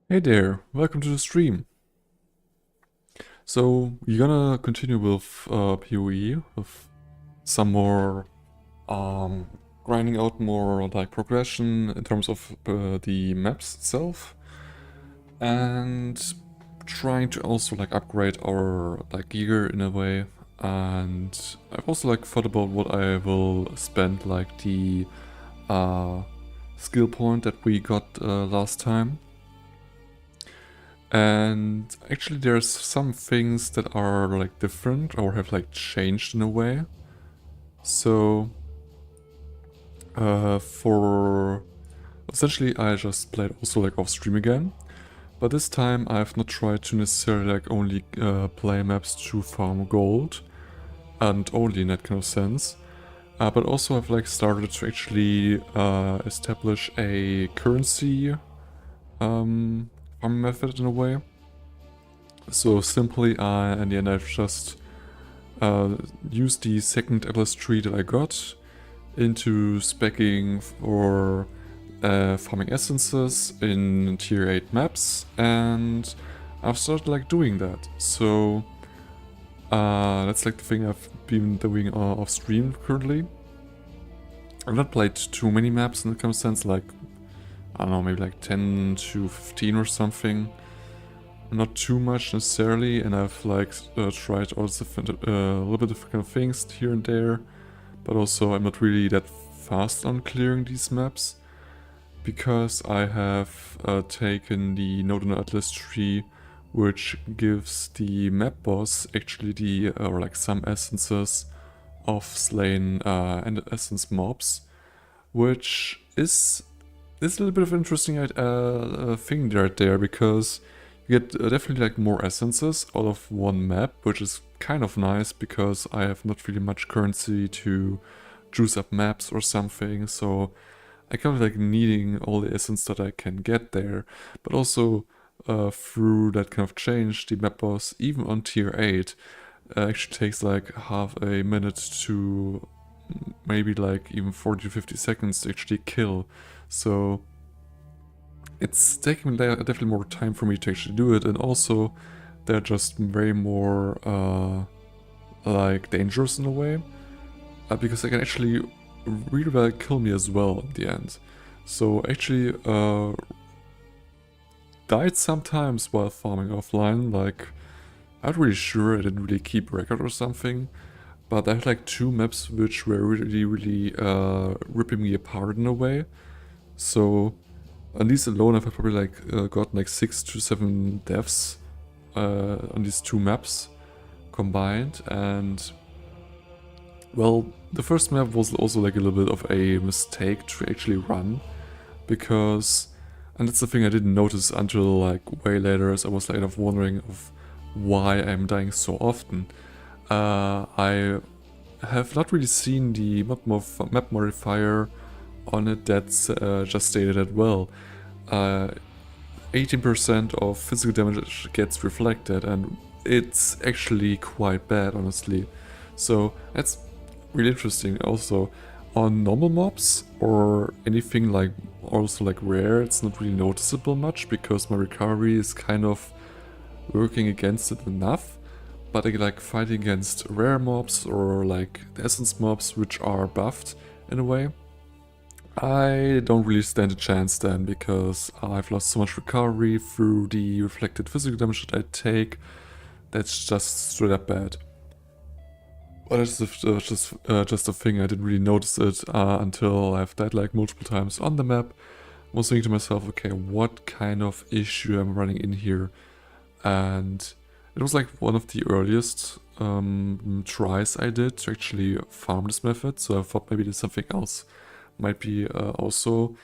Hey there, welcome to the stream. So we're gonna continue with PoE with some more um, grinding out more like progression in terms of the maps itself, and trying to also like upgrade our like gear in a way. And I've also like thought about what I will spend like the uh, skill point that we got last time. And actually there's some things that are like different or have like changed in a way. So for essentially I just played also like off stream again. But this time I've not tried to necessarily like only play maps to farm gold and only in that kind of sense. But also I've like started to actually establish a currency farming method in a way. So simply, in the end, I've just used the second Atlas tree that I got into speccing for farming essences in tier 8 maps, and I've started like doing that. So that's like the thing I've been doing off stream currently. I've not played too many maps in the kind of sense, like I don't know, maybe like 10 to 15 or something. Not too much necessarily, and I've like tried all different, a little bit of kind of things here and there, but also I'm not really that fast on clearing these maps because I have taken the Node on Atlas tree, which gives the map boss actually the or like some essences of slain and essence mobs, which is a little bit of an interesting thing right there because you get definitely like more essences out of one map, which is kind of nice because I have not really much currency to juice up maps or something, so I kind of like needing all the essence that I can get there, but also through that kind of change, the map boss, even on tier 8, actually takes like half a minute to maybe like even 40 to 50 seconds to actually kill, so it's taking definitely more time for me to actually do it, and also they're just way more like dangerous in a way, because they can actually really well kill me as well in the end. So actually died sometimes while farming offline, like I'm not really sure, I didn't really keep record or something, but I had like 2 maps which were really ripping me apart in a way. So on these alone, I've probably like gotten like 6 to 7 deaths on these 2 maps combined, and well, the first map was also like a little bit of a mistake to actually run, because, and that's the thing I didn't notice until like way later, as I was kind of wondering of why I'm dying so often. I have not really seen the map modifier on it that's just stated that well. 18% of physical damage gets reflected, and it's actually quite bad, honestly. So that's really interesting. Also, on normal mobs or anything like also like rare, it's not really noticeable much because my recovery is kind of working against it enough. But like fighting against rare mobs or like the essence mobs, which are buffed in a way, I don't really stand a chance then, because I've lost so much recovery through the reflected physical damage that I take. That's just straight up bad. But it's just a thing, I didn't really notice it until I've died like multiple times on the map. I was thinking to myself, okay, what kind of issue am I running in here? And it was like one of the earliest tries I did to actually farm this method, so I thought maybe there's something else might be also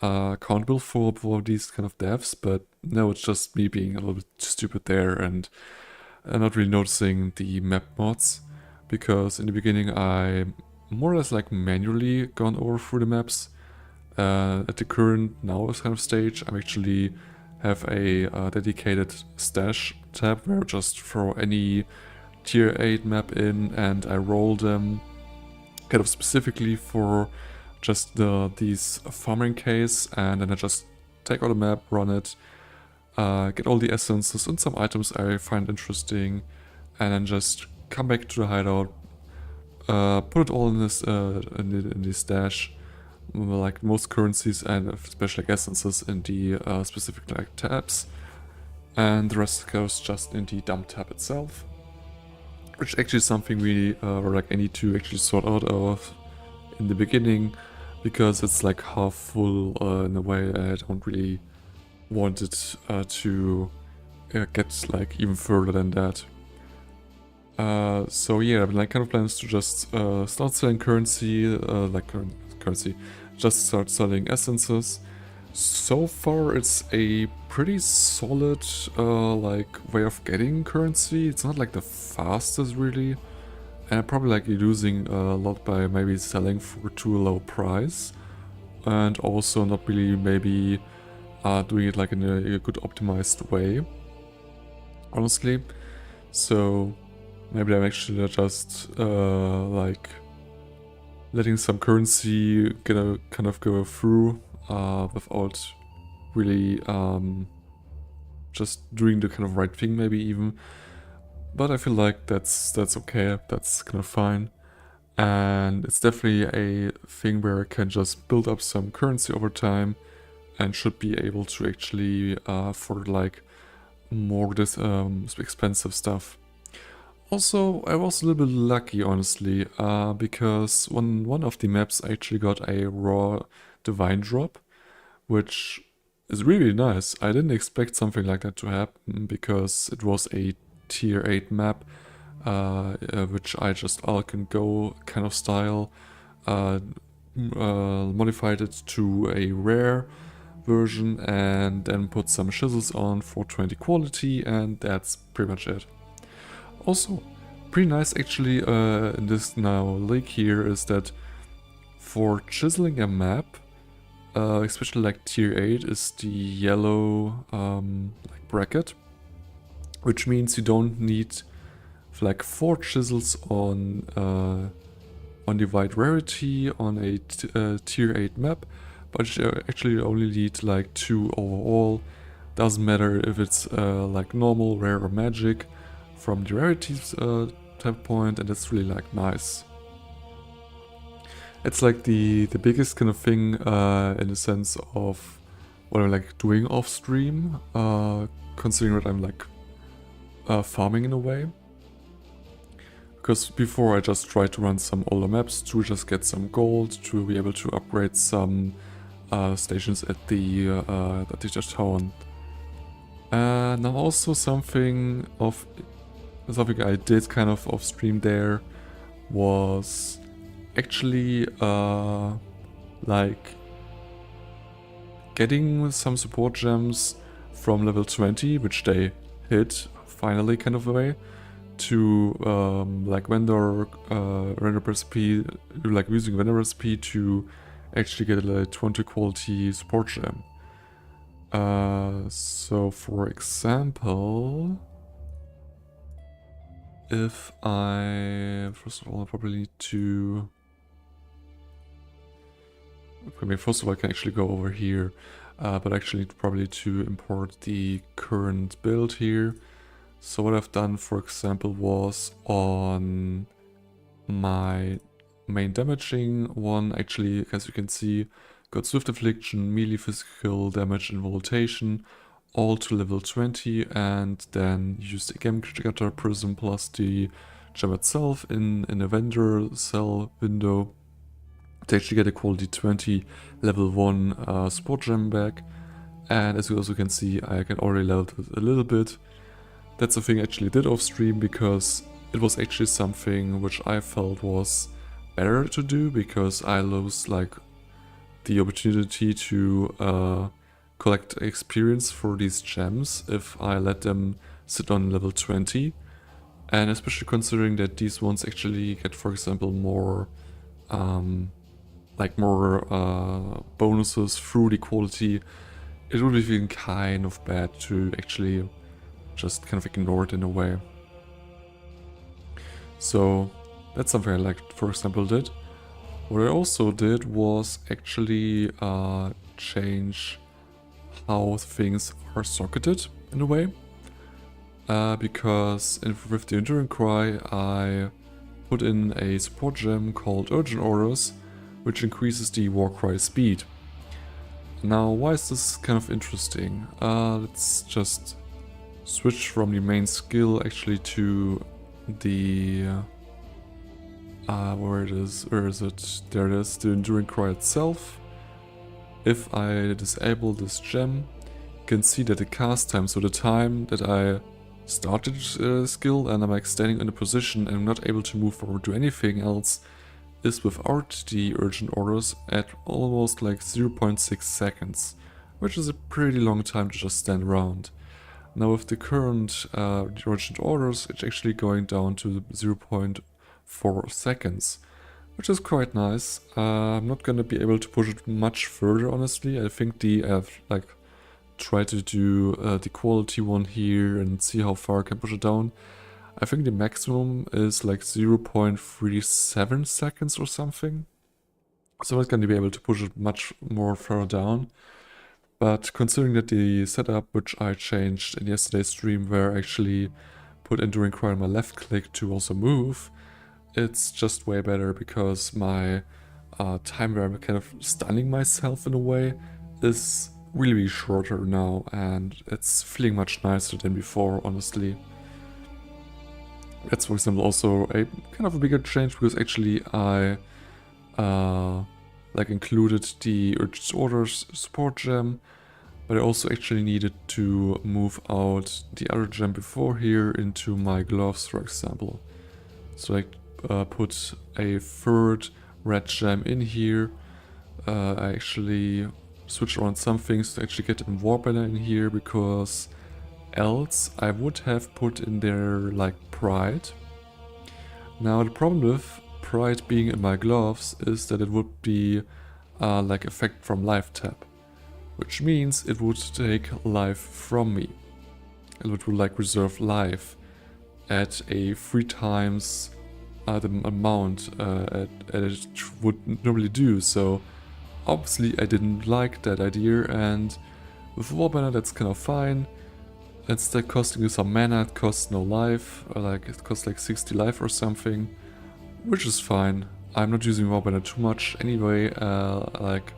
accountable for these kind of deaths, but no, it's just me being a little bit stupid there and not really noticing the map mods, because in the beginning I more or less like manually gone over through the maps. At the current now kind of stage, I'm actually have a dedicated stash tab where I just throw any tier 8 map in and I roll them kind of specifically for just these farming case, and then I just take out a map, run it, get all the essences and some items I find interesting, and then just come back to the hideout, put it all in this in the stash, like most currencies and especially like essences in the specific like tabs, and the rest goes just in the dump tab itself, which actually is something we or like I need to actually sort out of in the beginning, because it's like half full in a way. I don't really want it to get like even further than that. So yeah, my kind of plan is to just start selling currency, just start selling essences. So far it's a pretty solid like way of getting currency. It's not like the fastest really, and I'm probably like losing a lot by maybe selling for too low price, and also not really maybe doing it like in a good optimized way, honestly. So maybe I'm actually just like letting some currency kind of go through without really just doing the kind of right thing maybe even. But I feel like that's okay, that's kind of fine. And it's definitely a thing where I can just build up some currency over time and should be able to actually afford like more this expensive stuff. Also, I was a little bit lucky, honestly, because on one of the maps I actually got a raw divine drop, which is really nice. I didn't expect something like that to happen, because it was a tier 8 map, which I just all can go kind of style, modified it to a rare version and then put some chisels on for 20 quality, and that's pretty much it. Also, pretty nice actually in this now lake here is that for chiseling a map, especially like tier 8 is the yellow like bracket, which means you don't need like 4 chisels on the white rarity on a tier 8 map, but you actually only need like 2 overall. Doesn't matter if it's like normal, rare or magic from the rarities type point, and that's really like nice. It's like the biggest kind of thing in the sense of what I'm like doing off stream, considering that I'm like farming in a way. Because before I just tried to run some older maps to just get some gold to be able to upgrade some stations at the town. Now also something I did kind of off stream there was actually like getting some support gems from level 20, which they hit finally kind of a way, to like vendor recipe, like using vendor recipe to actually get a 20 quality support gem. So for example, if I first of all I probably need to, I mean, first of all I can actually go over here, but actually need probably to import the current build here. So what I've done, for example, was on my main damaging one, actually, as you can see, got Swift Affliction, melee physical damage and voltation, all to level 20, and then used the Gem Cutter Prism plus the gem itself in a vendor cell window to actually get a quality 20 level 1 support gem back. And as you also can see, I can already level it a little bit. That's the thing I actually did off stream, because it was actually something which I felt was better to do, because I lose like the opportunity to collect experience for these gems if I let them sit on level 20. And especially considering that these ones actually get, for example, more bonuses through the quality, it would have been kind of bad to actually just kind of ignore it in a way. So that's something I like, for example, did. What I also did was actually change how things are socketed in a way. Because with the Enduring Cry I put in a support gem called Urgent Orders, which increases the Warcry speed. Now, why is this kind of interesting? Let's just switch from the main skill actually to the... where is it? There it is, the Enduring Cry itself. If I disable this gem, you can see that the cast time, so the time that I started skill and I'm like standing in a position and I'm not able to move forward to anything else, is without the Urgent Orders at almost like 0.6 seconds, which is a pretty long time to just stand around. Now with the current Urgent Orders, it's actually going down to 0.4 seconds, which is quite nice. I'm not gonna be able to push it much further, honestly. I think I've like tried to do the quality one here and see how far I can push it down. I think the maximum is like 0.37 seconds or something. So I'm not going to be able to push it much more further down. But considering that the setup which I changed in yesterday's stream where I actually put Enduring Cry on my left click to also move, it's just way better because my time where I'm kind of stunning myself in a way is really shorter now, and it's feeling much nicer than before, honestly. That's, for example, also a kind of a bigger change because actually I like included the Urgent Orders support gem, but I also actually needed to move out the other gem before here into my gloves, for example. So I put a third red gem in here. I actually switched around some things to actually get a war banner in here because else I would have put in there like Pride. Now the problem with Pride being in my gloves is that it would be like effect from life tap, which means it would take life from me. It would like reserve life at a 3 times the amount it would normally do. So obviously I didn't like that idea, and with war banner that's kind of fine. Instead costing you some mana, it costs no life, or like it costs like 60 life or something, which is fine. I'm not using war banner too much anyway, like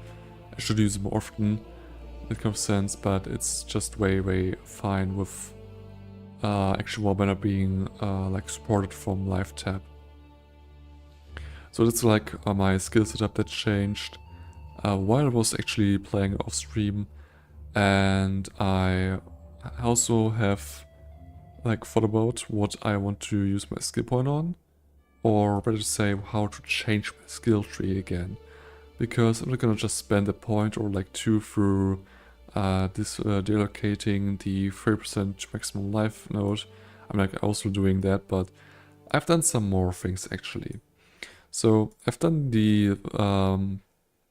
I should use it more often, it kind of sense, but it's just way fine with actual war banner being like supported from life tap. So that's like my skill setup that changed while I was actually playing off stream, and I also have like thought about what I want to use my skill point on, or better to say how to change my skill tree again, because I'm not gonna just spend a point or like 2 through deallocating the 30% maximum life node. I'm like also doing that, but I've done some more things actually. So I've done the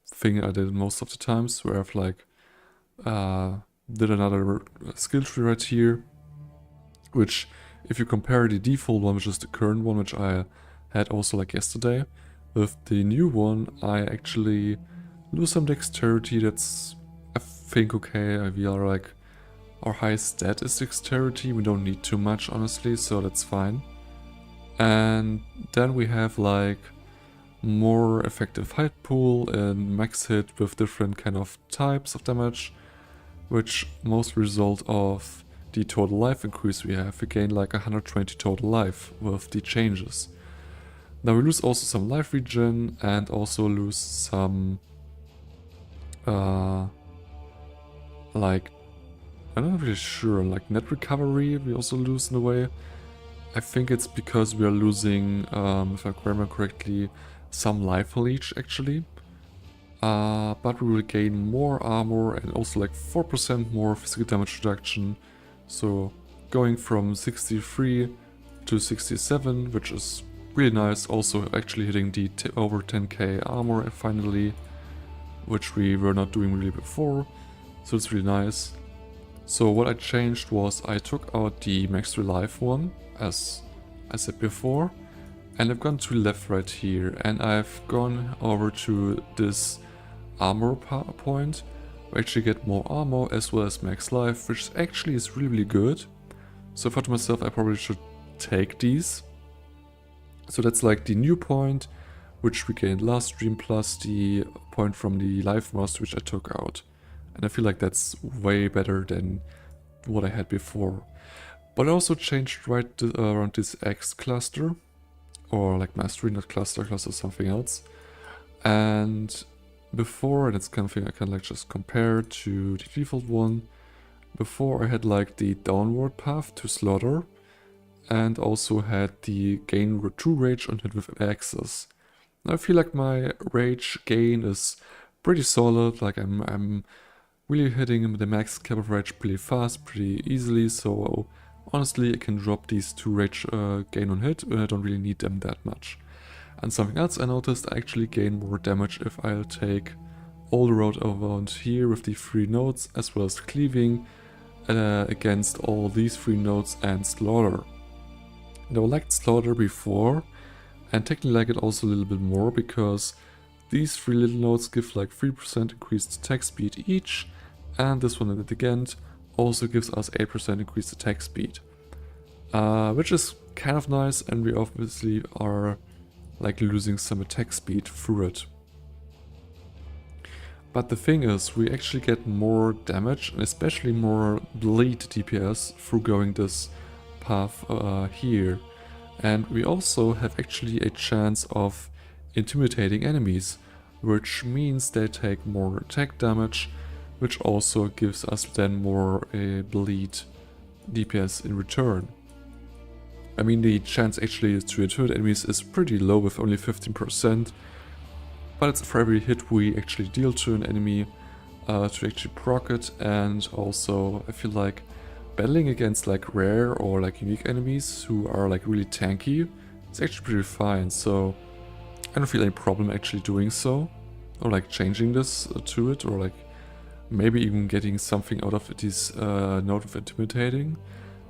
thing I did most of the times where I've like did another skill tree right here, which if you compare the default one, which is the current one, which I had also like yesterday, with the new one, I actually lose some dexterity. That's, I think, okay. We are like, our highest stat is dexterity. We don't need too much, honestly, so that's fine. And then we have like more effective hit pool and max hit with different kind of types of damage, which most result of the total life increase we have. We gain like 120 total life with the changes. Now we lose also some life regen and also lose some like, I'm not really sure, like net recovery we also lose in a way. I think it's because we are losing, if I remember correctly, some life leech actually. But we will gain more armor and also like 4% more physical damage reduction. So going from 63 to 67, which is really nice. Also actually hitting the over 10k armor finally, which we were not doing really before. So it's really nice. So what I changed was I took out the max life one, as I said before, and I've gone to left right here, and I've gone over to this armor point, we actually get more armor as well as max life, which actually is really good. So I thought to myself I probably should take these. So that's like the new point, which we gained last stream, plus the point from the life mask, which I took out. And I feel like that's way better than what I had before. But I also changed right around this X cluster, or like mastery, not cluster something else. And before, and it's kind of thing I can like just compare to the default one. Before I had like the downward path to slaughter, and also had the gain 2 rage on hit with axes. Now I feel like my rage gain is pretty solid, like I'm really hitting the max cap of rage pretty fast, pretty easily, so honestly I can drop these 2 rage gain on hit, and I don't really need them that much. And something else I noticed, I actually gain more damage if I'll take all the road around here with the 3 nodes, as well as cleaving against all these 3 nodes and slaughter. And I liked slaughter before, and technically like it also a little bit more, because these 3 little nodes give like 3% increased attack speed each, and this one at the end also gives us 8% increased attack speed. Which is kind of nice, and we obviously are like losing some attack speed through it. But the thing is, we actually get more damage, and especially more bleed DPS through going this path here. And we also have actually a chance of intimidating enemies, which means they take more attack damage, which also gives us then more bleed DPS in return. I mean, the chance actually to intimidate enemies is pretty low with only 15%, but it's for every hit we actually deal to an enemy to actually proc it. And also I feel like battling against like rare or like unique enemies who are like really tanky is actually pretty fine, so I don't feel any problem actually doing so, or like changing this to it, or like maybe even getting something out of this note of intimidating,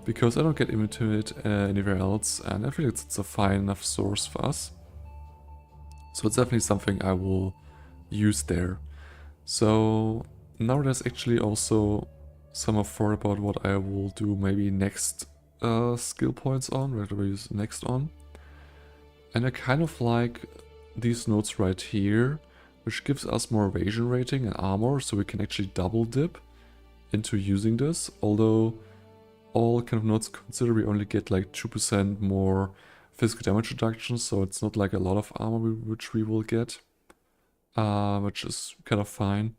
because I don't get intimidated anywhere else, and I feel like it's a fine enough source for us. So it's definitely something I will use there. So now there's actually also some thought about what I will do maybe next skill points on, where do I use next on. And I kind of like these nodes right here, which gives us more evasion rating and armor, so we can actually double dip into using this. Although all kind of nodes consider we only get like 2% more physical damage reduction, so it's not like a lot of armor which we will get, which is kind of fine.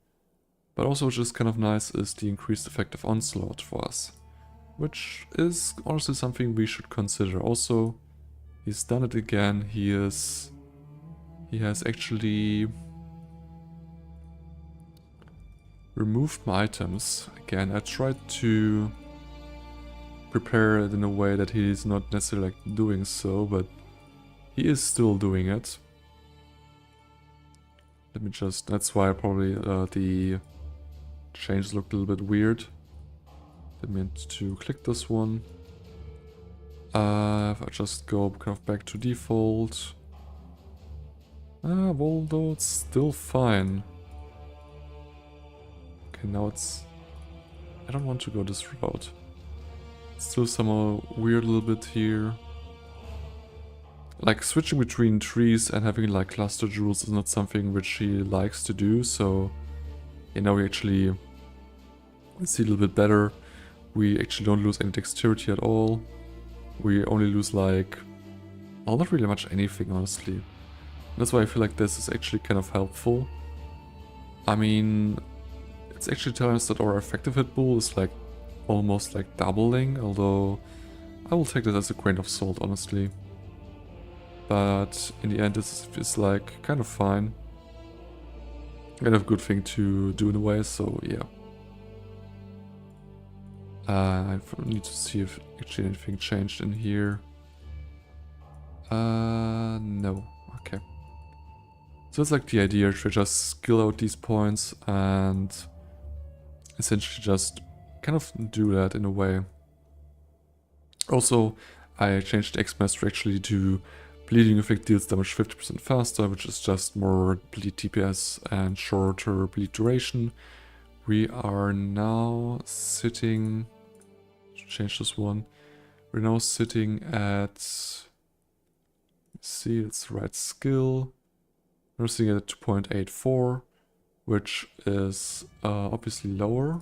But also which is kind of nice is the increased effective onslaught for us, which is honestly something we should consider. Also, he's done it again. He has actually removed my items. Again, I tried to prepare it in a way that he's not necessarily like doing so, but he is still doing it. Let me just, that's why probably the changes looked a little bit weird. I meant to click this one. If I just go kind of back to default. Although it's still fine. Okay, now it's, I don't want to go this route. It's still somehow weird a little bit here. Like switching between trees and having like cluster jewels is not something which he likes to do, so yeah, now we actually see a little bit better. We actually don't lose any dexterity at all. We only lose like, well, not really much anything, honestly. That's why I feel like this is actually kind of helpful. I mean, it's actually telling us that our effective hit pool is like almost like doubling, although I will take that as a grain of salt, honestly. But in the end, this is like kind of fine. Kind of a good thing to do in a way, so yeah. I need to see if actually anything changed in here. No. Okay. So it's like the idea to just skill out these points and essentially just kind of do that in a way. Also, I changed the X-Master actually to bleeding effect deals damage 50% faster, which is just more bleed DPS and shorter bleed duration, We are now sitting... Change this one. We're now sitting at... Let's see, it's the right skill. We're sitting at 2.84, which is obviously lower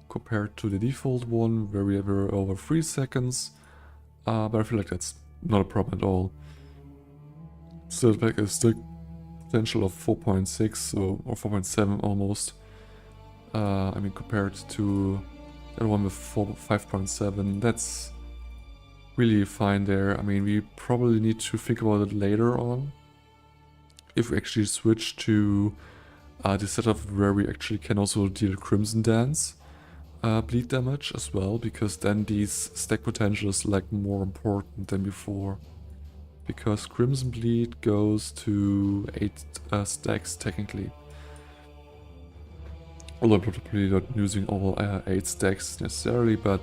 compared to the default one, where we were over 3 seconds. But I feel like that's not a problem at all. Still, like a still potential of 4.6 or 4.7 almost. I mean, compared to the one with 5.7, that's really fine there. I mean, we probably need to think about it later on. If we actually switch to the setup where we actually can also deal Crimson Dance bleed damage as well, because then these stack potential is like more important than before. Because Crimson Bleed goes to 8 stacks technically. Although I'm probably not using all 8 stacks necessarily, but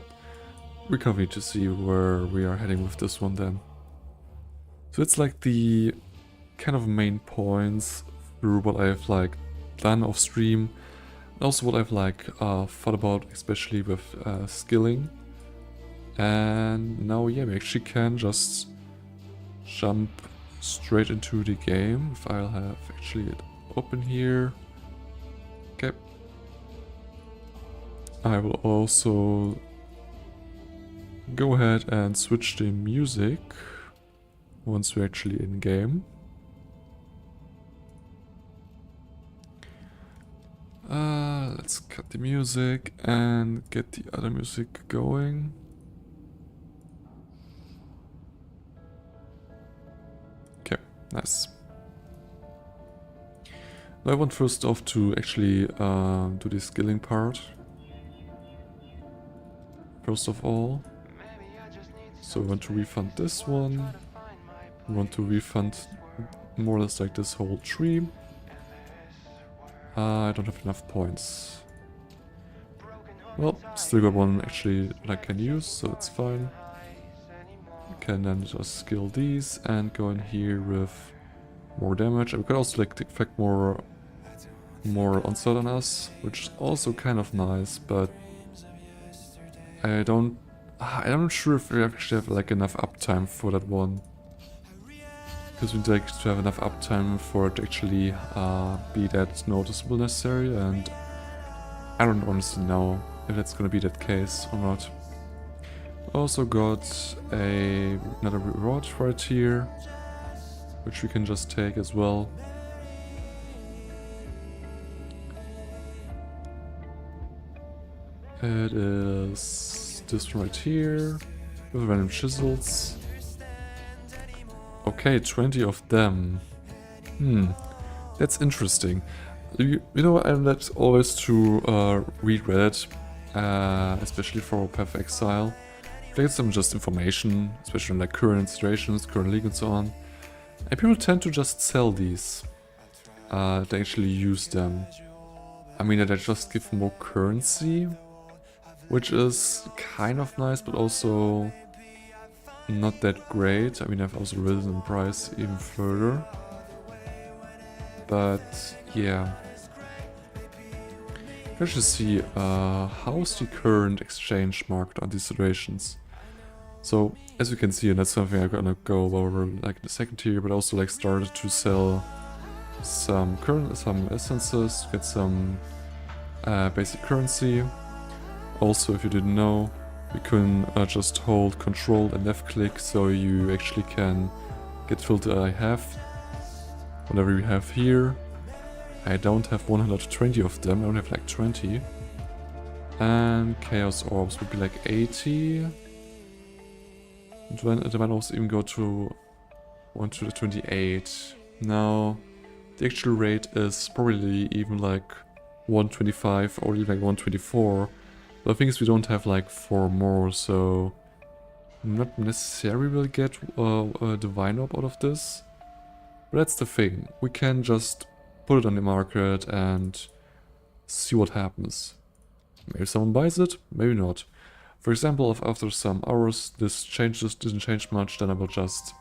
we kind of need to see where we are heading with this one then. So it's like the kind of main points through what I've like done off stream. And also what I've like thought about, especially with skilling. And now yeah, we actually can just jump straight into the game. If I'll have actually it open here. Okay. I will also go ahead and switch the music once we're actually in game. Let's cut the music and get the other music going. Okay, nice. Now I want first off to actually do the skilling part. First of all. So we want to refund this one. We want to refund more or less like this whole tree. I don't have enough points. Well, still got one actually that I can use, so it's fine. We can then just skill these and go in here with more damage. And we can also like affect more onslaught on us, which is also kind of nice, but I'm not sure if we actually have like enough uptime for that one. Because we need like to have enough uptime for it to actually be that noticeable necessary, and I don't honestly know if that's gonna be that case or not. Also got another reward right here, which we can just take as well. It is this right here with random chisels. Okay, 20 of them. That's interesting. You know, I'm not always to read Reddit, especially for Path of Exile. Get some just information, especially in like current situations, current league and so on. And people tend to just sell these. They actually use them. I mean, they just give more currency, which is kind of nice, but also not that great. I mean, I've also risen in price even further. But yeah. Let's just see how's the current exchange market on these situations. So as you can see, and that's something I'm gonna go over like in the second tier, but also like started to sell some essences, get some basic currency. Also, if you didn't know, you can just hold Control and left click, so you actually can get filter I have. Whatever you have here. I don't have 120 of them, I only have like 20. And Chaos Orbs would be like 80. And then it might also even go to 128. Now, the actual rate is probably even like 125 or even like 124. But the thing is, we don't have like 4 more, so not necessarily will get a Divine Orb out of this. But that's the thing, we can just put it on the market and see what happens. Maybe someone buys it, maybe not. For example, if after some hours this didn't change much, then I will just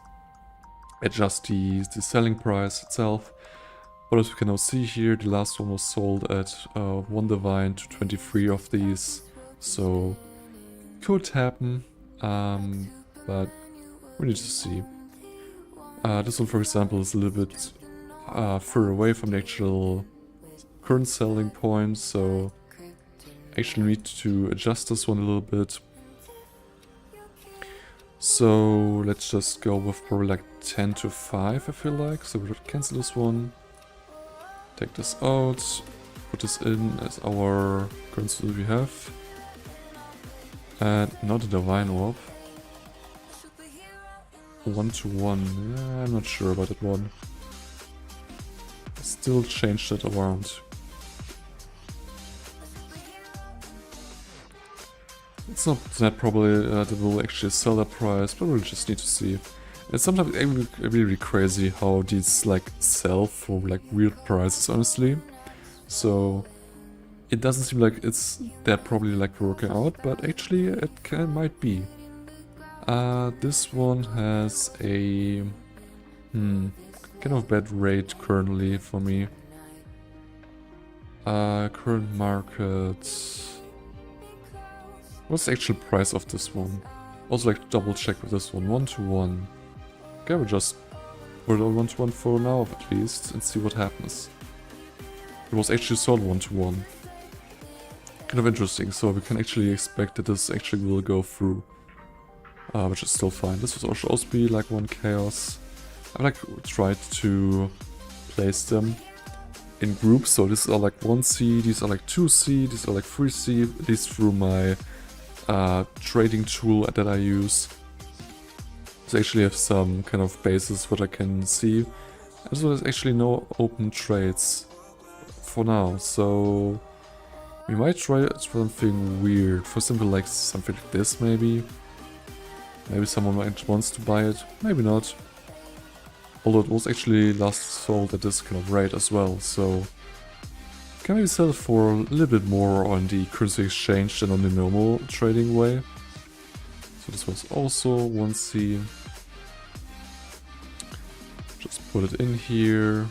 adjust the selling price itself. But as we can now see here, the last one was sold at 1 divine to 23 of these, so could happen, but we need to see. This one, for example, is a little bit further away from the actual current selling point, so actually need to adjust this one a little bit. So let's just go with probably like 10 to 5, I feel like. So we'll cancel this one, take this out, put this in as our currency we have. And not a divine orb. 1 to 1, yeah, I'm not sure about that one. Still change that around. It's not that probably that will actually sell that price, but we'll just need to see. It's sometimes really crazy how these like sell for like weird prices, honestly. So it doesn't seem like it's that probably like working out, but actually it might be. This one has a kind of bad rate currently for me. Current market. What's the actual price of this one? Also like double check with this one. 1 to 1. Okay, we'll just put it on 1 to 1 for now at least and see what happens. It was actually sold 1 to 1. Kind of interesting, so we can actually expect that this actually will go through. Which is still fine. This will also be like 1 chaos. I've like tried to place them in groups, so these are like 1C, these are like 2C, these are like 3C, at least through my trading tool that I use. So I actually have some kind of basis what I can see. As well as actually no open trades for now, so we might try something weird. For example, like something like this maybe. Maybe someone might wants to buy it, maybe not. Although it was actually last sold at this kind of rate as well, so can maybe sell it for a little bit more on the currency exchange than on the normal trading way. So this was also 1C. Just put it in here.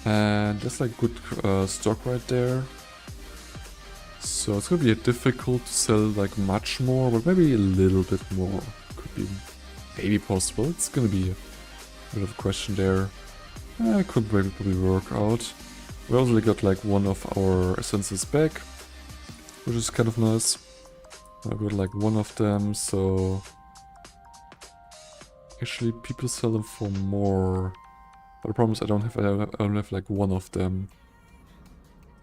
And that's like good stock right there. So it's gonna be difficult to sell like much more, but maybe a little bit more could be maybe possible. It's gonna be a bit of a question there. It could maybe probably work out. We also got like one of our essences back, which is kind of nice. I got like one of them, so actually people sell them for more. But the problem is I don't have like one of them.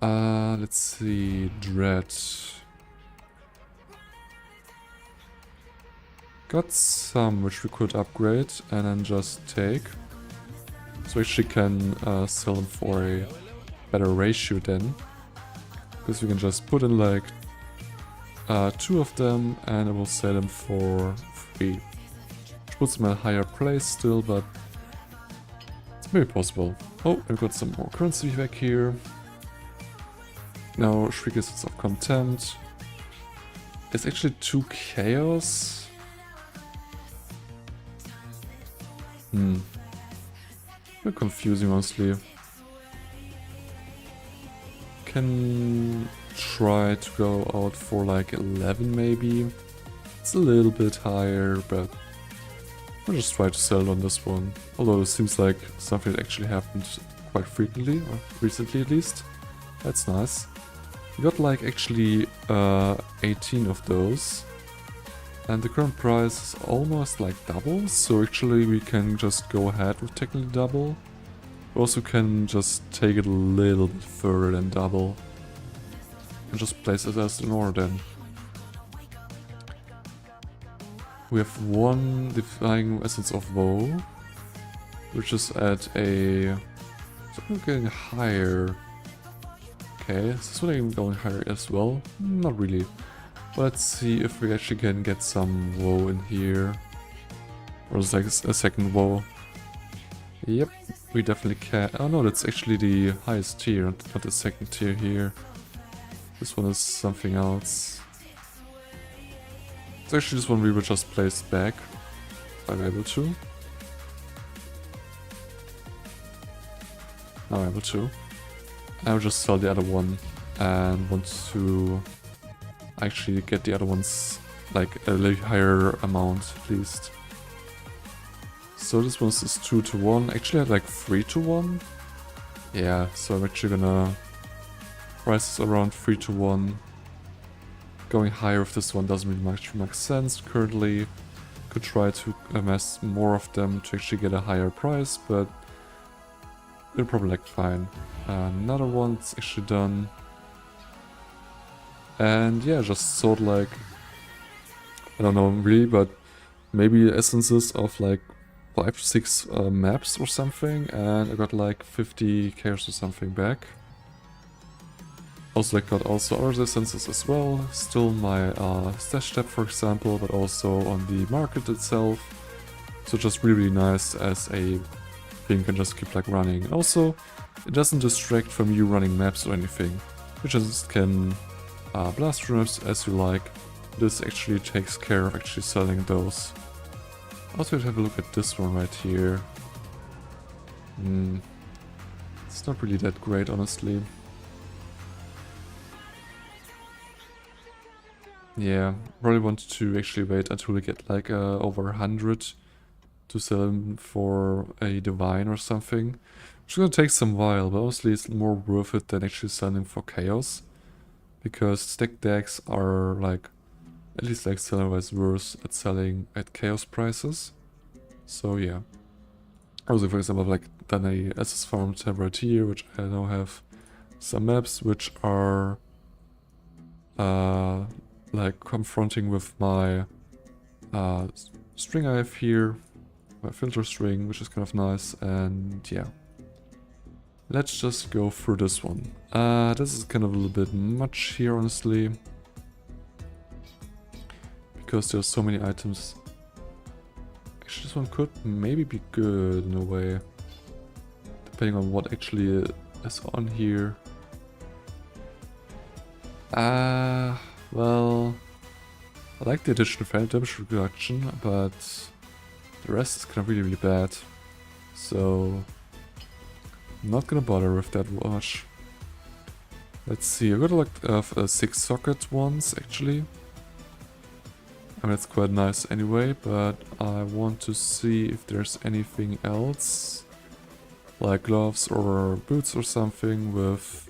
Let's see, Dread. Got some which we could upgrade and then just take. So we actually can sell them for a better ratio then. Because we can just put in like 2 of them and I will sell them for 3. Which puts them at a higher place still, but it's maybe possible. Oh, I've got some more currency back here. Now, Shriek Essence of Contempt. It's actually 2 chaos. A bit confusing, honestly. Can try to go out for like 11 maybe. It's a little bit higher, but I'll just try to sell on this one. Although it seems like something that actually happened quite frequently, or recently at least. That's nice. We got like actually 18 of those. And the current price is almost like double, so actually we can just go ahead with technically double. We also can just take it a little bit further than double. And just place it as an order then. We have 1 Defying Essence of Woe, which is at a... So we're getting higher. Okay, is this one even going higher as well? Not really. But let's see if we actually can get some woe in here. Or is it like a second woe? Yep, we definitely can. Oh no, that's actually the highest tier, not the second tier here. This one is something else. It's actually this one we will just place back, if I'm able to. Now I'm able to. I'll just sell the other one and want to actually get the other ones like a little higher amount at least. So this one is 2 to 1. Actually I had like 3 to 1. Yeah, so I'm actually gonna price this around 3 to 1. Going higher with this one doesn't really much make sense currently. Could try to amass more of them to actually get a higher price, but it'll probably like fine. Another one's actually done. And yeah, just sort like, I don't know really, but maybe essences of like 5 to 6 maps or something, and I got like 50k or something back. Also, I got also other essences as well, still my stash tab for example, but also on the market itself. So just really nice as a thing you can just keep like running. And also, it doesn't distract from you running maps or anything. You just can blast through maps as you like. This actually takes care of actually selling those. Also, have a look at this one right here. It's not really that great, honestly. Yeah, probably want to actually wait until we get like over 100 to sell them for a divine or something. Which is gonna take some while, but honestly it's more worth it than actually selling for chaos. Because stack decks are like, at least like selling-wise worse at selling at chaos prices. So yeah. Also for example I've like done a SS farm tab right here, which I now have some maps which are like confronting with my string I have here, my filter string, which is kind of nice, and yeah. Let's just go through this one. This is kind of a little bit much here, honestly. Because there's so many items. Actually, this one could maybe be good in a way. Depending on what actually is on here. Well, I like the additional damage reduction, but the rest is kind of really bad. So, I'm not gonna bother with that much. Let's see, I got like 6 socket ones actually. I mean, it's quite nice anyway, but I want to see if there's anything else. Like gloves or boots or something with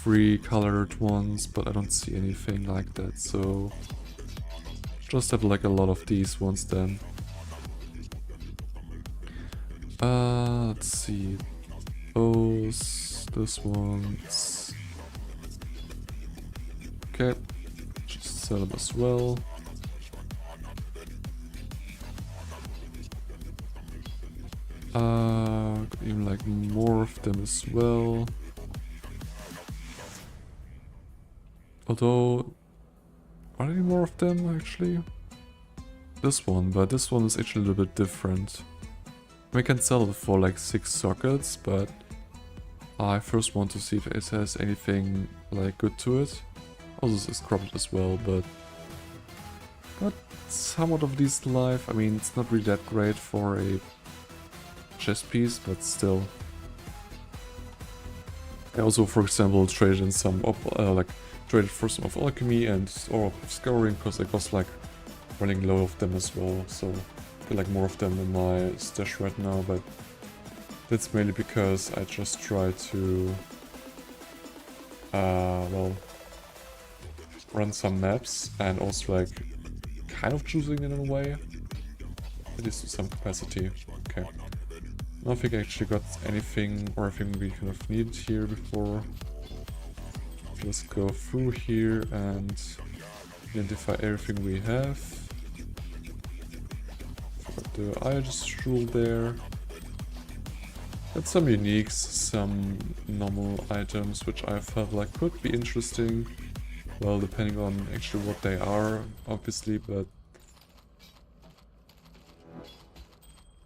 3 colored ones, but I don't see anything like that, so just have like a lot of these ones then. Let's see, this one's okay, just sell them as well. Got even like more of them as well. Although, are there any more of them actually? This one, but this one is actually a little bit different. We can sell it for like 6 sockets, but I first want to see if it has anything like good to it. Also, this is cropped as well, but got somewhat of these life. I mean, it's not really that great for a chest piece, but still. I also, for example, traded in some traded for some of alchemy and or scouring because I was like running low of them as well, so I feel like more of them in my stash right now, but that's mainly because I just try to well, run some maps and also like kind of choosing it in a way, at least to some capacity. Okay, I don't think I actually got anything or anything we kind of needed here before. Just go through here and identify everything we have. Got the Irish rule there. Got some uniques, some normal items which I felt like could be interesting. Well, depending on actually what they are, obviously, but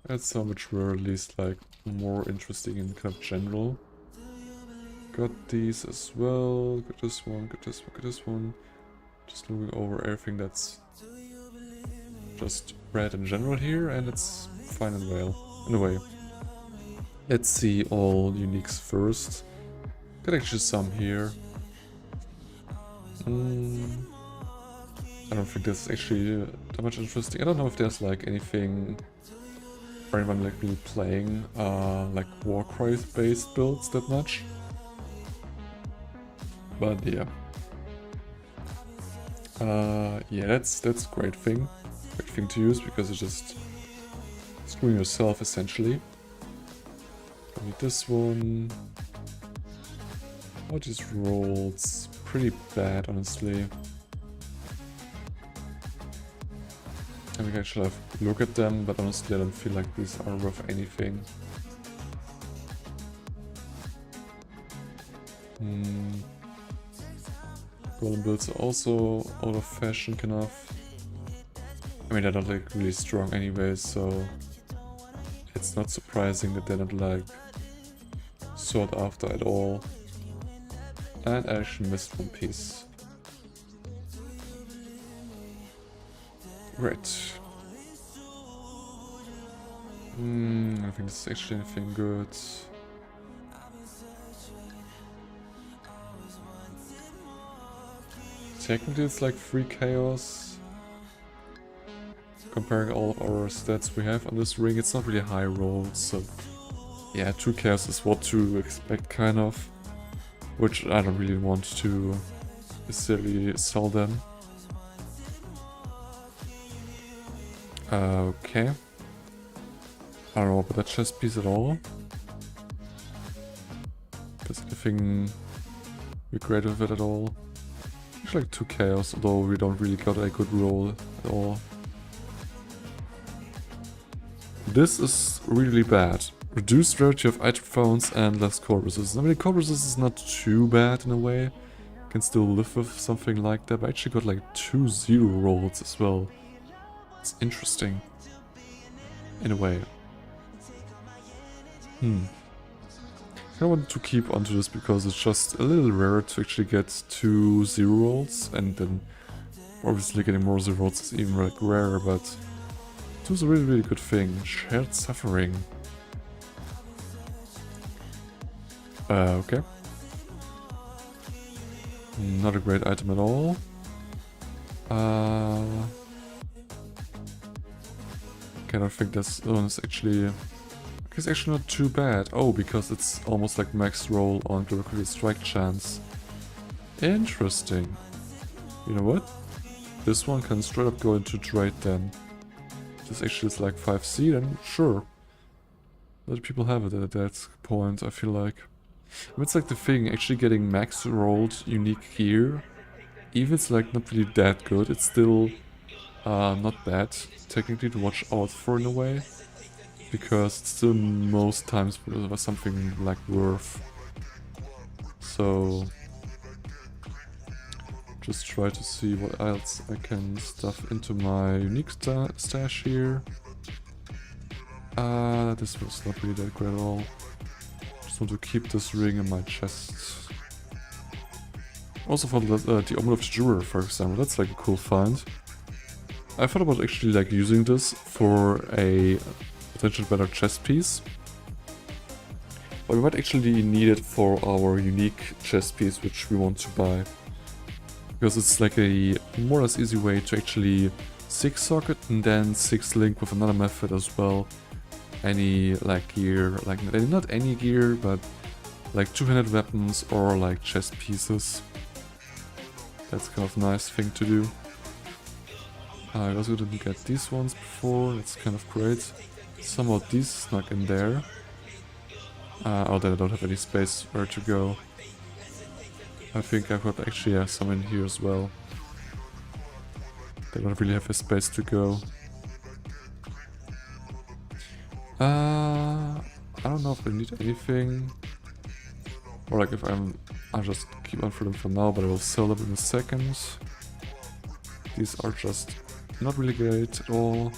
that's some which were at least like more interesting in kind of general. Got these as well, got this one, got this one, got this one. Just looking over everything that's just red in general here, and it's fine and well, in a way. Let's see all uniques first. Got actually some here. I don't think that's actually that much interesting. I don't know if there's like anything or anyone like really playing like Warcry based builds that much. But yeah. Yeah, that's a great thing to use because it's just screwing yourself essentially. I need this one. All these rolls pretty bad, honestly. I think I should have looked at them, but honestly I don't feel like these are worth anything. Golem builds are also out of fashion kind of. I mean, they're not like really strong anyway, so it's not surprising that they're not like sought after at all. And I actually missed one piece. Great. I don't think this is actually anything good. Technically it's like 3 chaos. Comparing all of our stats we have on this ring, it's not really high rolls, so yeah, 2 chaos is what to expect kind of. Which I don't really want to necessarily sell them. Okay. I don't know about that chest piece at all. There's anything we great with it at all. It's like 2 chaos, although we don't really got a good roll at all. This is really bad. Reduced rarity of item founds and less cold resistance. I mean, cold resistance is not too bad in a way. Can still live with something like that, but I actually got like 2 0 rolls as well. It's interesting. In a way. I want to keep onto this because it's just a little rare to actually get 2 0 rolls, and then obviously getting more 0 rolls is even like rare, but 2 is a really good thing. Shared suffering. Okay. Not a great item at all. Okay, I don't think this one is actually... It's actually not too bad. Oh, because it's almost like max roll on Global Strike chance. Interesting. You know what? This one can straight up go into trade then. This actually is like 5C, then sure. Let people have it at that point, I feel like. I mean, it's like the thing, actually getting max rolled unique gear, even if it's like not really that good, it's still not bad technically to watch out for in a way, because it's still most times something like worth. So just try to see what else I can stuff into my unique stash here. This was not really that great at all. Just want to keep this ring in my chest. Also for the Omen of the Juror, for example, that's like a cool find. I thought about actually like using this for a potential better chest piece. But we might actually need it for our unique chest piece which we want to buy. Because it's like a more or less easy way to actually 6 socket and then 6 link with another method as well. Any like gear, like not any gear, but like two-handed weapons or like chest pieces. That's kind of a nice thing to do. I also didn't get these ones before, that's kind of great. Somehow these snuck in there. Oh, then I don't have any space where to go. I think I've got actually some in here as well. They don't really have a space to go. I don't know if I need anything. Or like if I'll just keep on for them for now, but I will sell them in a second. These are just not really great at all.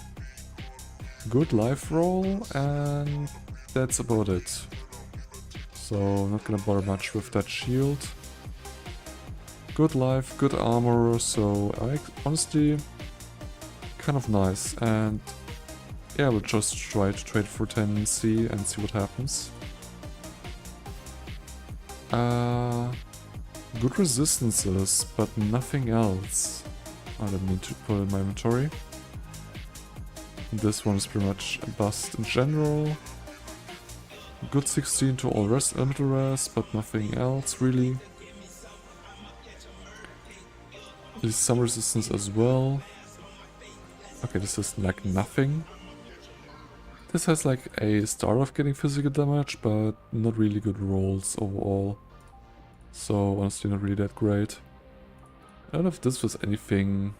Good life roll, and that's about it. So I'm not gonna bother much with that shield. Good life, good armor, so honestly kind of nice. And yeah, we'll just try to trade for tendency and see what happens. Good resistances, but nothing else. I don't need to put in my inventory. This one is pretty much a bust in general. Good 16 to all rest elemental rest, but nothing else really. At least some resistance as well. Okay, this is like nothing. This has like a start of getting physical damage, but not really good rolls overall. So honestly not really that great. I don't know if this was anything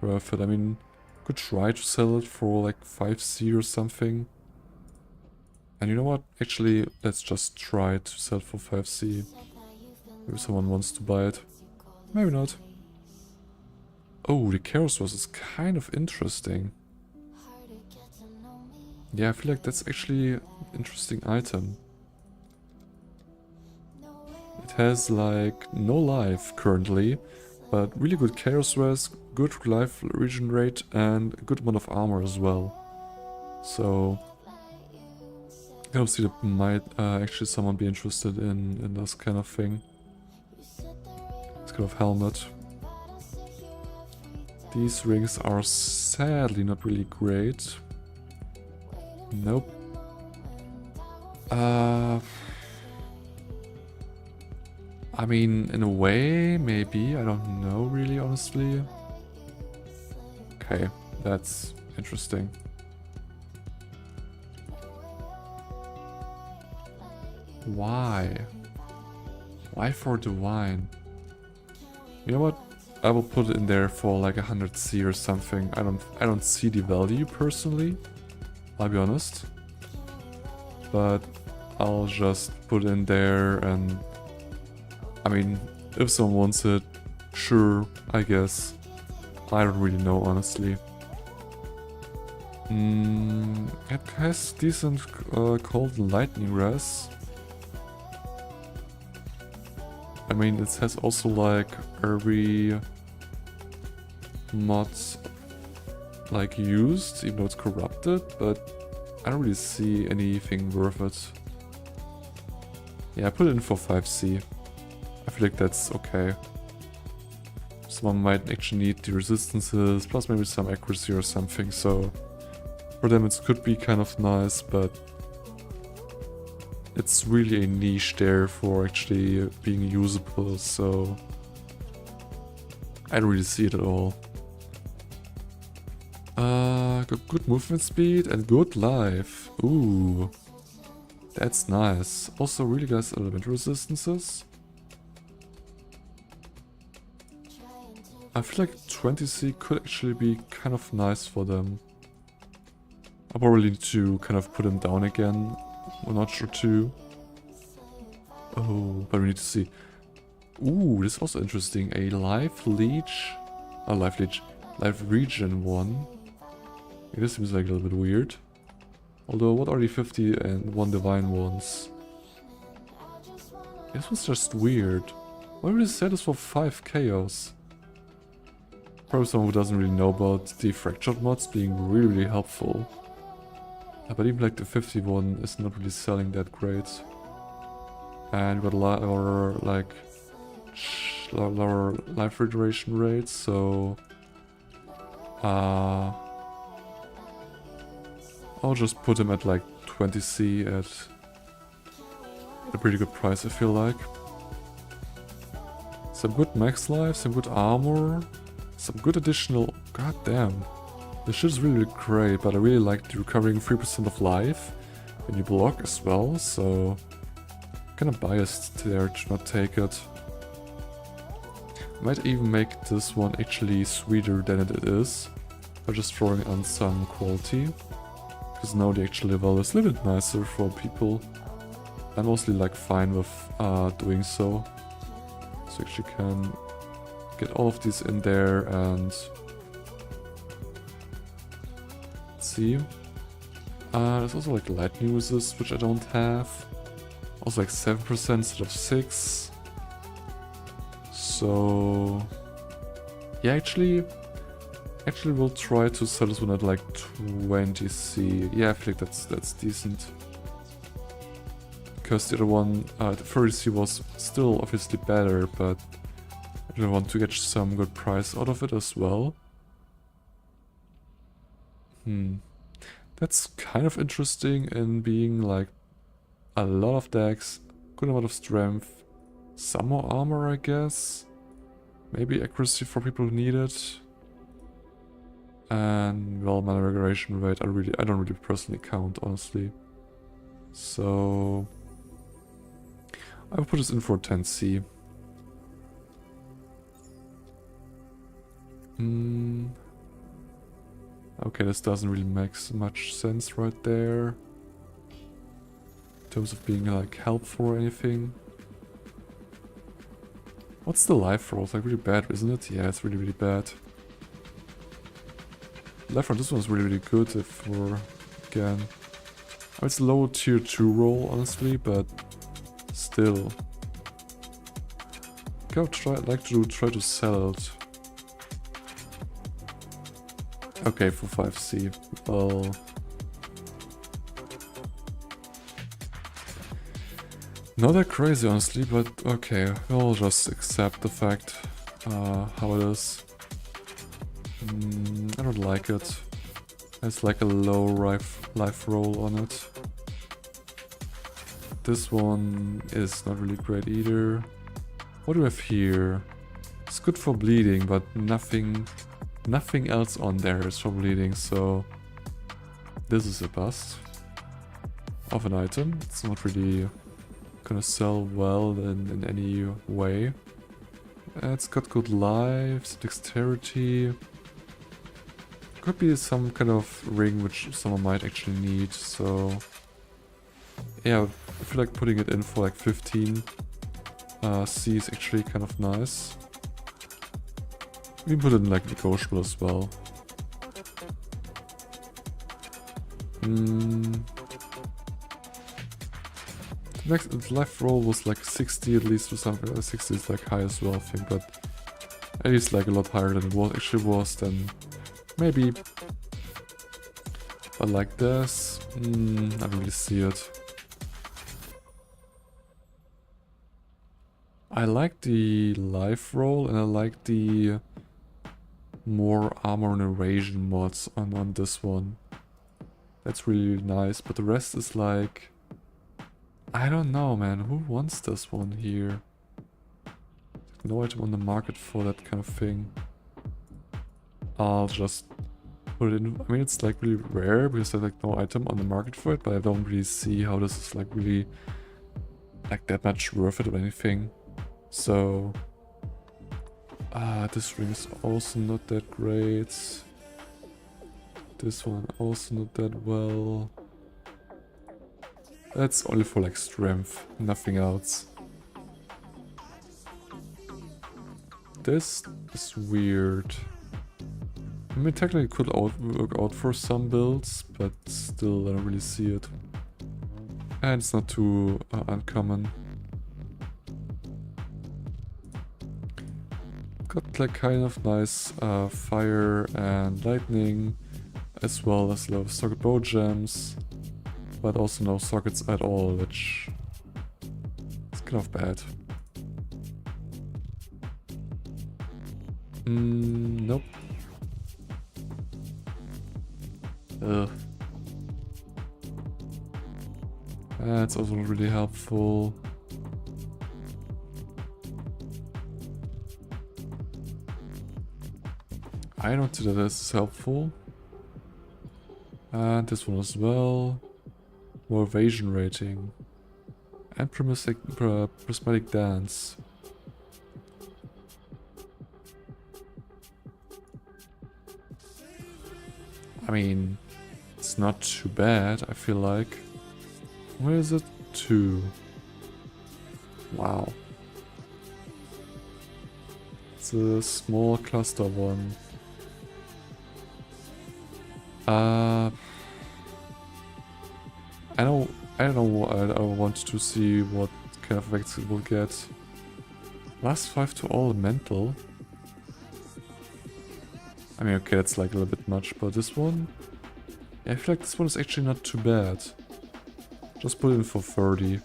worth it. I mean, could try to sell it for like 5C or something. And you know what? Actually, let's just try to sell it for 5C. Maybe someone wants to buy it. Maybe not. Oh, the Chaos Rose is kind of interesting. Yeah, I feel like that's actually an interesting item. It has like no life currently, but really good Chaos Res, good life regen rate, and a good amount of armor as well. So I can see that might actually someone be interested in this kind of thing. This kind of helmet. These rings are sadly not really great. Nope. I mean, in a way, maybe. I don't know really, honestly. Okay, that's interesting. Why? Why for Divine? You know what? I will put it in there for like 100C or something. I don't see the value personally. I'll be honest. But I'll just put it in there, and I mean, if someone wants it, sure, I guess. I don't really know, honestly. It has decent cold and lightning res. I mean, it has also like every mod like used, even though it's corrupted, but I don't really see anything worth it. Yeah, I put it in for 5C. I feel like that's okay. Someone might actually need the resistances, plus maybe some accuracy or something, so for them it could be kind of nice, but it's really a niche there for actually being usable, so I don't really see it at all. Got good movement speed and good life. Ooh, that's nice. Also really nice elemental resistances. I feel like 20C could actually be kind of nice for them. I'll probably need to kind of put them down again. A notch or two. Oh, but we need to see. Ooh, this is also interesting. A life leech. Oh, life leech. Life regen one. Yeah, this seems like a little bit weird. Although, what are the 50 and 1 divine ones? This was just weird. Why would it set us for 5 chaos? Probably someone who doesn't really know about the fractured mods being really helpful. But even like the 51 is not really selling that great. And we got lower like lower life regeneration rates, so I'll just put him at like 20C at a pretty good price, I feel like. Some good max life, some good armor, some good additional... God damn. This shit is really great, but I really like the recovering 3% of life when you block as well, so kinda biased there to not take it. Might even make this one actually sweeter than it is by just throwing on some quality, because now the actual level is a little bit nicer for people. I'm mostly like fine with doing so. So actually can get all of these in there and let's see. There's also like lightning resist, which I don't have. Also like 7% instead of 6. So yeah, actually Actually, we'll try to sell this one at like 20C. Yeah, I feel like that's decent. Because the other one, the 30C was still obviously better, but I really want to get some good price out of it as well. That's kind of interesting in being like a lot of decks, good amount of strength, some more armor, I guess. Maybe accuracy for people who need it. And well, mana regeneration rate, I don't really personally count, honestly. So I will put this in for 10C. Okay, this doesn't really make much sense right there. In terms of being like helpful or anything. What's the life roll? It's like really bad, isn't it? Yeah, it's really bad. Life roll, this one's really good if we're again. Oh, it's low tier 2 roll, honestly, but still. I would try to sell it. Okay, for 5C. Well, not that crazy, honestly, but okay, we'll just accept the fact how it is. I don't like it. It's like a low life roll on it. This one is not really great either. What do we have here? It's good for bleeding, but nothing else on there is for bleeding, so this is a bust of an item. It's not really gonna sell well in any way. It's got good lives, dexterity. Could be some kind of ring which someone might actually need, so yeah, I feel like putting it in for like 15 C is actually kind of nice. We can put it in like negotiable as well. The life roll was like 60 at least or something. 60 is like high as well, I think, but at least like a lot higher than it actually was, then maybe. But like this, I don't really see it. I like the life roll and I like the more armor and evasion mods on this one. That's really nice, but the rest is like, I don't know, man. Who wants this one here? No item on the market for that kind of thing. I'll just put it in. I mean, it's like really rare because there's like no item on the market for it, but I don't really see how this is like really like that much worth it or anything. So this ring is also not that great. This one also not that well. That's only for like strength, nothing else. This is weird. I mean, technically it could work out for some builds, but still I don't really see it. And it's not too uncommon. Got like kind of nice fire and lightning, as well as a lot of socket bow gems, but also no sockets at all, which is kind of bad. Nope. Ugh. That's also not really helpful. I don't see that this is helpful. And this one as well. More evasion rating. And prismatic dance. I mean, it's not too bad, I feel like. Where is it? 2. Wow. It's a small cluster one. I don't know. I want to see what kind of effects it will get. Last 5 to all mental. I mean, okay, that's like a little bit much, but this one... Yeah, I feel like this one is actually not too bad. Just put it in for 30.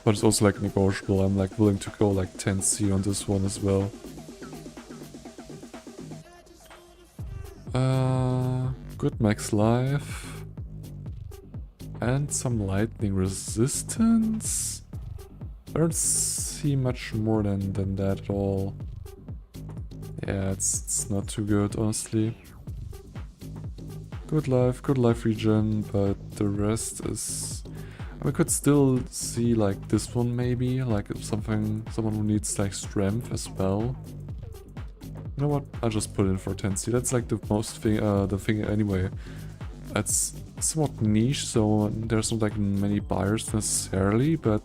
But it's also like negotiable. I'm like willing to go like 10C on this one as well. Good max life. And some lightning resistance. I don't see much more than that at all. Yeah, it's not too good, honestly. Good life regen, but the rest is... I could still see like this one maybe, like someone who needs like strength as well. You know what? I'll just put in for 10C. That's like the most thing, the thing anyway. It's somewhat niche, so there's not like many buyers necessarily, but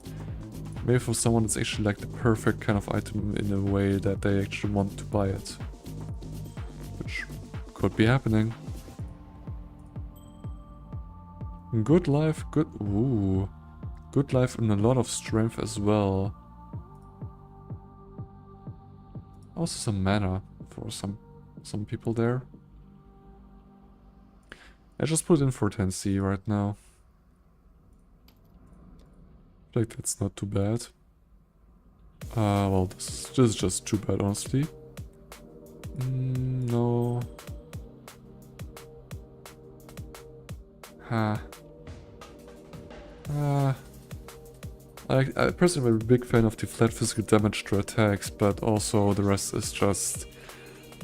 maybe for someone it's actually like the perfect kind of item in a way that they actually want to buy it. Which could be happening. Good life, good... Ooh. Good life and a lot of strength as well. Also some mana for some people there. I just put in for 10C right now. Like that's not too bad. Well, this is just too bad, honestly. No. I personally am a big fan of the flat physical damage to attacks, but also the rest is just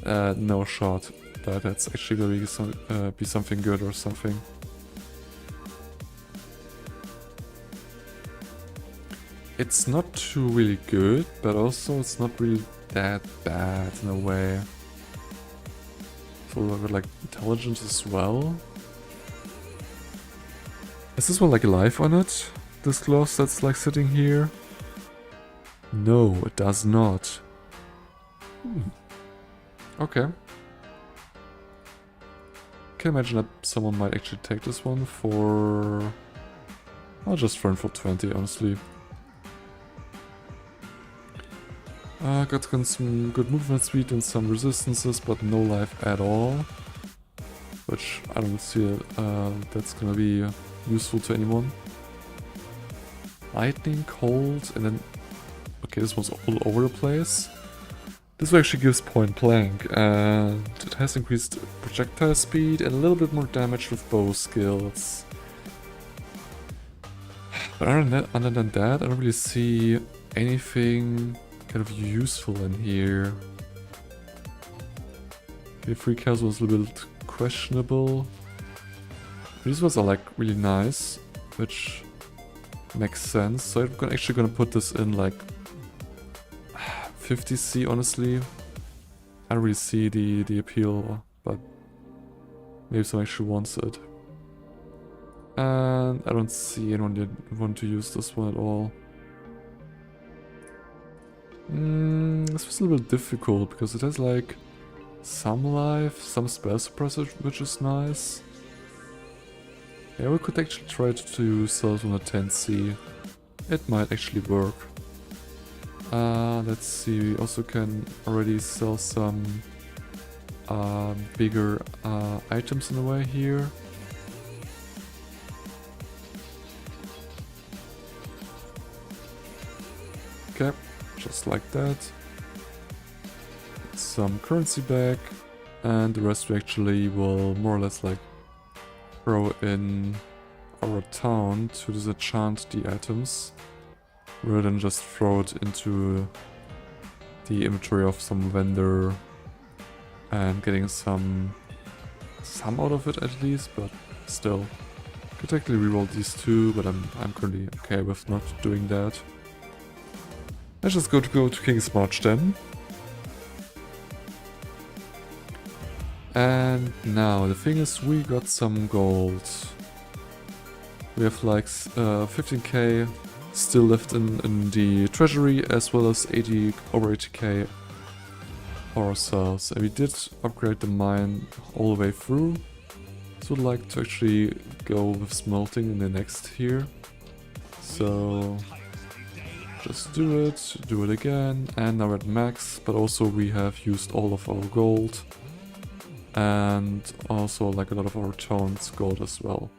no shot that that's actually going to be something good or something. It's not too really good, but also it's not really that bad in a way. So I've got like intelligence as well. Is this one like a life on it? This gloss that's like sitting here? No, it does not. Okay. Can imagine that someone might actually take this one for... I'll just run for 20, honestly. Got some good movement speed and some resistances, but no life at all. Which I don't see that's gonna be useful to anyone. Lightning, cold, and then... Okay, this one's all over the place. This one actually gives point blank, and it has increased projectile speed and a little bit more damage with bow skills. But other than that, I don't really see anything kind of useful in here. Okay, free chaos was a little bit questionable. These ones are like really nice, which makes sense. So I'm actually gonna put this in like 50C, honestly. I don't really see the appeal, but maybe someone actually wants it. And I don't see anyone that want to use this one at all. This was a little bit difficult because it has like some life, some spell suppressor, which is nice. Yeah, we could actually try to sell it on a 10C. It might actually work. Let's see, we also can already sell some bigger items in a way here. Okay, just like that. Some currency back, and the rest we actually will more or less like throw in our town to disenchant the items, rather than just throw it into the inventory of some vendor and getting some out of it at least, but still. Could technically reroll these two, but I'm currently okay with not doing that. Let's just go to King's March then. And now the thing is, we got some gold. We have like 15k still left in the treasury, as well as over 80k ourselves. And we did upgrade the mine all the way through. So I'd like to actually go with smelting in the next here. So Just do it again, and now we're at max, but also we have used all of our gold. And also like a lot of our town's gold as well.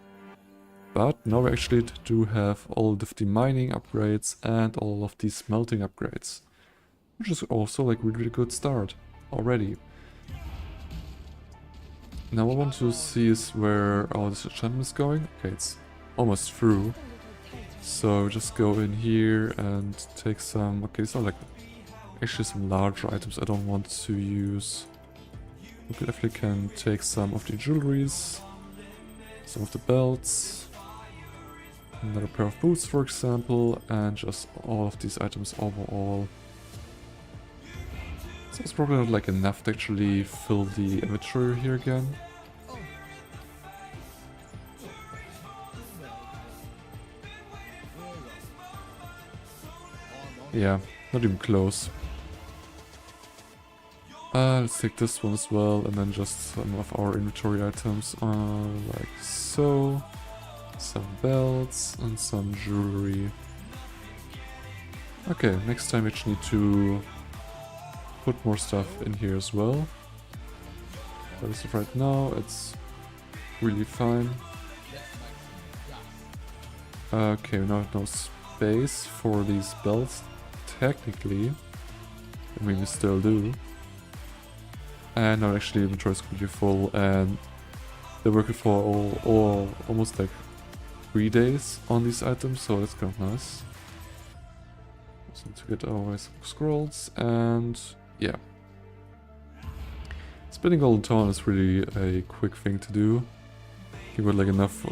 But now we actually do have all of the mining upgrades and all of the smelting upgrades. Which is also like really good start already. Now what I want to see is where our enchantment is going. Okay, it's almost through. So just go in here and take some... Okay, it's not like actually some larger items I don't want to use. We definitely can take some of the jewelries, some of the belts, another pair of boots for example, and just all of these items overall. So it's probably not like enough to actually fill the inventory here again. Yeah, not even close. Let's take this one as well, and then just some of our inventory items, like so. Some belts and some jewelry. Okay, next time we actually need to put more stuff in here as well. But as of right now, it's really fine. Okay, we now have no space for these belts, technically. I mean, we still do. And now actually inventory is completely full, and they're working for almost like 3 days on these items, so that's kind of nice. Also need to get our scrolls, and yeah. Spending Golden Town is really a quick thing to do. You got like enough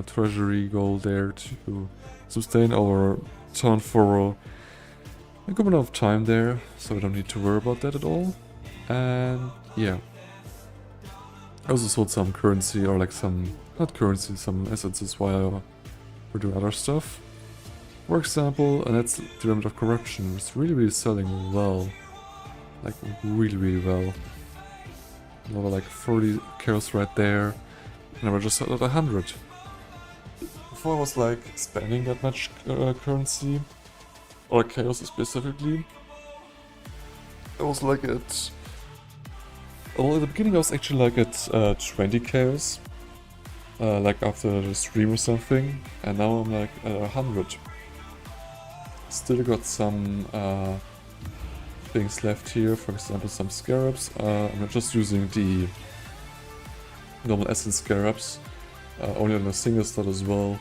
treasury gold there to sustain our town for a good amount of time there, so we don't need to worry about that at all. And yeah. I also sold some currency, or like some, not currency, some essences while we're doing other stuff. For example, and that's the Remnant of Corruption. It's really selling well. Like really well. Another like 40 chaos right there. And we're just at 100. Before I was like spending that much currency, or chaos specifically. I was like at... Well, at the beginning I was actually like at 20 chaos, like after the stream or something, and now I'm like at 100. Still got some things left here, for example some scarabs. I'm just using the normal essence scarabs, only on a single slot as well.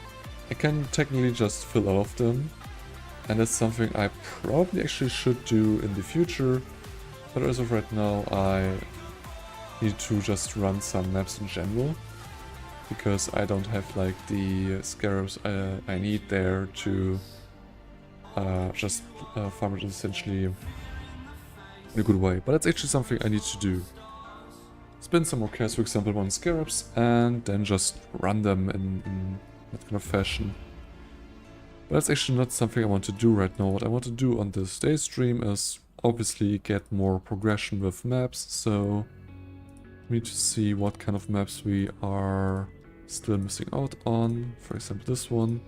I can technically just fill all of them, and that's something I probably actually should do in the future, but as of right now I need to just run some maps in general, because I don't have like the scarabs I need there to just farm it essentially in a good way. But that's actually something I need to do. Spend some more cash, for example, on scarabs, and then just run them in that kind of fashion. But that's actually not something I want to do right now. What I want to do on this day stream is obviously get more progression with maps, so we need to see what kind of maps we are still missing out on. For example, this one.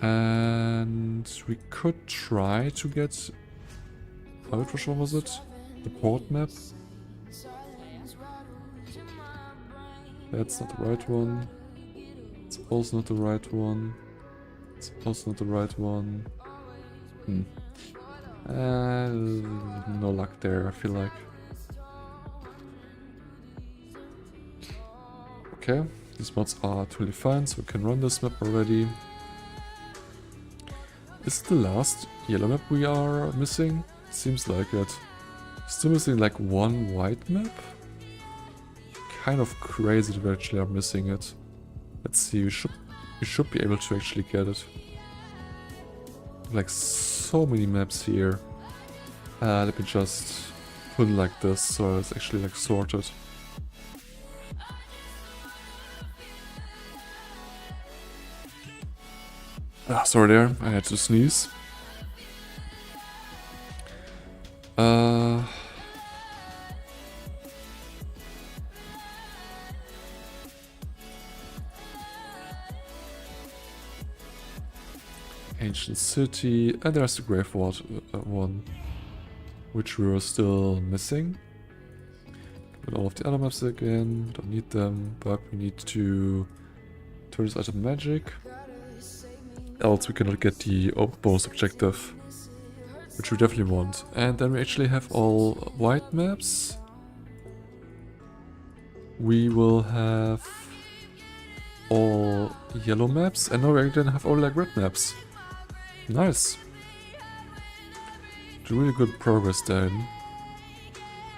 And we could try to get... which one was it? The port map? That's not the right one. It's also not the right one. It's also not the right one. No luck there, I feel like. Okay, these mods are totally fine, so we can run this map already. Is it the last yellow map we are missing? Seems like it. Still missing like one white map? Kind of crazy that we actually are missing it. Let's see, we should be able to actually get it. Like so many maps here. Let me just put it like this so it's actually like sorted. Ah, sorry there, I had to sneeze. Ancient City, and there's the Graveward one, which we were still missing. With all of the other maps again, don't need them, but we need to turn this item magic. Else we cannot get the bonus objective, which we definitely want. And then we actually have all white maps. We will have all yellow maps, and now we're gonna have all like red maps. Nice. Really good progress then.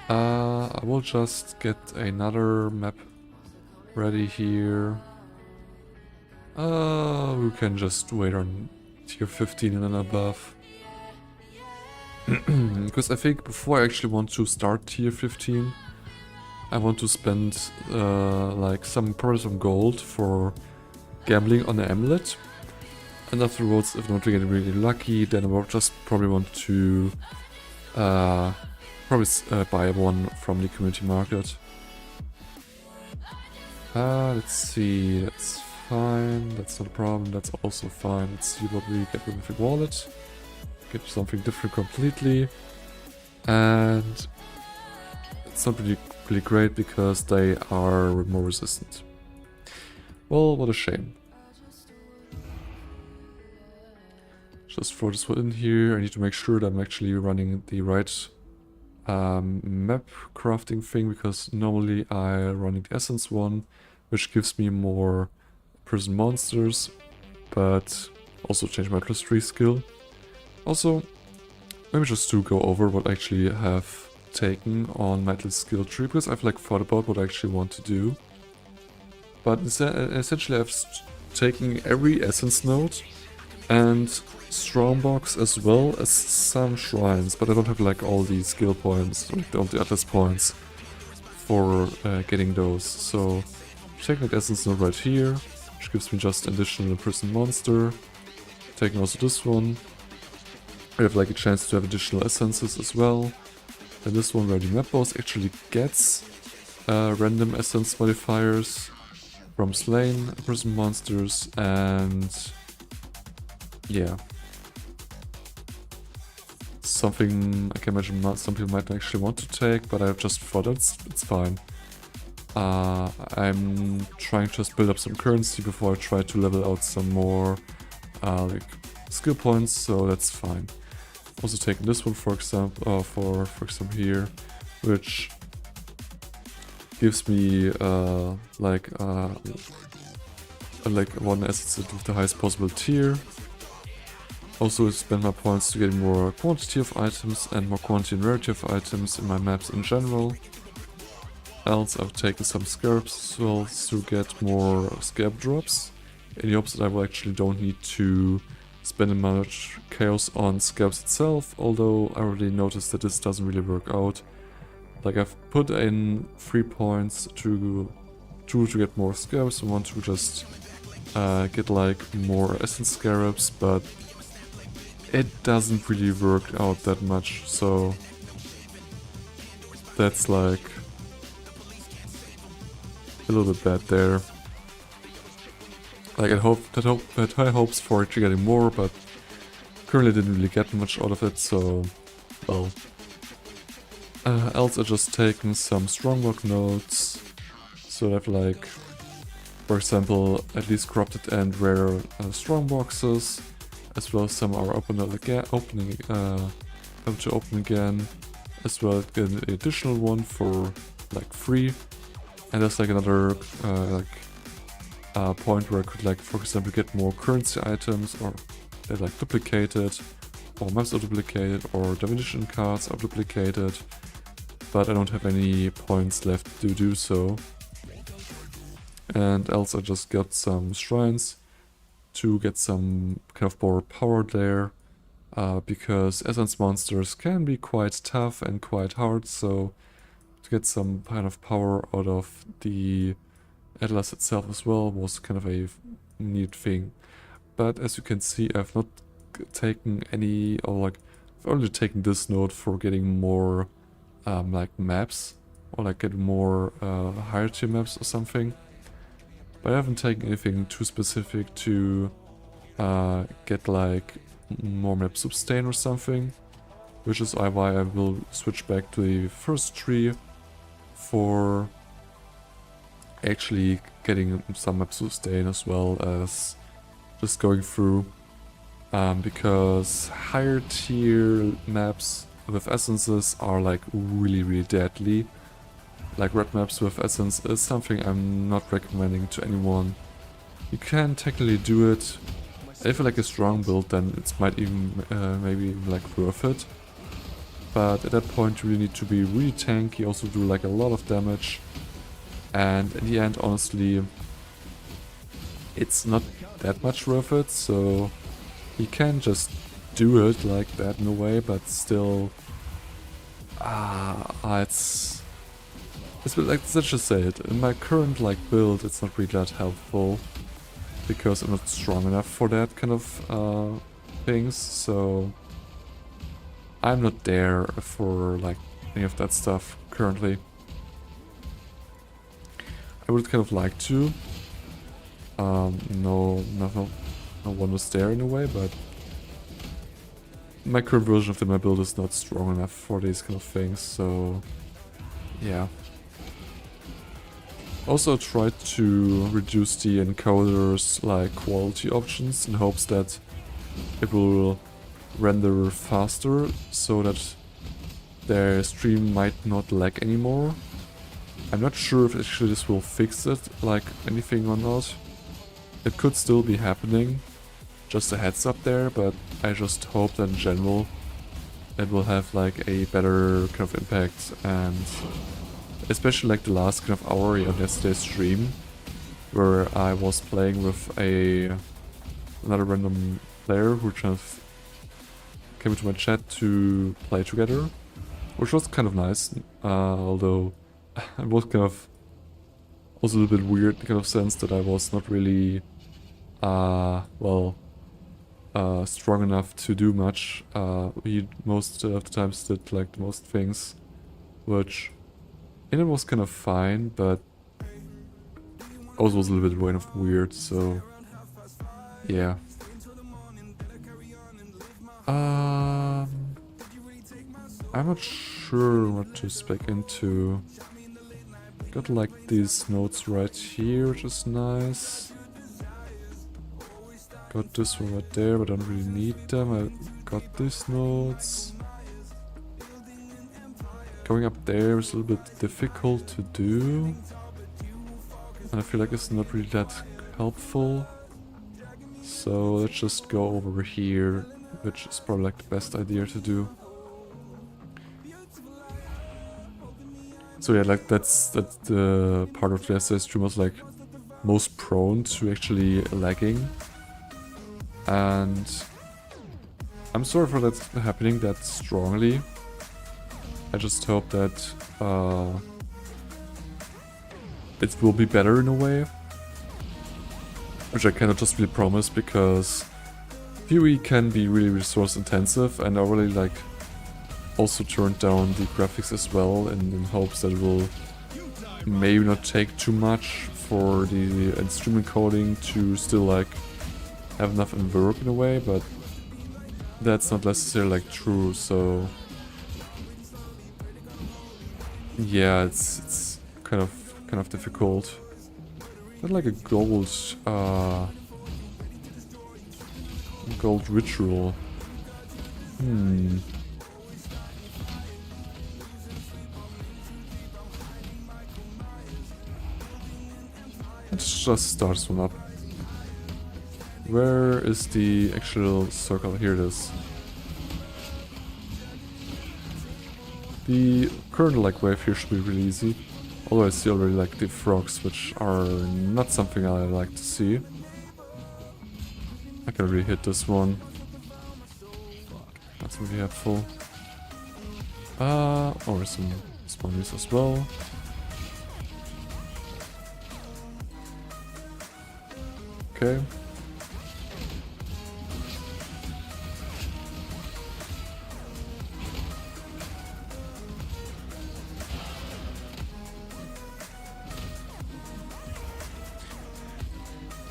I will just get another map ready here. We can just wait on tier 15 and above. Because I think before I actually want to start tier 15, I want to spend like probably some gold for gambling on the amulet. And afterwards, if not getting really lucky, then I will just probably want to buy one from the community market. Let's see, that's fine, that's not a problem, that's also fine. Let's see what we get with the wallet. Get something different completely. And it's not really great because they are more resistant. Well, what a shame. Just throw this one in here. I need to make sure that I'm actually running the right map crafting thing, because normally I run the essence one, which gives me more prison monsters, but also change my +3 skill. Also, maybe just to go over what I actually have taken on my little skill tree, because I've like thought about what I actually want to do. But essentially I've taken every essence node and strongbox as well as some shrines, but I don't have like all the skill points, like all the atlas points for getting those. So taking the essence node right here, which gives me just additional prison monster. Taking also this one. I have like a chance to have additional essences as well. And this one where the map boss actually gets random essence modifiers from slain prison monsters, and yeah. Something I can imagine some people might actually want to take, but I just thought it's fine. I'm trying to just build up some currency before I try to level out some more like skill points, so that's fine. Also taking this one for example, for example here, which gives me like one essence with the highest possible tier. Also spend my points to get more quantity of items and more quantity and rarity of items in my maps in general. Else I've taken some scarabs as well to get more scarab drops, in the hopes that I will actually don't need to spend much chaos on scarabs itself, although I already noticed that this doesn't really work out. Like I've put in 3 points to get more scarabs and 1 to just get like more essence scarabs, but it doesn't really work out that much, so that's like a little bit bad there. Like I had high hopes for actually getting more, but currently didn't really get much out of it, so well. Else I just taken some strongbox nodes, so I have like, for example, at least corrupted and rare strongboxes, as well as some are open again, able to open again, as well as get an additional one for like free. And there's like another point where I could like, for example, get more currency items, or they're like duplicated, or maps are duplicated, or divination cards are duplicated, but I don't have any points left to do so. And else I just got some shrines to get some kind of more power there, because essence monsters can be quite tough and quite hard, so to get some kind of power out of the Atlas itself as well was kind of a neat thing. But as you can see, I've not taken any, or like, I've only taken this node for getting more like maps, or like get more higher tier maps or something. But I haven't taken anything too specific to get like more map sustain or something, which is why I will switch back to the first tree for actually getting some map sustain as well as just going through, because higher tier maps with essences are like really deadly. Like red maps with essence is something I'm not recommending to anyone. You can technically do it. If you like a strong build, then it might even maybe even like worth it. But at that point you really need to be really tanky, also do like a lot of damage. And in the end, honestly, it's not that much worth it, so you can just do it like that in a way, but still, it's like, let's just say it, in my current like build, it's not really that helpful, because I'm not strong enough for that kind of things, so I'm not there for like any of that stuff currently. I would kind of like to. No one was there in a way, but my current version of my build is not strong enough for these kind of things, so yeah. Also tried to reduce the encoder's like quality options in hopes that it will render faster, so that their stream might not lag anymore. I'm not sure if actually this will fix it, like anything or not. It could still be happening, just a heads up there, but I just hope that in general it will have like a better kind of impact, and especially like the last kind of hour on yesterday's stream, where I was playing with another random player who kind of came into my chat to play together, which was kind of nice, although it was kind of also a little bit weird in the kind of sense that I was not really strong enough to do much. He most of the times did like the most things, which in it was kind of fine, but also was a little bit kind of weird, so yeah. I'm not sure what to spec into. Got like these nodes right here, which is nice. Got this one right there, but I don't really need them. I got these nodes. Going up there is a little bit difficult to do. And I feel like it's not really that helpful. So let's just go over here, which is probably like the best idea to do. So yeah, like that's the part of the SS stream was like most prone to actually lagging. And I'm sorry for that happening that strongly. I just hope that it will be better in a way, which I cannot just really promise, because PoE can be really resource intensive, and I really like also turned down the graphics as well in hopes that it will maybe not take too much for the stream encoding to still like have enough in work in a way, but that's not necessarily like true, so yeah, it's kind of difficult. Not like a gold ritual. Let's just start this one up. Where is the actual circle? Here it is. The current like wave here should be really easy. Although I see already like the frogs, which are not something I like to see. I can really hit this one. That's really helpful. Or some spawnies as well. Okay.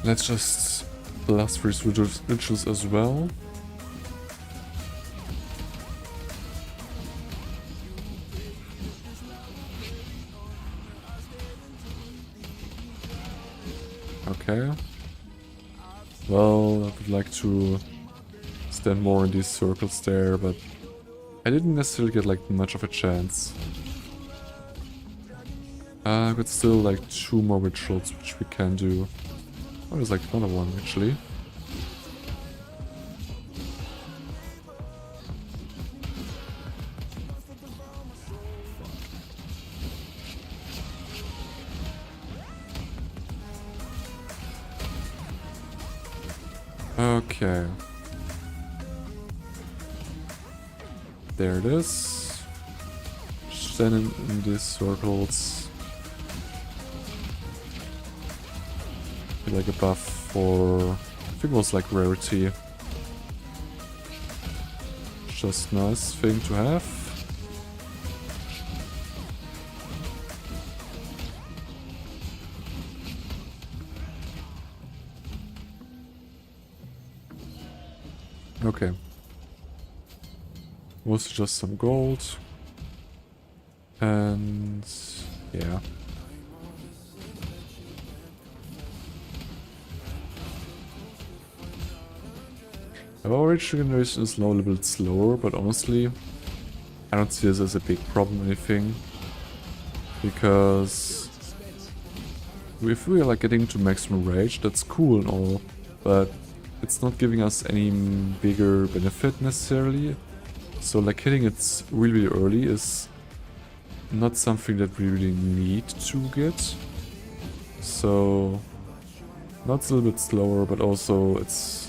Let's just plus for these rituals as well. Okay. Well, I would like to stand more in these circles there, but I didn't necessarily get like much of a chance. I've got still like 2 more rituals which we can do. Oh, there's like another one actually. Okay. There it is. Standing in these circles. Like a buff for, I think it was like rarity. Just nice thing to have. Okay. Mostly just some gold. And yeah. Our regeneration is now a little bit slower, but honestly, I don't see this as a big problem or anything. Because if we are like getting to maximum rage, that's cool and all, but it's not giving us any bigger benefit necessarily. So like hitting it really early is not something that we really need to get. So now it's a little bit slower, but also it's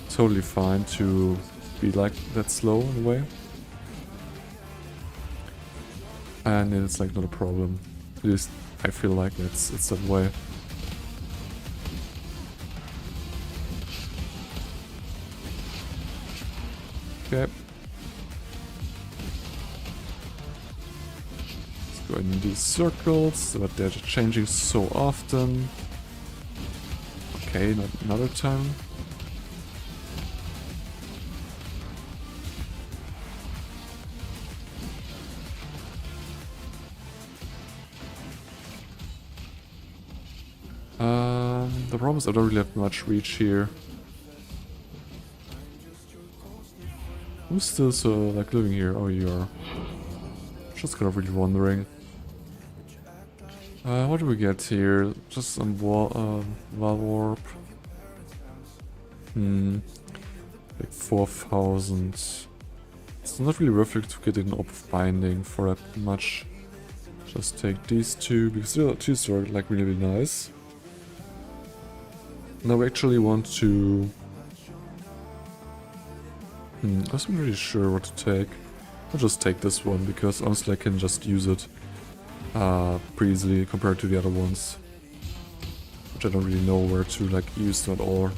totally fine to be like that slow in a way. And it's like not a problem. At least I feel like it's that way. Okay. Let's go in these circles, but they're changing so often. Okay, not another time. The problem is I don't really have much reach here. Who's still so like living here? Oh, you are. Just kind of really wondering. What do we get here? Just some Bauerbob. Like 4,000. It's not really worth it to get an orb of binding for that much. Just take these two because these are like really nice. Now we actually want to... I wasn't really sure what to take. I'll just take this one because honestly I can just use it pretty easily compared to the other ones. Which I don't really know where to like use them at all.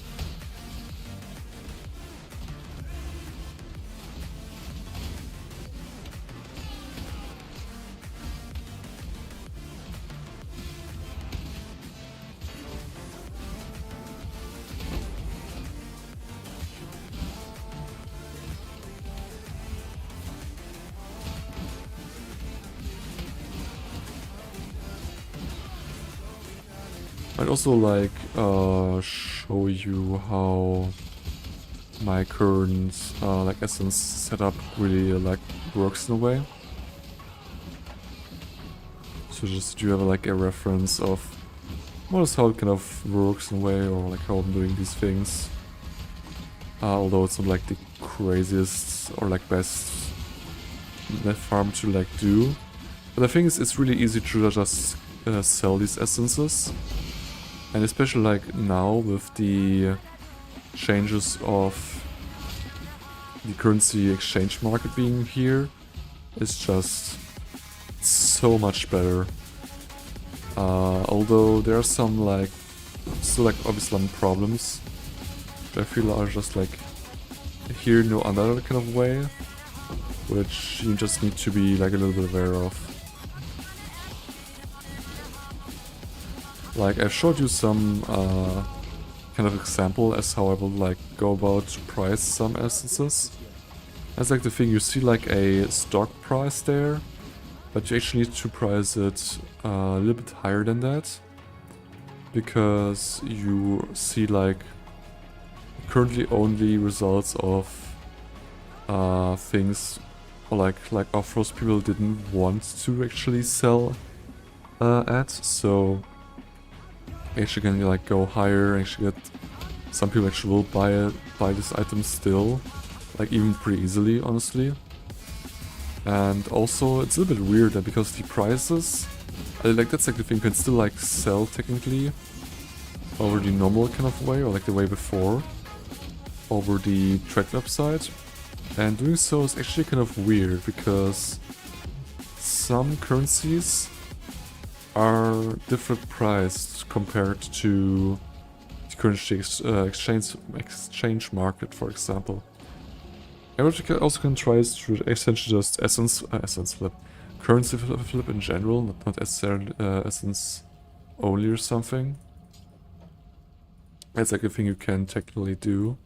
I'd also like show you how my current like essence setup really like works in a way. So just you have like a reference of more or less how it kind of works in a way, or like how I'm doing these things. Although it's not like the craziest or like best net farm to like do. But the thing is, it's really easy to just sell these essences. And especially like now with the changes of the currency exchange market being here, it's just so much better. Although there are some like, still like obviously some problems, which I feel are just like here no another kind of way, which you just need to be like a little bit aware of. Like I showed you some kind kind of example as how I would like go about to price some essences. That's like the thing, you see like a stock price there, but you actually need to price it a little bit higher than that, because you see like currently only results of things or like offers people didn't want to actually sell at, so actually can like go higher, actually get some people actually will buy this item still, like even pretty easily, honestly. And also it's a little bit weird that because the prices, like that's like the thing, you can still like sell technically over the normal kind of way, or like the way before, over the trade website. And doing so is actually kind of weird because some currencies are different priced compared to the currency exchange market, for example. And what you also can try is to essentially just essence flip, currency flip in general, not necessarily essence only or something. That's like a thing you can technically do,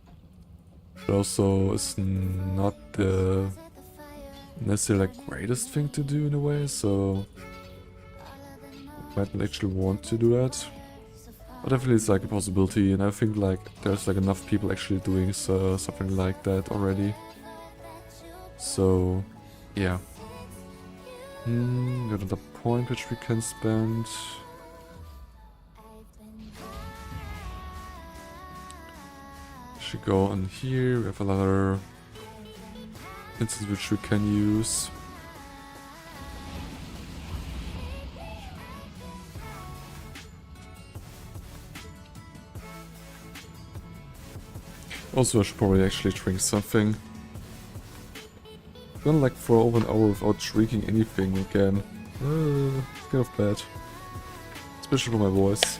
but also it's not the necessarily like greatest thing to do in a way, so might not actually want to do that. But definitely it's like a possibility, and I think like there's like enough people actually doing something like that already. So yeah. Got another point which we can spend. Should go on here. We have another instance which we can use. Also, I should probably actually drink something. Gone like for over an hour without drinking anything again. It's kind of bad. Especially for my voice.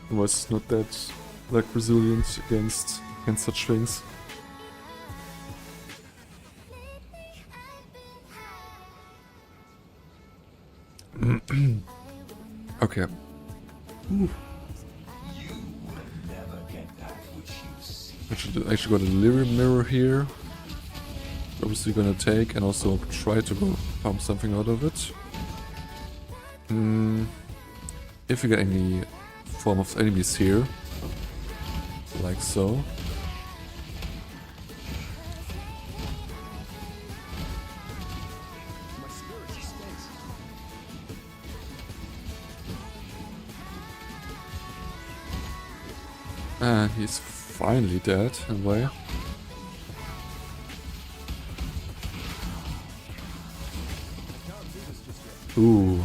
My voice is not that like resilient against such things. Okay. Ooh. I should actually got a delirium mirror here. Obviously gonna take and also try to go pump something out of it. If you get any form of enemies here, like so. And he's finally dead in a way. Ooh.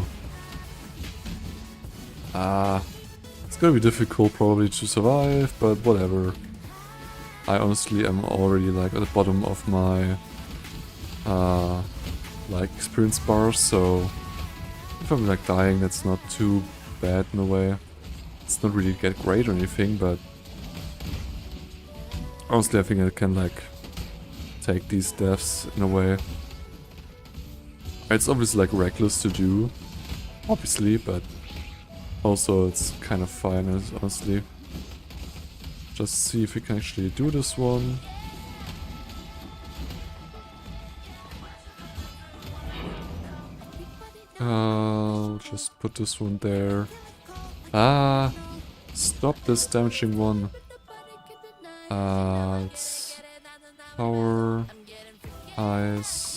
It's gonna be difficult probably to survive, but whatever. I honestly am already like at the bottom of my like experience bar, so if I'm like dying, that's not too bad in a way. It's not really get great or anything, but honestly I think I can like take these deaths in a way. It's obviously like reckless to do, obviously, but also it's kind of fine, honestly. Just see if we can actually do this one. I'll just put this one there. Stop this damaging one. It's power, ice.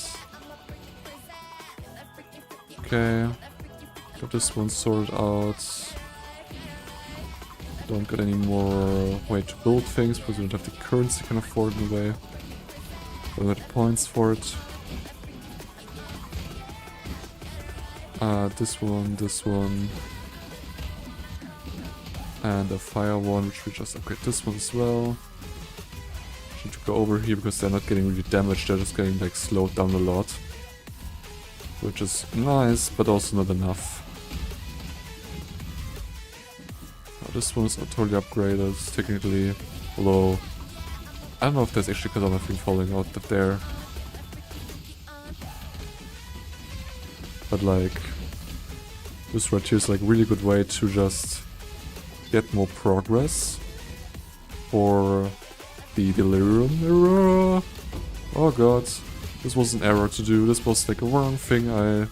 Okay, got this one sorted out. Don't get any more way to build things because we don't have the currency kind of for it in a way. Don't get points for it. This one, and a fire one, which we just upgrade this one as well. Need to go over here because they're not getting really damaged, they're just getting like slowed down a lot. Which is nice, but also not enough. This one is totally upgraded, technically, although I don't know if there's actually another thing falling out of there. But like, this right here is like a really good way to just get more progress for the delirium error. Oh god, this was an error to do. This was like a wrong thing. I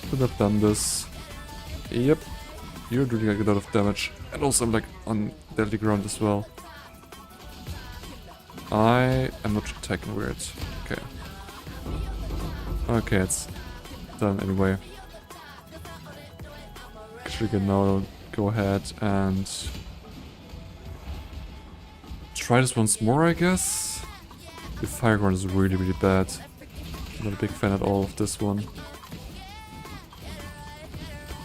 could have done this. Yep, you're doing like a lot of damage. And also I'm like on deadly ground as well. I am not attacking weird. Okay. Okay, it's done anyway. Actually can now go ahead and try this once more, I guess. The fire ground is really, really bad. I'm not a big fan at all of this one.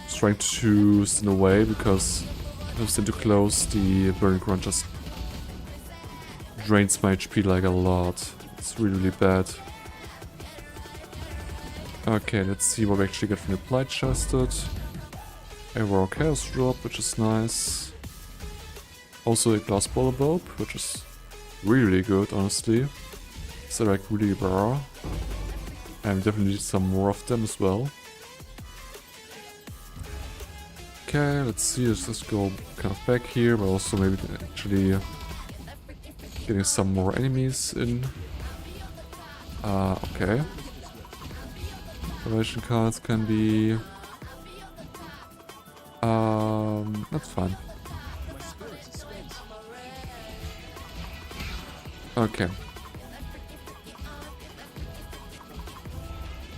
Just trying to stand away because if I stand too close, the burning ground just drains my HP like a lot. It's really, really bad. Okay, let's see what we actually get from the Blight Chested. A raw chaos drop, which is nice. Also a glass Bauerbob, which is really good, honestly. So like really rare. And we definitely need some more of them as well. Okay, let's see, let's just go kind of back here, but also maybe actually getting some more enemies in. Okay. Salvation cards can be... that's fine. Okay.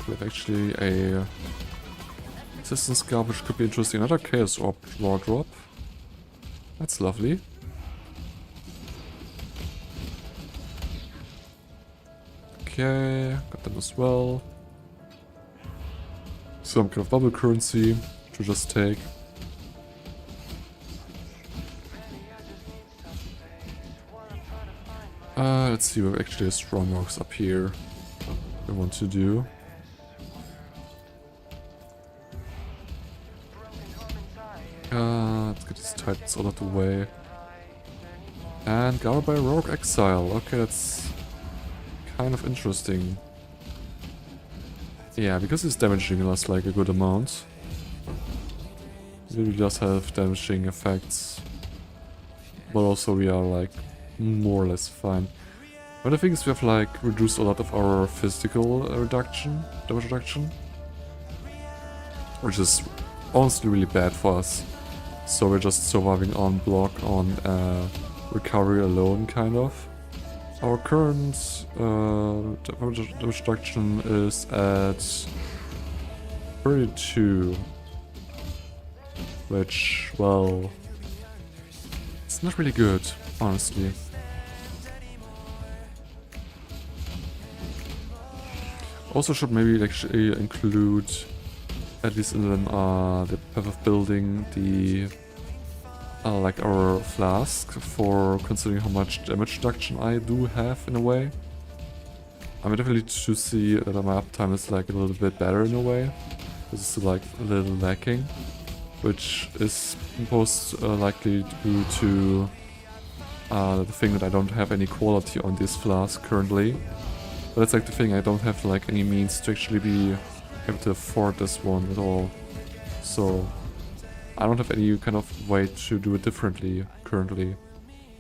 We have actually a resistance scarf, which could be interesting. Another chaos orb raw drop. That's lovely. Okay, got them as well. Some kind of bubble currency to just take. Let's see what actually a strong rocks up here we want to do. Let's get these titans out of the way. And guarded by Rogue Exile. Okay, that's kind of interesting. Yeah, because it's damaging us like a good amount. It really does have damaging effects. But also we are like more or less fine. But the thing is we have like reduced a lot of our physical damage reduction. Which is honestly really bad for us. So we're just surviving on block, on recovery alone, kind of. Our current damage reduction is at 32. Which, well, it's not really good, honestly. Also should maybe actually include, at least in the path of building, the like our flask for considering how much damage reduction I do have in a way. I'm definitely to see that my uptime is like a little bit better in a way. This is still like a little lacking, which is most likely due to the thing that I don't have any quality on this flask currently. But that's like the thing, I don't have like any means to actually be able to afford this one at all. So I don't have any kind of way to do it differently currently.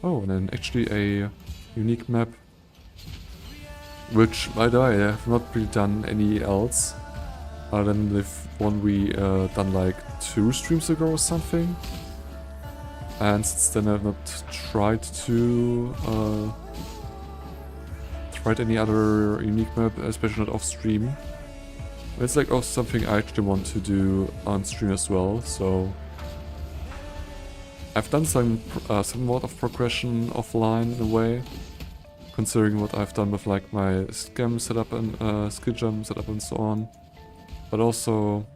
Oh, and then actually a unique map. Which, by the way, I have not really done any else. Other than the one we done like 2 streams ago or something. And since then I've not tried to any other unique map, especially not off stream. It's like also something I actually want to do on stream as well, so I've done somewhat of progression offline in a way, considering what I've done with like my scam setup and skill jump setup and so on. But also,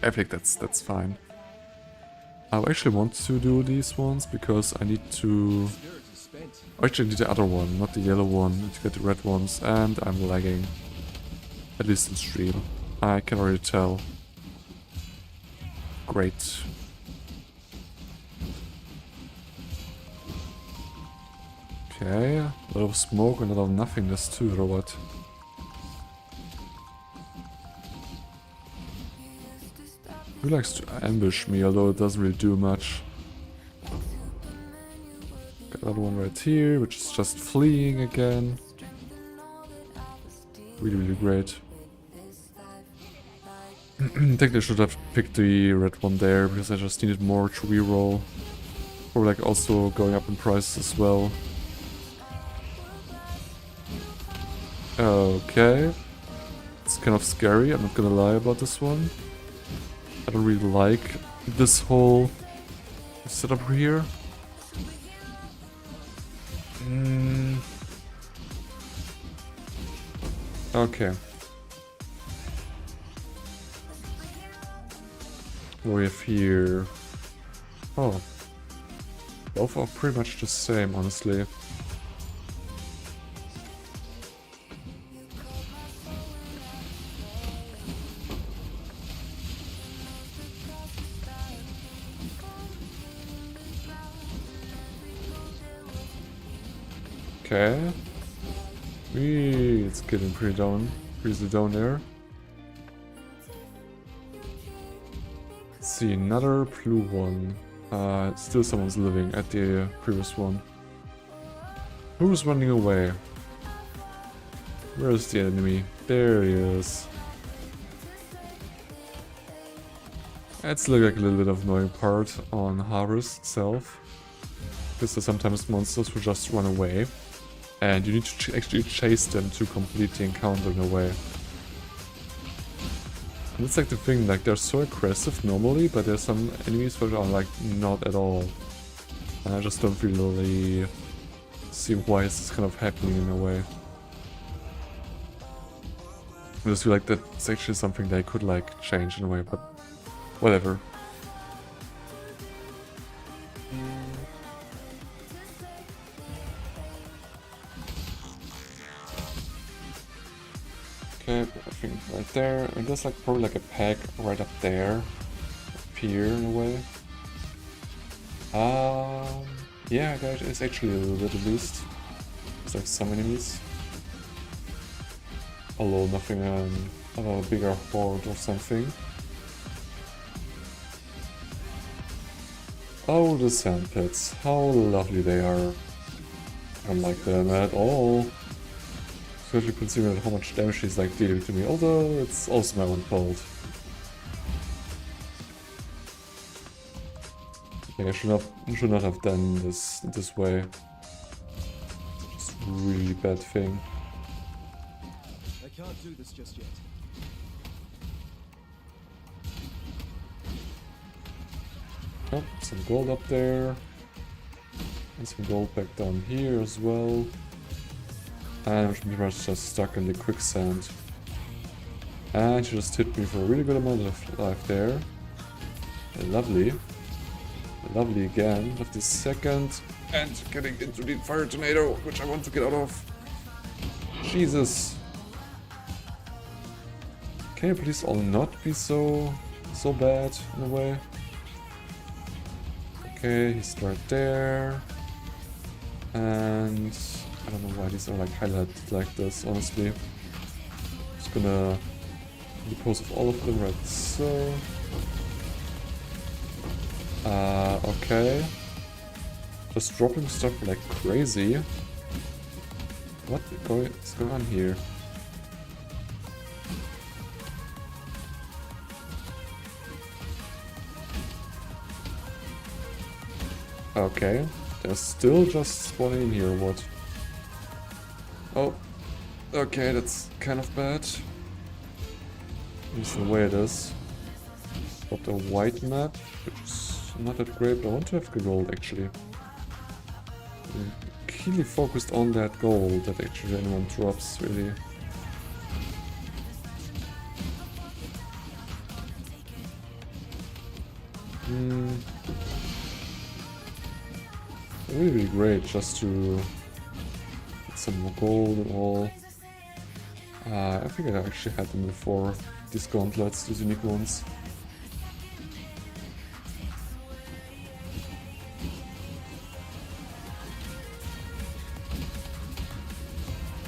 I think that's fine. I actually want to do these ones because I need to. I actually need the other one, not the yellow one. I need to get the red ones, and I'm lagging. At least in stream. I can already tell. Great. Okay, a lot of smoke and a lot of nothingness too, or what? Who likes to ambush me, although it doesn't really do much. Another one right here, which is just fleeing again. Really, really great. Technically I should have picked the red one there, because I just needed more to reroll. Or like also going up in price as well. Okay. It's kind of scary, I'm not gonna lie about this one. I don't really like this whole setup here. Okay. What we have here? Oh. Both are pretty much the same, honestly. Okay. It's getting pretty down there. Let's see, another blue one. Still someone's living at the previous one. Who's running away? Where's the enemy? There he is. It's like a little bit of annoying part on Harvest itself. Because sometimes monsters will just run away. And you need to actually chase them to complete the encounter in a way. And it's like the thing, like they're so aggressive normally, but there's some enemies that are like not at all. And I just don't really see why it's kind of happening in a way. I just feel like that's actually something they could like change in a way, but whatever. Okay, I think right there, and there's like probably like a pack right up there, up here in a way. Yeah, that is actually a little bit at least. There's like some enemies. Although nothing of a bigger horde or something. Oh, the sand pits, how lovely they are. I don't like them at all. Especially considering how much damage he's like dealing to me, although it's also my own fault. Okay, I should not have done this way. It's a really bad thing. I can't do this just yet. Oh, some gold up there. And some gold back down here as well. And I'm pretty much just stuck in the quicksand. And she just hit me for a really good amount of life there. Lovely. Lovely again. Of the second. And getting into the fire tornado, which I want to get out of. Jesus. Can you please all not be so bad in a way? Okay, he's right there. And I don't know why these are like highlighted like this, honestly. Just gonna dispose of all of them right so. Okay. Just dropping stuff like crazy. What is going on here? Okay. They're still just spawning in here, what? Oh. Okay, that's kind of bad. At least the way it is. Got a white map, which is not that great, but I want to have good gold actually. I'm keenly focused on that gold that actually anyone drops, really. Really, really great just to get some more gold and all. I think I actually had them before, these gauntlets, these unique ones.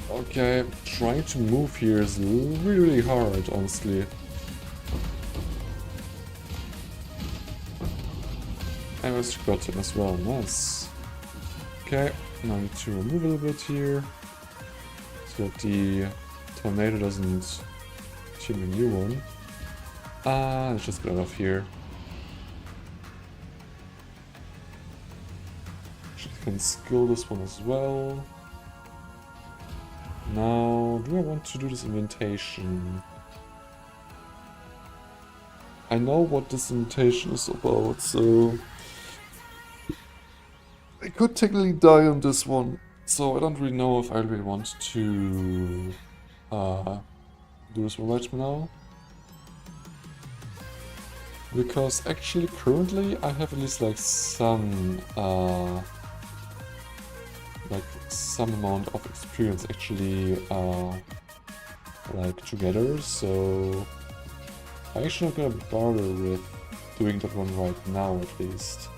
Okay, trying to move here is really hard, honestly. I almost got him as well, nice. Okay, now I need to remove a little bit here so that the tornado doesn't team a new one. Let's just get out of here. Can skill this one as well. Now, do I want to do this invitation? I know what this invitation is about, so I could technically die on this one. So I don't really know if I really want to do this one right now. Because actually currently I have at least like some amount of experience actually like together, so I'm actually not gonna bother with doing that one right now at least.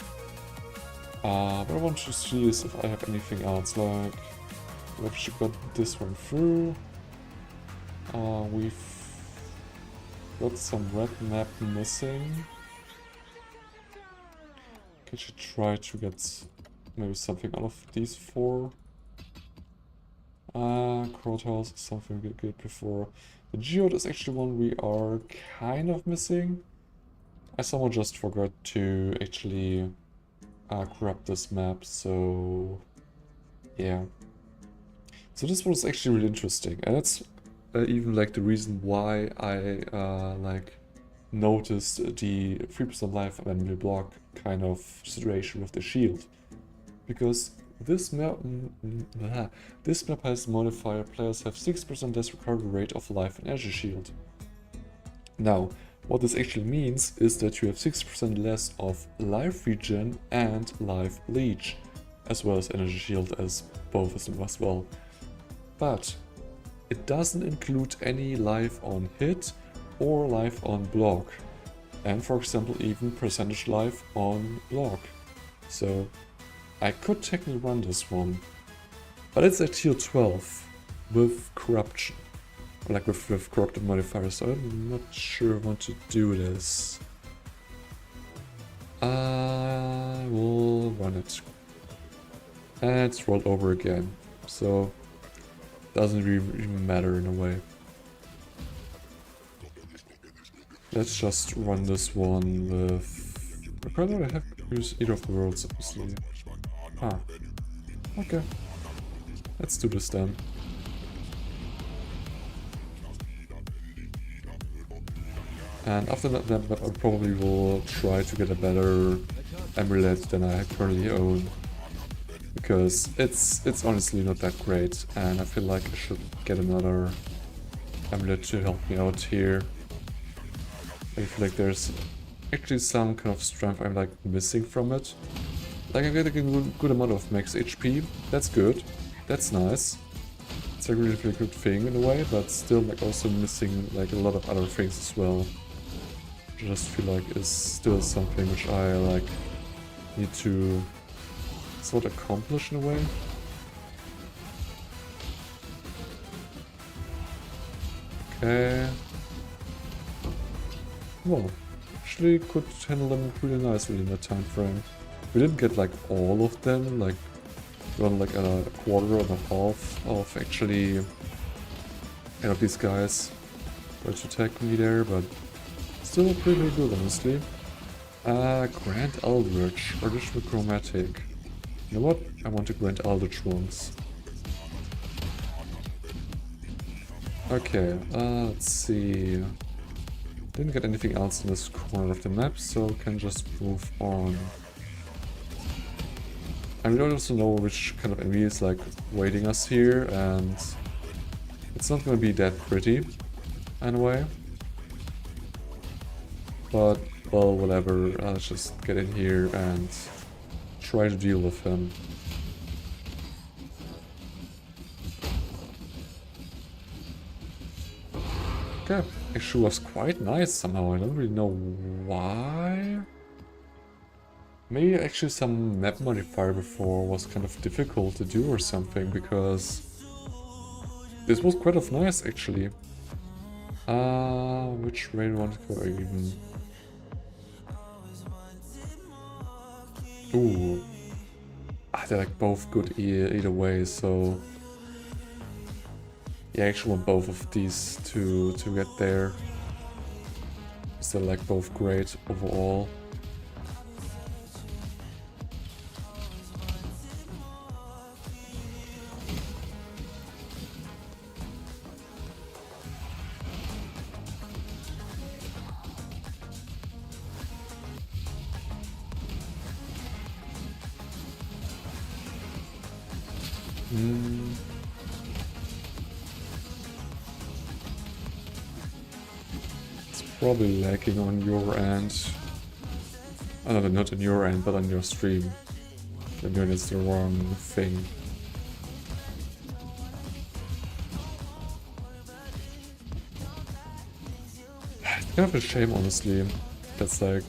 What I want to see is if I have anything else, like we've actually got this one through. We've got some red map missing. I should try to get maybe something out of these four. Courthouse is something we did before. The geode is actually one we are kind of missing. I somehow just forgot to actually grab this map, so yeah. So this one is actually really interesting, and that's even like the reason why I like noticed the 3% life when we block kind of situation with the shield, because this map has modifier players have 6% less recovery rate of life and energy shield. Now, what this actually means is that you have 6% less of life regen and life leech, as well as energy shield as both of them as well. But it doesn't include any life on hit or life on block, and for example even percentage life on block. So I could technically run this one, but it's at tier 12 with corruption, like with corrupted modifiers, so I'm not sure I want to do this. I will run it. And it's rolled over again, so doesn't really even matter in a way. Let's just run this one with... I probably don't have to use either of the worlds, obviously. Okay. Let's do this then. And after that map, I probably will try to get a better amulet than I currently own. Because it's honestly not that great, and I feel like I should get another amulet to help me out here. I feel like there's actually some kind of strength I'm like missing from it. Like I'm getting a good amount of max HP, that's good, that's nice. It's a really good thing in a way, but still like also missing like a lot of other things as well. I just feel like is still something which I like need to sort of accomplish in a way. Okay. Well, actually could handle them really nicely in that time frame. We didn't get like all of them, like run like a quarter and a half of actually these guys tried to attack me there, but still pretty good honestly. Grand Eldritch, Additional Chromatic. You know what? I want to Grand Eldritch ones. Okay, let's see. Didn't get anything else in this corner of the map, so can just move on. And we don't also know which kind of enemy is like waiting us here, and it's not gonna be that pretty in a way. But well, whatever. Let's just get in here and try to deal with him. Okay, actually was quite nice somehow. I don't really know why. Maybe actually some map modifier before was kind of difficult to do or something, because this was quite of nice actually. Which way do I want to go even? Ooh. they're like both good either way, so yeah, I actually want both of these to get there. Because they're like both great overall. It's probably lacking on your end. Oh, no, not on your end, but on your stream. You're doing it's the wrong thing. It's kind of a shame, honestly. That's like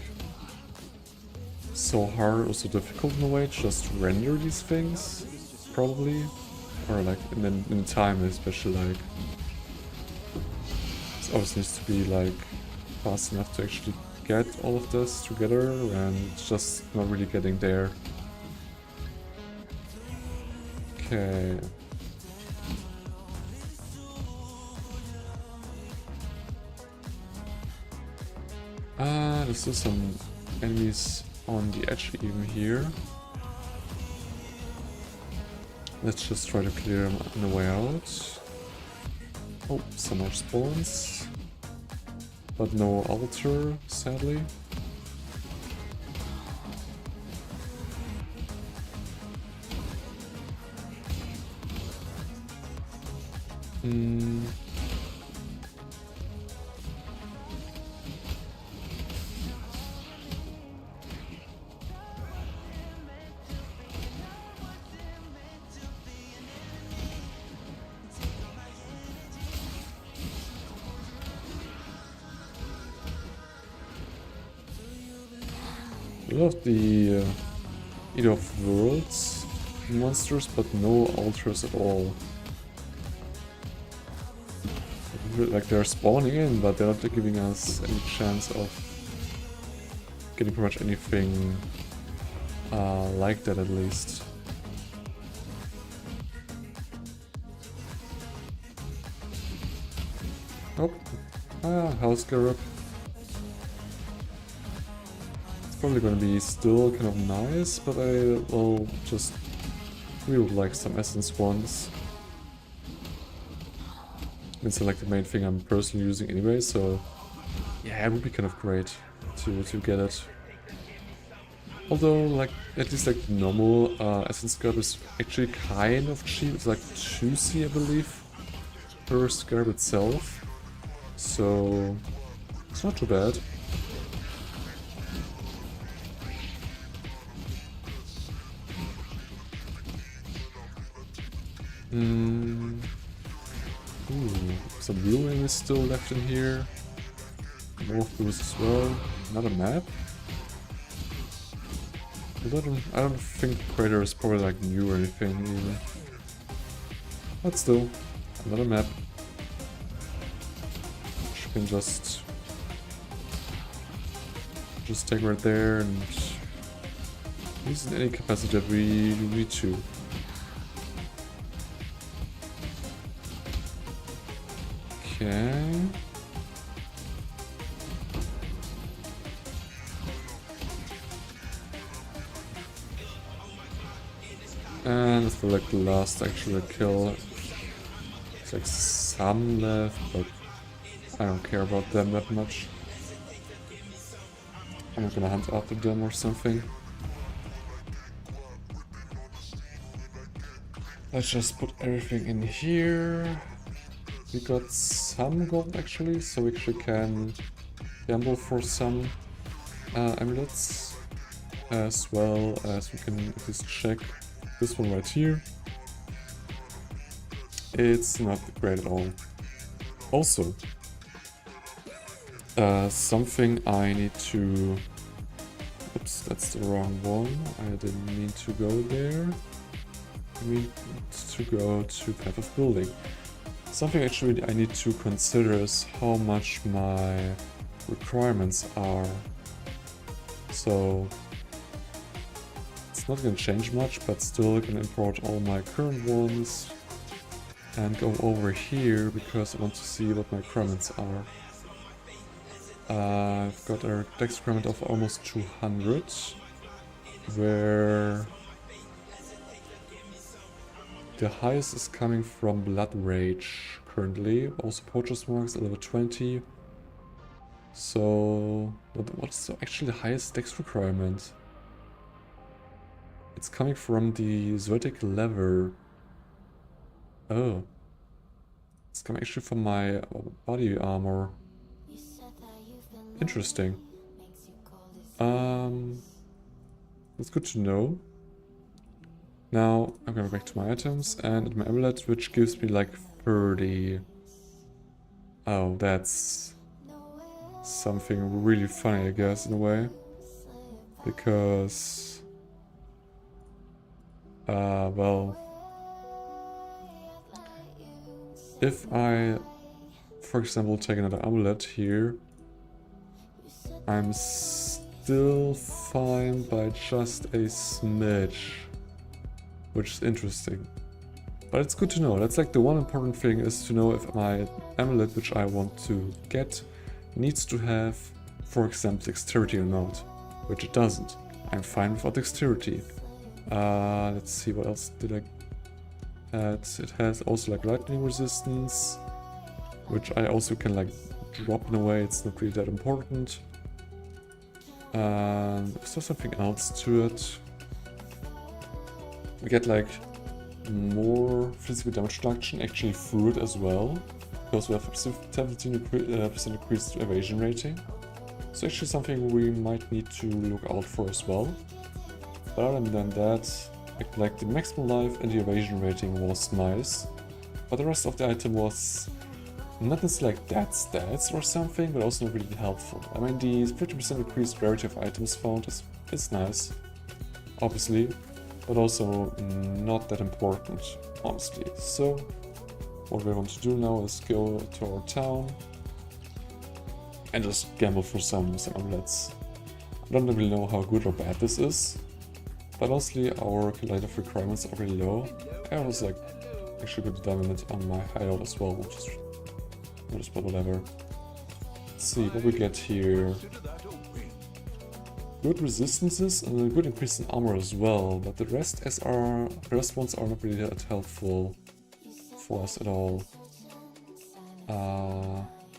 so hard or so difficult in a way to just render these things, probably. Or like in time, especially like it always needs to be like fast enough to actually get all of this together, and it's just not really getting there. Okay. There's still some enemies on the edge even here. Let's just try to clear them on the way out. Oh, some more spawns. But no altar, sadly. I love the Eat of Worlds monsters, but no altars at all. Like they're spawning in, but they're not giving us any chance of getting pretty much anything like that, at least. Oh, House Garib. Probably gonna be still kind of nice, but I will just really would like some essence ones. It's like the main thing I'm personally using anyway, so yeah, it would be kind of great to get it. Although, like, at least like the normal essence scarab is actually kind of cheap. It's like 2C, I believe, per scarab itself, so it's not too bad. Ooh, some blue is still left in here. More of those as well. Another map. I don't think the crater is probably like new or anything even. But still, another map. Which you can just take right there and use in any capacity that we need to. Okay. And it's like the last actual kill. There's like some left, but I don't care about them that much. I'm not gonna hunt after them or something. Let's just put everything in here. We got some gold actually, so we actually can gamble for some amulets, as well as we can at least check this one right here. It's not great at all. Also, something I need to... Oops, that's the wrong one. I didn't mean to go there. I mean to go to Path of Building. Something actually I need to consider is how much my requirements are. So it's not gonna change much, but still can import all my current ones and go over here because I want to see what my requirements are. I've got a dex requirement of almost 200, where the highest is coming from Blood Rage currently. Also Poacher's Marks at level 20. So what's actually the highest dex requirement? It's coming from the Zodiac Lever. Oh. It's coming actually from my body armor. Interesting. That's good to know. Now I'm going back to my items and my amulet, which gives me like 30. Oh, that's something really funny, I guess, in a way. Because well, if I, for example, take another amulet here, I'm still fine by just a smidge, which is interesting. But it's good to know. That's like the one important thing, is to know if my amulet, which I want to get, needs to have, for example, dexterity or not, which it doesn't. I'm fine without dexterity. Let's see, what else did I add? It has also like lightning resistance, which I also can like drop in a way. It's not really that important. Is there something else to it? We get like more physical damage reduction actually through it as well, because we have 17% increased evasion rating. So actually something we might need to look out for as well. But other than that, like the maximum life and the evasion rating was nice, but the rest of the item was not necessarily like that stats or something, but also not really helpful. I mean, the 50% increased rarity of items found is nice, obviously, but also not that important, honestly. So what we want to do now is go to our town and just gamble for some amulets. I don't really know how good or bad this is, but honestly our calculative requirements are really low. I was like actually good diamond on my hideout as well, but whatever. Let's see what we get here. Good resistances and a good increase in armor as well, but the rest ones are not really that helpful for us at all.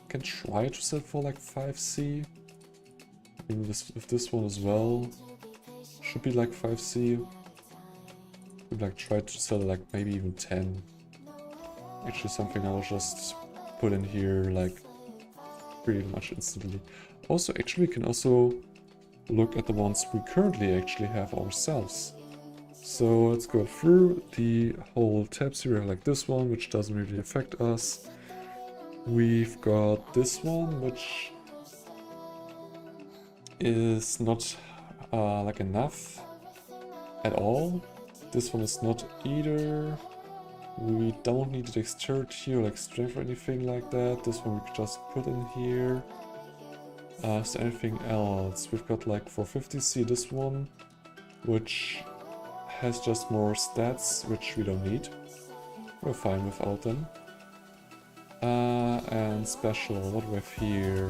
Can try to sell for like 5C. Maybe with this one as well. Should be like 5C. Would like try to sell like maybe even 10. Actually something I'll just put in here like pretty much instantly. Also actually we can also look at the ones we currently actually have ourselves. So let's go through the whole tabs here. We have like this one, which doesn't really affect us. We've got this one, which is not like enough at all. This one is not either. We don't need the dexterity or like strength or anything like that. This one we could just put in here. Is there anything else? We've got like for 50C this one, which has just more stats, which we don't need. We're fine without them. And special, what do we have here?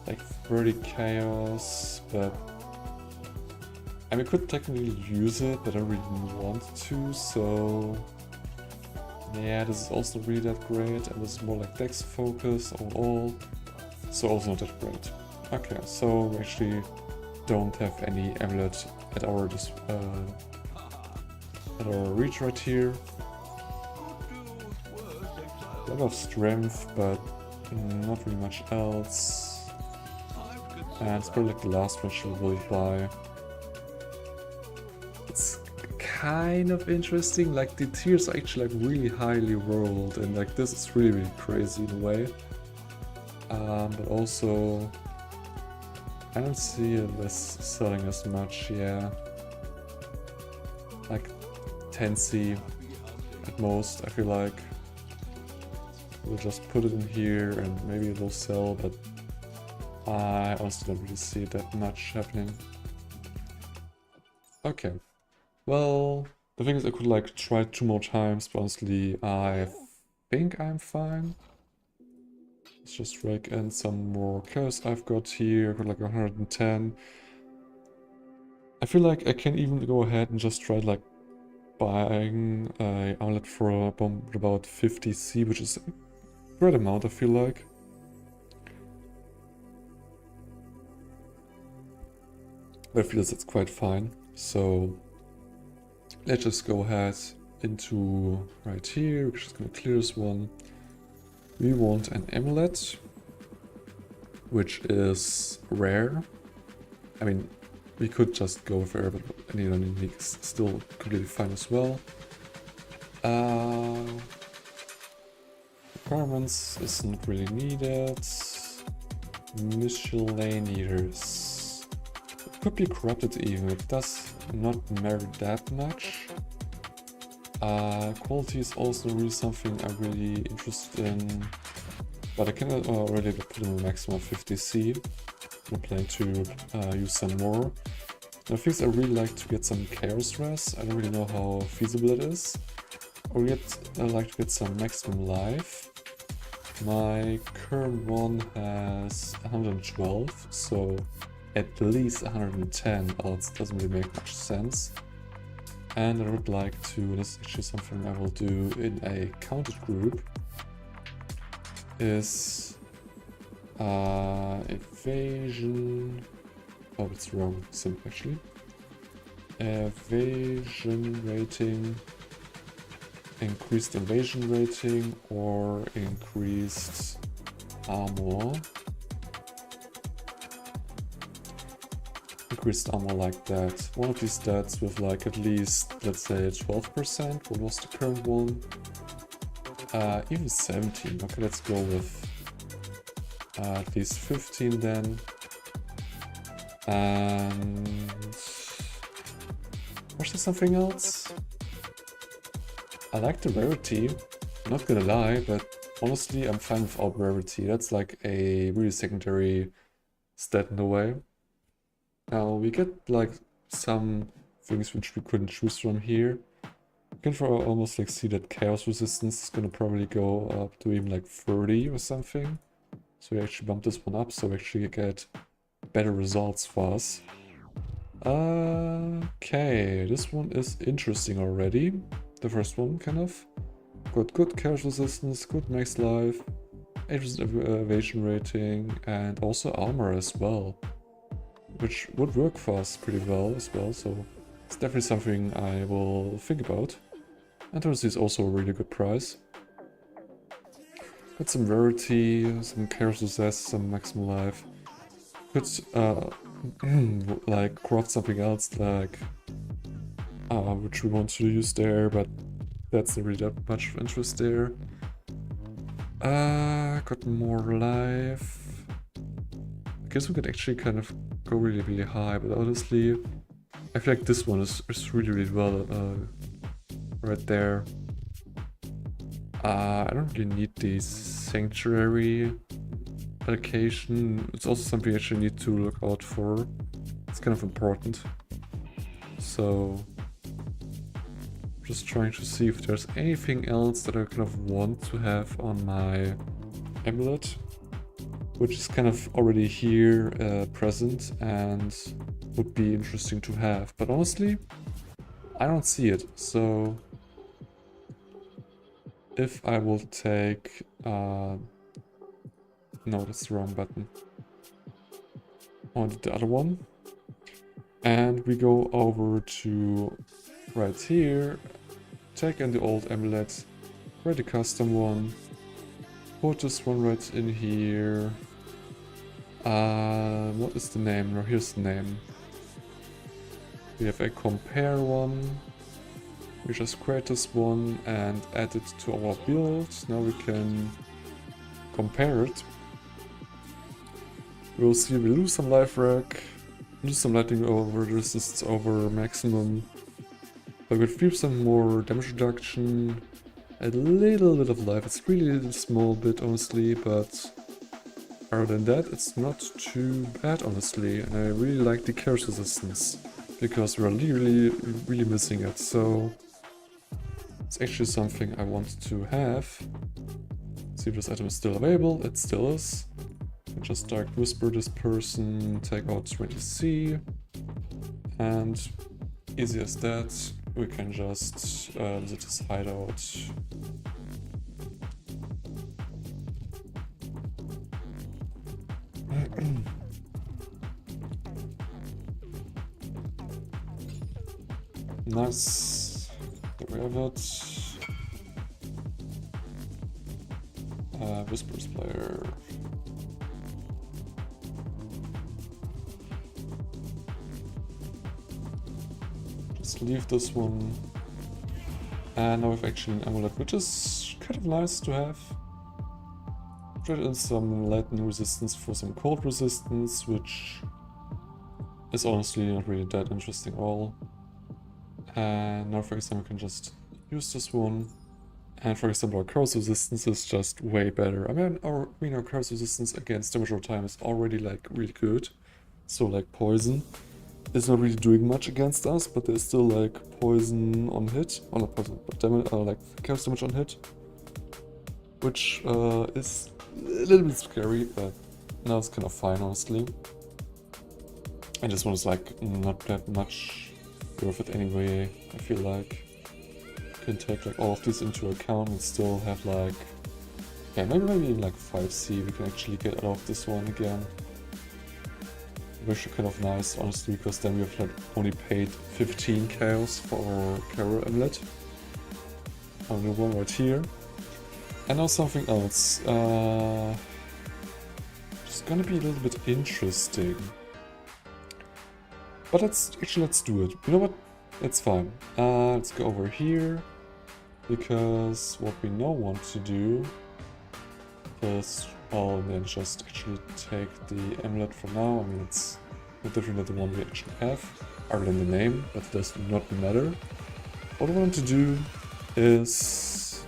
Like 30 chaos, but I mean, I could technically use it, but I don't really want to, so yeah, this is also really that great, and this is more like dex focus overall, so also not that great. Okay, so we actually don't have any amulet at our reach right here. A lot of strength, but not really much else. And it's probably like the last one she will buy. It's kind of interesting, like the tiers are actually like really highly rolled, and like this is really crazy in a way. But also I don't see it as selling as much, yeah. Like 10C at most, I feel like. We'll just put it in here and maybe it will sell, but I also don't really see that much happening. Okay, Well, the thing is I could like try 2 more times, but honestly I think I'm fine. Let's just rake in some more chaos I've got here. I've got like 110. I feel like I can even go ahead and just try like buying a amulet for about 50C, which is a great amount I feel like. But I feel that's quite fine. So let's just go ahead into right here. We're just gonna clear this one. We want an amulet, which is rare. I mean, we could just go for it, but any unique is still completely fine as well. Requirements isn't really needed. Miscellaneous. It could be corrupted even, it does not matter that much. Quality is also really something I'm really interested in, but I can already put in a maximum of 50C. I'm planning to use some more. The things I really like to get some chaos res. I don't really know how feasible it is. Or yet I like to get some maximum life. My current one has 112, so at least 110, else it doesn't really make much sense. And I would like to, this is actually something I will do in a counted group, is evasion, oh it's wrong, sim actually. Evasion rating, increased evasion rating or increased armor. Increased armor like that. One of these stats with like at least, let's say 12%. What was the current one? Even 17. Okay, let's go with at least 15 then. And was there something else? I like the rarity, I'm not gonna lie, but honestly I'm fine without rarity. That's like a really secondary stat in a way. Now we get like some things which we couldn't choose from here. You can almost like see that chaos resistance is gonna probably go up to even like 30 or something. So we actually bump this one up so we actually get better results for us. Okay, this one is interesting already. The first one, kind of. Got good chaos resistance, good max life, 8% evasion rating, and also armor as well. Which would work for us pretty well as well, so it's definitely something I will think about. And honestly, is also a really good price. Got some rarity, some chaos resist, some maximum life. Could like craft something else like which we want to use there, but that's not really that much of interest there. Got more life. I guess we could actually kind of go really high, but honestly I feel like this one is really well right there. I don't really need the sanctuary allocation. It's also something I actually need to look out for. It's kind of important. So just trying to see if there's anything else that I kind of want to have on my amulet, which is kind of already here present and would be interesting to have. But honestly, I don't see it. So if I will take no, that's the wrong button. I wanted the other one. And we go over to right here, take in the old amulet, write a custom one, put this one right in here. What is the name? No, here's the name. We have a compare one. We just create this one and add it to our build. Now we can compare it. We'll see we lose some life rack, lose some lightning over resistance over maximum. But with 3% more damage reduction, a little bit of life. It's really a little small bit honestly, but other than that it's not too bad honestly. And I really like the chaos resistance. because we're really missing it. So it's actually something I want to have. See if this item is still available. It still is. Just direct whisper this person, take out 20C, and easy as that, we can just visit his hideout. Nice. There we have it. Whispers player. Just leave this one. And now we have actually an amulet, which is kind of nice to have. Trade in some lightning resistance for some cold resistance, which is honestly not really that interesting at all. And now for example we can just use this one. And for example our curse resistance is just way better. I mean our curse resistance against damage over time is already like really good. So like poison is not really doing much against us, but there's still like poison on hit. Or not poison, but damage, like chaos damage on hit. Which is a little bit scary, but now it's kind of fine honestly. And this one is like not that much worth it anyway, I feel like. You can take like all of these into account and still have like, yeah, maybe like 5C we can actually get out of this one again. Which is kind of nice honestly, because then we have like only paid 15 chaos for our Carol Amulet. Our new one right here. And now something else. It's gonna be a little bit interesting. But let's do it. You know what? It's fine. Let's go over here. Because what we now want to do is, well, then just actually take the amulet for now. I mean, it's not different than the one we actually have, other than the name, but it does not matter. What I want to do is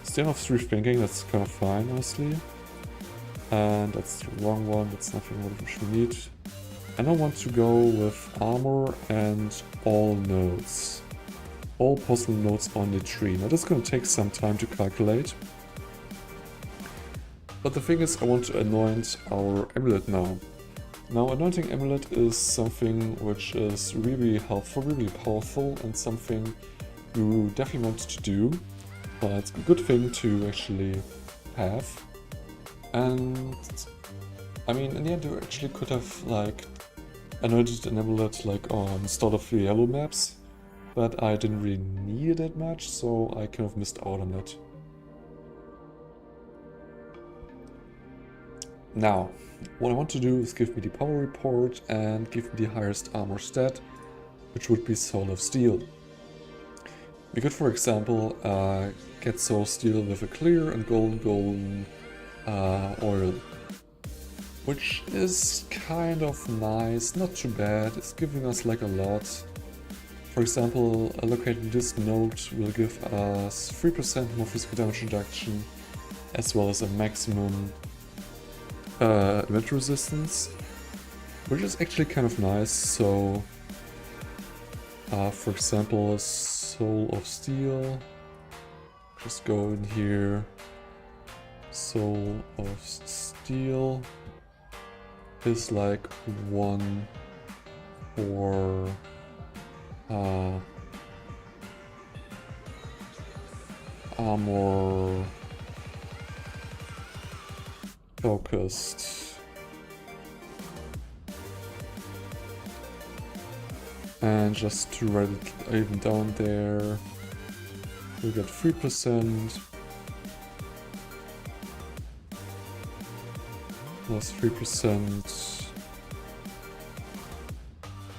stand off 3 thinking. That's kind of fine, honestly. And that's the wrong one. That's nothing which we need. And I want to go with armor and all nodes. All possible nodes on the tree. Now that's going to take some time to calculate. But the thing is, I want to anoint our amulet now. Now anointing amulet is something which is really helpful, really powerful, and something you definitely want to do. But it's a good thing to actually have. And I mean, in the end you actually could have like anointed an amulet like on the start of the yellow maps, but I didn't really need it that much, so I kind of missed out on it. Now, what I want to do is give me the power report and give me the highest armor stat, which would be Soul of Steel. We could, for example, get Soul of Steel with a clear and golden oil. Which is kind of nice, not too bad, it's giving us like a lot. For example, allocating this node will give us 3% more physical damage reduction, as well as a maximum event resistance, which is actually kind of nice. So, for example, Soul of Steel, just go in here, Soul of Steel is like 1 for armor focused, and just to write it even down there, we get 3% plus 3%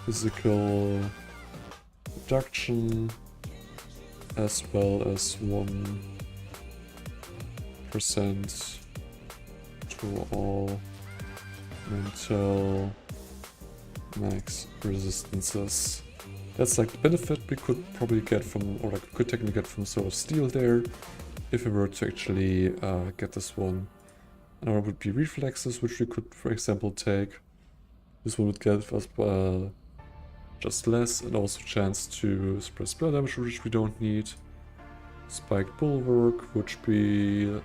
physical reduction, as well as 1% to all mental max resistances. That's like the benefit we could probably get from, or like could technically get from Soul of Steel there, if we were to actually get this one. Another would be reflexes, which we could, for example, take. This one would give us just less, and also chance to spread spell damage, which we don't need. Spiked Bulwark, which be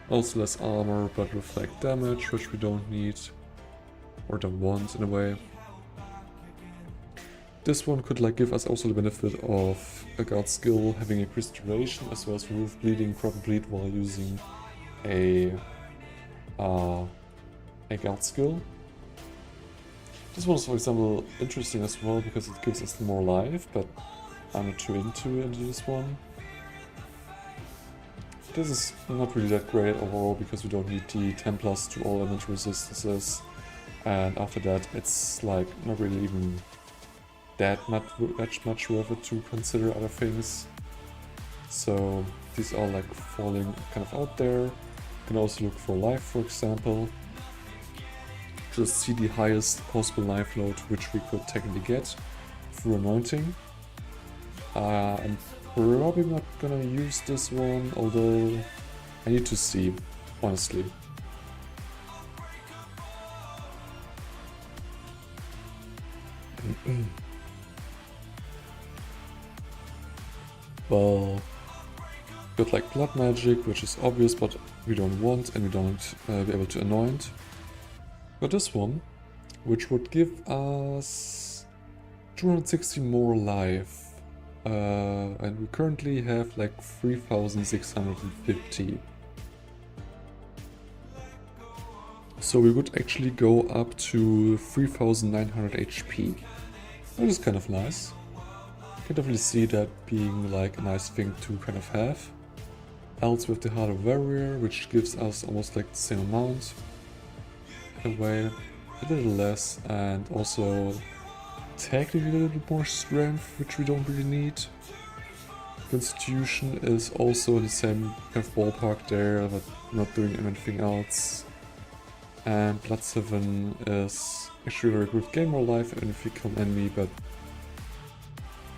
also less armor, but reflect damage, which we don't need, or don't want in a way. This one could like give us also the benefit of a guard skill having increased duration, as well as remove bleeding, proper bleed while using a guard skill. This one is, for example, interesting as well because it gives us more life, but I'm not too into this one. This is not really that great overall because we don't need the 10+ to all element resistances, and after that it's like not really even that much worth it to consider other things. So these are like falling kind of out there. You can also look for life, for example. Just see the highest possible life load which we could technically get through anointing. I'm probably not gonna use this one, although I need to see, honestly. Well, got like blood magic, which is obvious, but we don't want, and we don't be able to anoint. Got this one, which would give us 260 more life, and we currently have like 3650. So we would actually go up to 3900 HP, which is kind of nice. I can definitely see that being like a nice thing to kind of have. Else with the Heart of Warrior, which gives us almost like the same amount. In a way, a little less, and also technically a little bit more strength, which we don't really need. Constitution is also in the same kind of ballpark there, but not doing anything else. And Blood 7 is actually very good. Gain more life even if you kill an enemy, but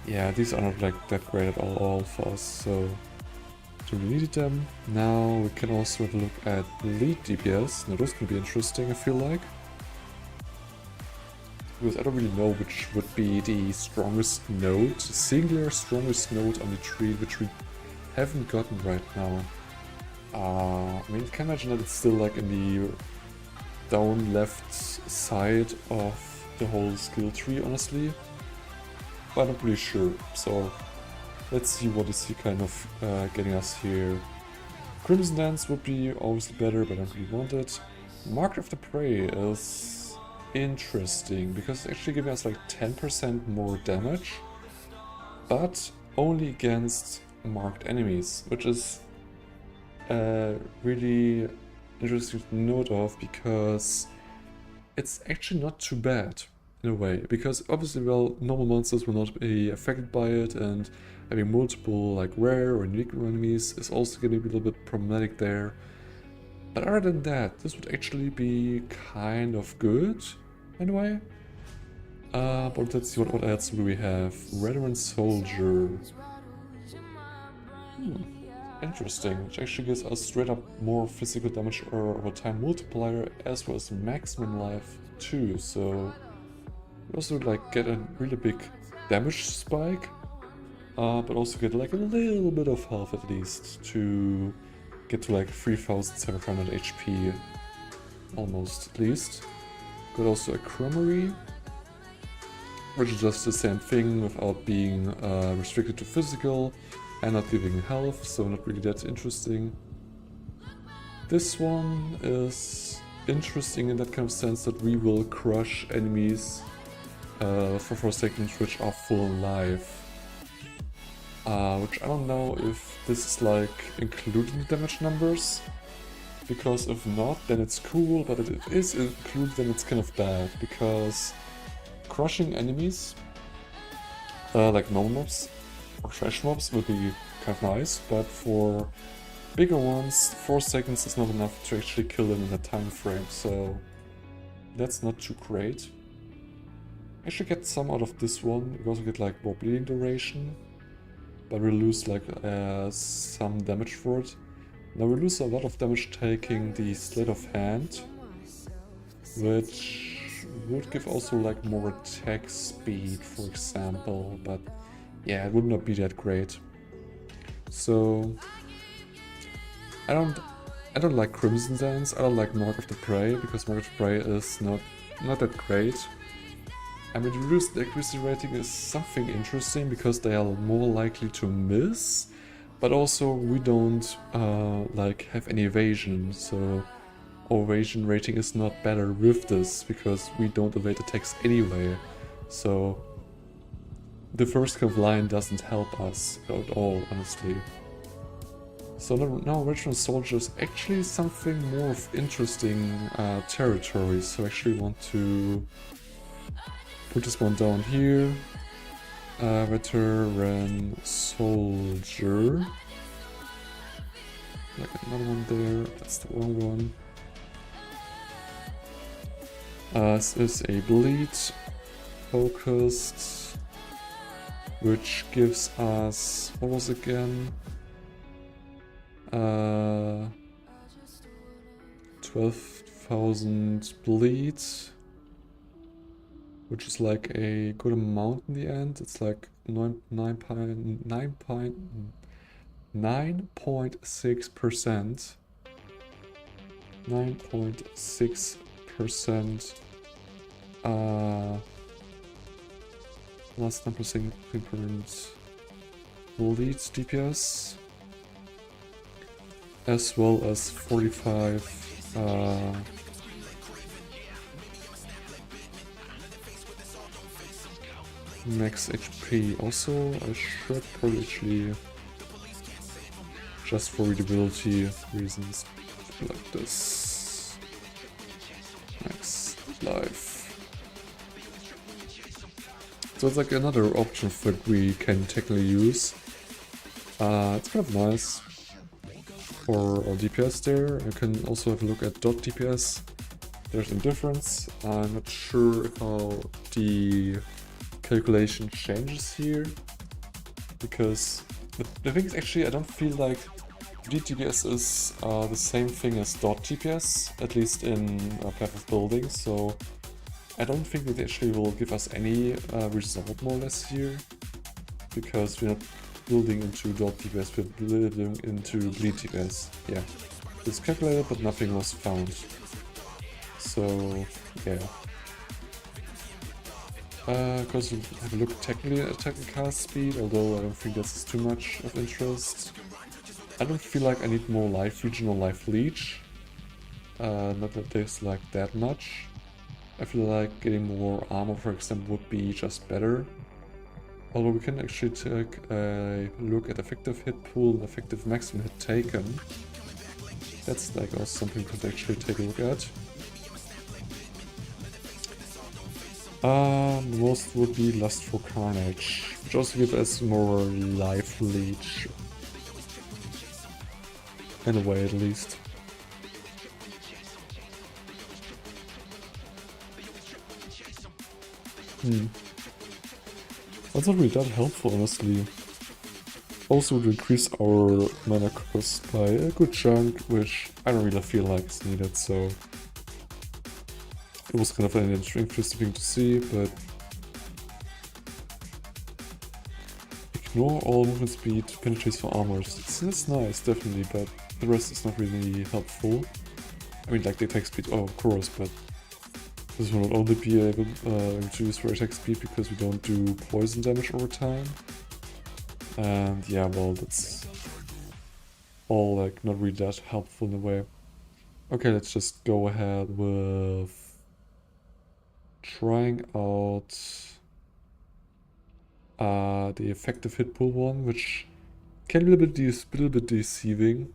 yeah, these are not like that great at all for us, so don't really need them. Now we can also have a look at lead DPS. Now those can be interesting, I feel like. Because I don't really know which would be the strongest node, singular strongest node on the tree, which we haven't gotten right now. I mean, I can imagine that it's still like in the down left side of the whole skill tree, honestly. But I'm not really sure, so let's see what is he kind of getting us here. Crimson Dance would be obviously better, but I don't really want it. Mark of the Prey is interesting, because it's actually giving us like 10% more damage, but only against marked enemies, which is really interesting to note of, because it's actually not too bad in a way, because obviously, well, normal monsters will not be affected by it, and having multiple like rare or unique enemies is also going to be a little bit problematic there. But other than that, this would actually be kind of good in a way. But let's see what else do we have. Veteran Soldier. Interesting, which actually gives us straight up more physical damage or over time multiplier, as well as maximum life too. So we also like get a really big damage spike, but also get like a little bit of health at least to get to like 3700 HP, almost at least. Got also a Cromery, which is just the same thing without being restricted to physical and not giving health, so not really that interesting. This one is interesting in that kind of sense that we will crush enemies for 4 seconds which are full life. Which I don't know if this is like including the damage numbers, because if not then it's cool, but if it is included then it's kind of bad, because crushing enemies like normal mobs or trash mobs would be kind of nice, but for bigger ones 4 seconds is not enough to actually kill them in a time frame, so that's not too great. I should get some out of this one. We also get like more bleeding duration, but we lose like some damage for it. Now we lose a lot of damage taking the Sleight of Hand, which would give also like more attack speed, for example, but yeah, it would not be that great. So I don't like Crimson Dance, I don't like Mark of the Prey, because Mark of the Prey is not that great. I mean, reduced accuracy rating is something interesting because they are more likely to miss, but also we don't like have any evasion, so our evasion rating is not better with this because we don't evade attacks anyway. So the first kind of line doesn't help us at all, honestly. So now Original Soldier is actually something more of interesting territory, so I actually want to put this one down here. Veteran Soldier. Like another one there, that's the wrong one. This is a bleed focused, which gives us, what was it again? 12,000 bleed, which is like a good amount in the end. It's like 9.6%. 9.6%. Last 9% bleed DPS. As well as 45 max HP. Also, I should probably actually, just for readability reasons, like this. Max life. So it's like another option that we can technically use. It's kind of nice. For our DPS there, you can also have a look at dot DPS. There's a difference. I'm not sure how the calculation changes here, because the thing is actually I don't feel like DPS is the same thing as dot DPS, at least in Path of Building, so I don't think that they actually will give us any result more or less here, because we're not building into dot DPS, we're building into bleed DPS. Yeah, it's calculated but nothing was found. So yeah. Because we have a look technically at attack and cast speed, although I don't think that's too much of interest. I don't feel like I need more life region or life leech. Not that there's like that much. I feel like getting more armor, for example, would be just better. Although we can actually take a look at effective hit pool and effective maximum hit taken. That's like also something we could actually take a look at. Most would be Lust for Carnage, which also gives us more life leech. In a way, at least. That's not really that helpful, honestly. Also would increase our mana cost by a good chunk, which I don't really feel like is needed, so it was kind of an interesting thing to see, but ignore all movement speed, penetrates for armors. It's nice, definitely, but the rest is not really helpful. I mean, like the attack speed, oh, of course, but this will not only be able to use for attack speed because we don't do poison damage over time. And yeah, well, that's all like not really that helpful in a way. Okay, let's just go ahead with trying out the effective hit pool one, which can be a little bit deceiving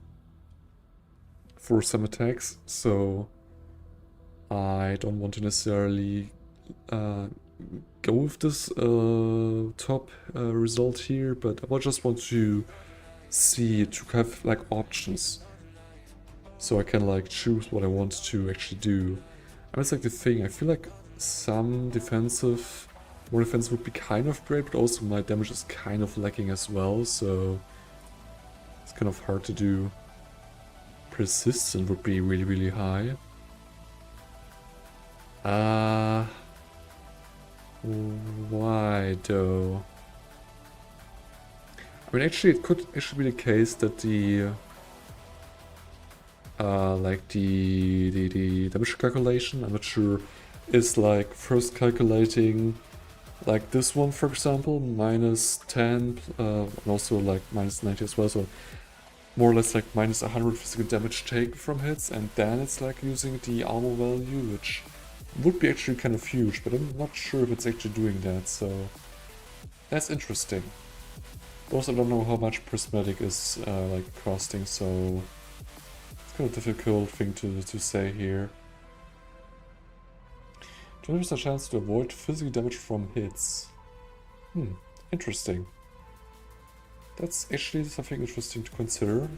for some attacks, so I don't want to necessarily go with this top result here, but I just want to see to have like options, so I can like choose what I want to actually do. And that's like the thing, I feel like some more defense would be kind of great, but also my damage is kind of lacking as well, so it's kind of hard to do. Persistent would be really, really high. Uh, why though? I mean, actually, it could actually be the case that the like the damage calculation, I'm not sure, is like first calculating like this one, for example, minus 10, and also like minus 90 as well, so more or less like minus 100 physical damage taken from hits, and then it's like using the armor value, which would be actually kind of huge, but I'm not sure if it's actually doing that, so that's interesting. Also, I don't know how much prismatic is like costing, so it's kind of difficult thing to say here. 20% chance to avoid physical damage from hits. Interesting. That's actually something interesting to consider.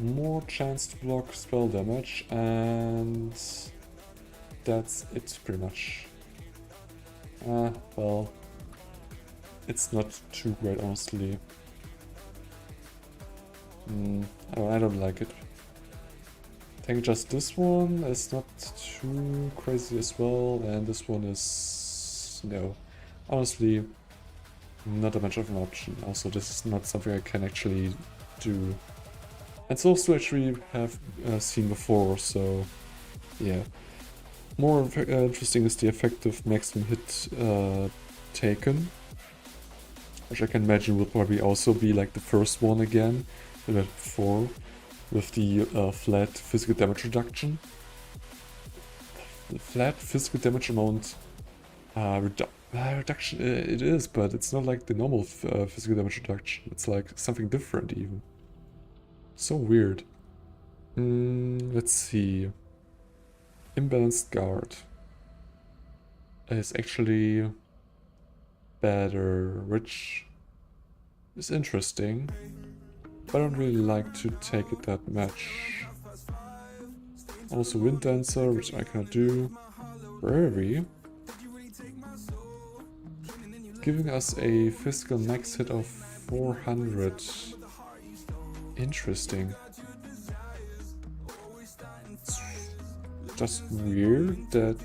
More chance to block spell damage, and that's it pretty much. Well, it's not too great, honestly. I don't like it. I think just this one is not too crazy as well, and this one is, no, honestly, not that much of an option. Also, this is not something I can actually do. And it's also actually have seen before, so yeah. More interesting is the effective maximum hit taken, which I can imagine will probably also be like the first one again, like before, with the flat physical damage reduction. The flat physical damage amount reduction, it is, but it's not like the normal physical damage reduction. It's like something different even. So weird. Let's see. Imbalanced guard is actually better, which is interesting, but I don't really like to take it that much. Also Wind Dancer, which I cannot do. Where are we? Giving us a physical max hit of 400. Interesting. It's just weird that...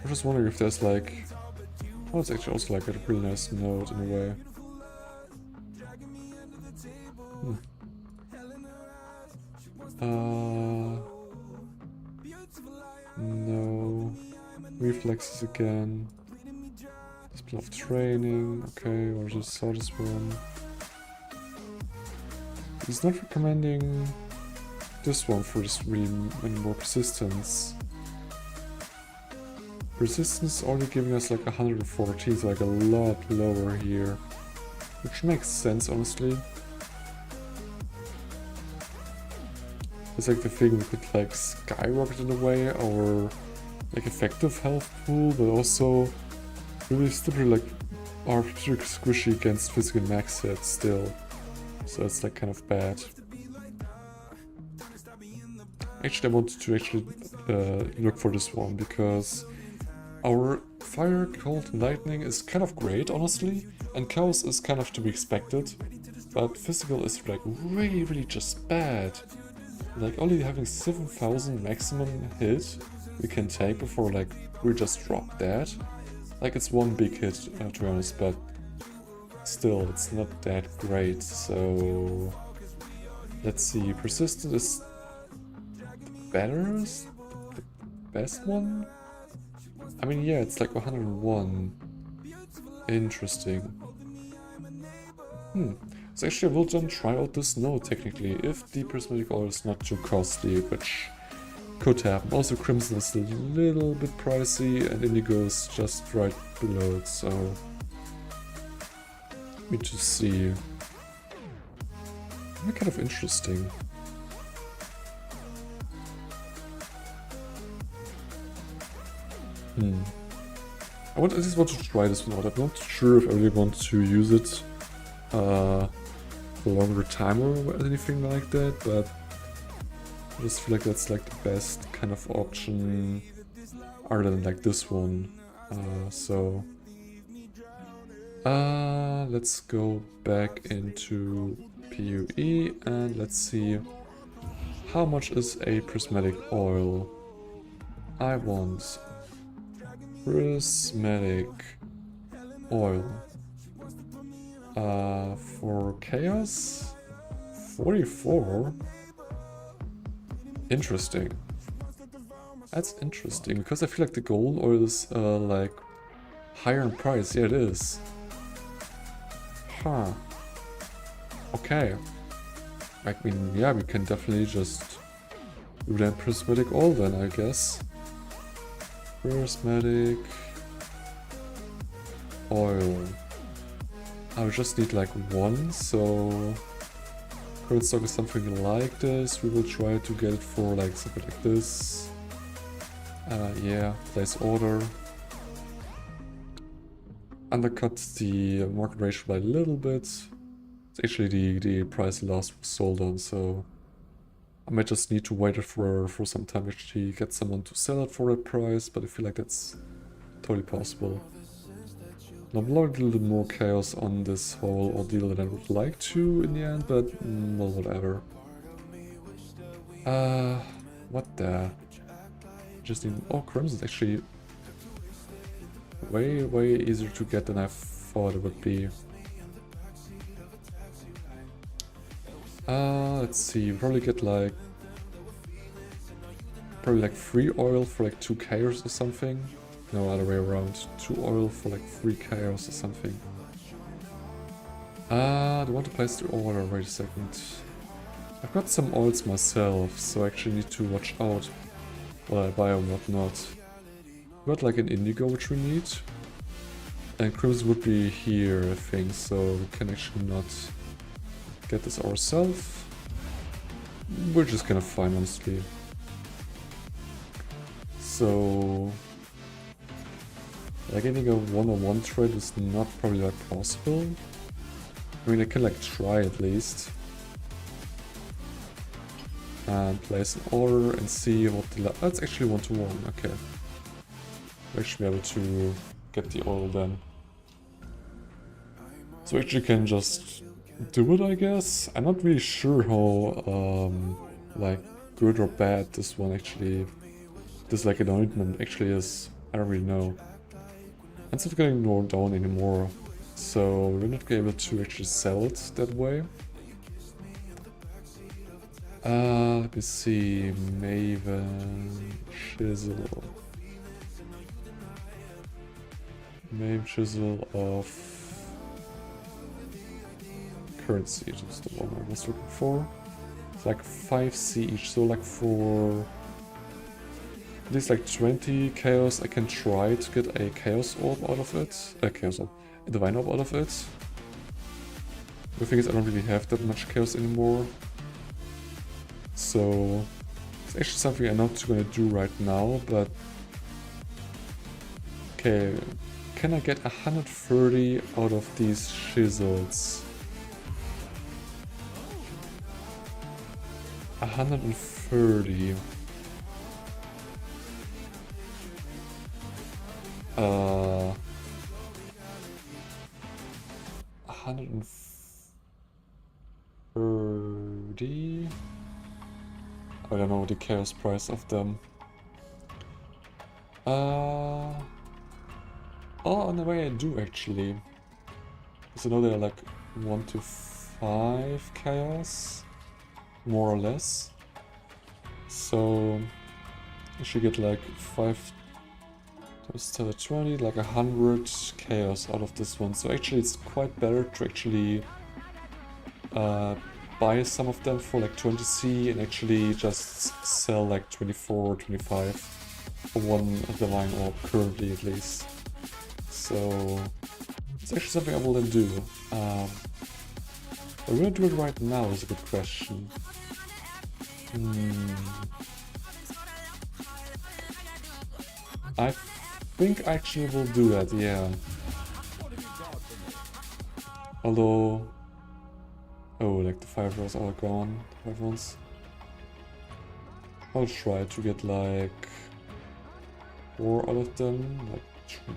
I'm just wondering if there's like... Oh, it's actually also like a really nice note in a way. No. Reflexes again. Display of training. Okay, or just saw this one. He's not recommending this one for this really many more persistence. Resistance only giving us like 114, so like a lot lower here. Which makes sense, honestly. It's like the thing we could like skyrocket in a way, or like effective health pool, but also really still like are pretty squishy against physical max hits still. So it's like kind of bad. Actually, I wanted to actually look for this one because our Fire, Cold, Lightning is kind of great, honestly, and Chaos is kind of to be expected, but Physical is like really just bad. Like only having 7,000 maximum hit we can take before like we just drop dead. Like it's one big hit to be honest, but still it's not that great. So let's see, Persistent is better, the best one? I mean, yeah, it's like 101. Interesting. So actually I will then try out this node technically, if the prismatic oil is not too costly, which could happen. Also Crimson is a little bit pricey and Indigo is just right below it, so... Let me just see. Kind of interesting. I just want to try this one out. I'm not sure if I really want to use it for a longer time or anything like that, but I just feel like that's like the best kind of option other than like this one. Let's go back into PUE and let's see How much is a prismatic oil? I want prismatic oil. For chaos? 44? Interesting. That's interesting, because I feel like the gold oil is like higher in price. Yeah, it is. Huh. Okay. I mean, yeah, we can definitely just do that prismatic oil then, I guess. Prismatic oil. I would just need like one, so current stock is something like this. We will try to get it for like something like this. Yeah, place order. Undercut the market ratio by a little bit. It's actually the price the last was sold on, so I might just need to wait for some time to actually get someone to sell it for that price, but I feel like that's totally possible. Now, I'm a little bit more chaos on this whole ordeal than I would like to in the end, but well, whatever. What the? Just need... Oh, Crimson's actually way easier to get than I thought it would be. Let's see, you probably get like... Probably like 3 oil for like 2 chaos or something. No, other way around. 2 oil for like 3 chaos or something. Do I want to place the order? Wait a second. I've got some oils myself, so I actually need to watch out what I buy and what not. We've got like an indigo which we need. And crimson would be here, I think, so we can actually not get this ourselves. We're just gonna fine, honestly. So... like getting a one-on-one trade is not probably like possible. I mean, I can like try at least. And place an order and see what the... That's actually 1-to-1, okay. We should be able to get the oil then. So actually can just do it, I guess. I'm not really sure how like good or bad this one actually, this like anointment actually is. I don't really know. And it's not getting worn down anymore, so we're not able to actually sell it that way. Let me see, Maven, Chisel. Maven Chisel of currency, that's the one I was looking for. It's like 5C each, so like for at least like 20 chaos I can try to get a chaos orb out of it. A chaos orb, a divine orb out of it. The thing is I don't really have that much chaos anymore. So it's actually something I'm not gonna do right now, but okay, can I get 130 out of these chisels? 130. 130. I don't know the chaos price of them. Oh, in a way I do actually. So now they're like 1 to 5 chaos, more or less. So I should get like 5 times 20, like 100 chaos out of this one. So actually it's quite better to actually buy some of them for like 20C and actually just sell like 24 or 25 for one divine orb currently at least. So it's actually something I will then do. Are we gonna do it right now is a good question. I think I actually will do that, yeah. Although... oh, like the 5 rows are gone, the 5 ones. I'll try to get like 4 out of them, like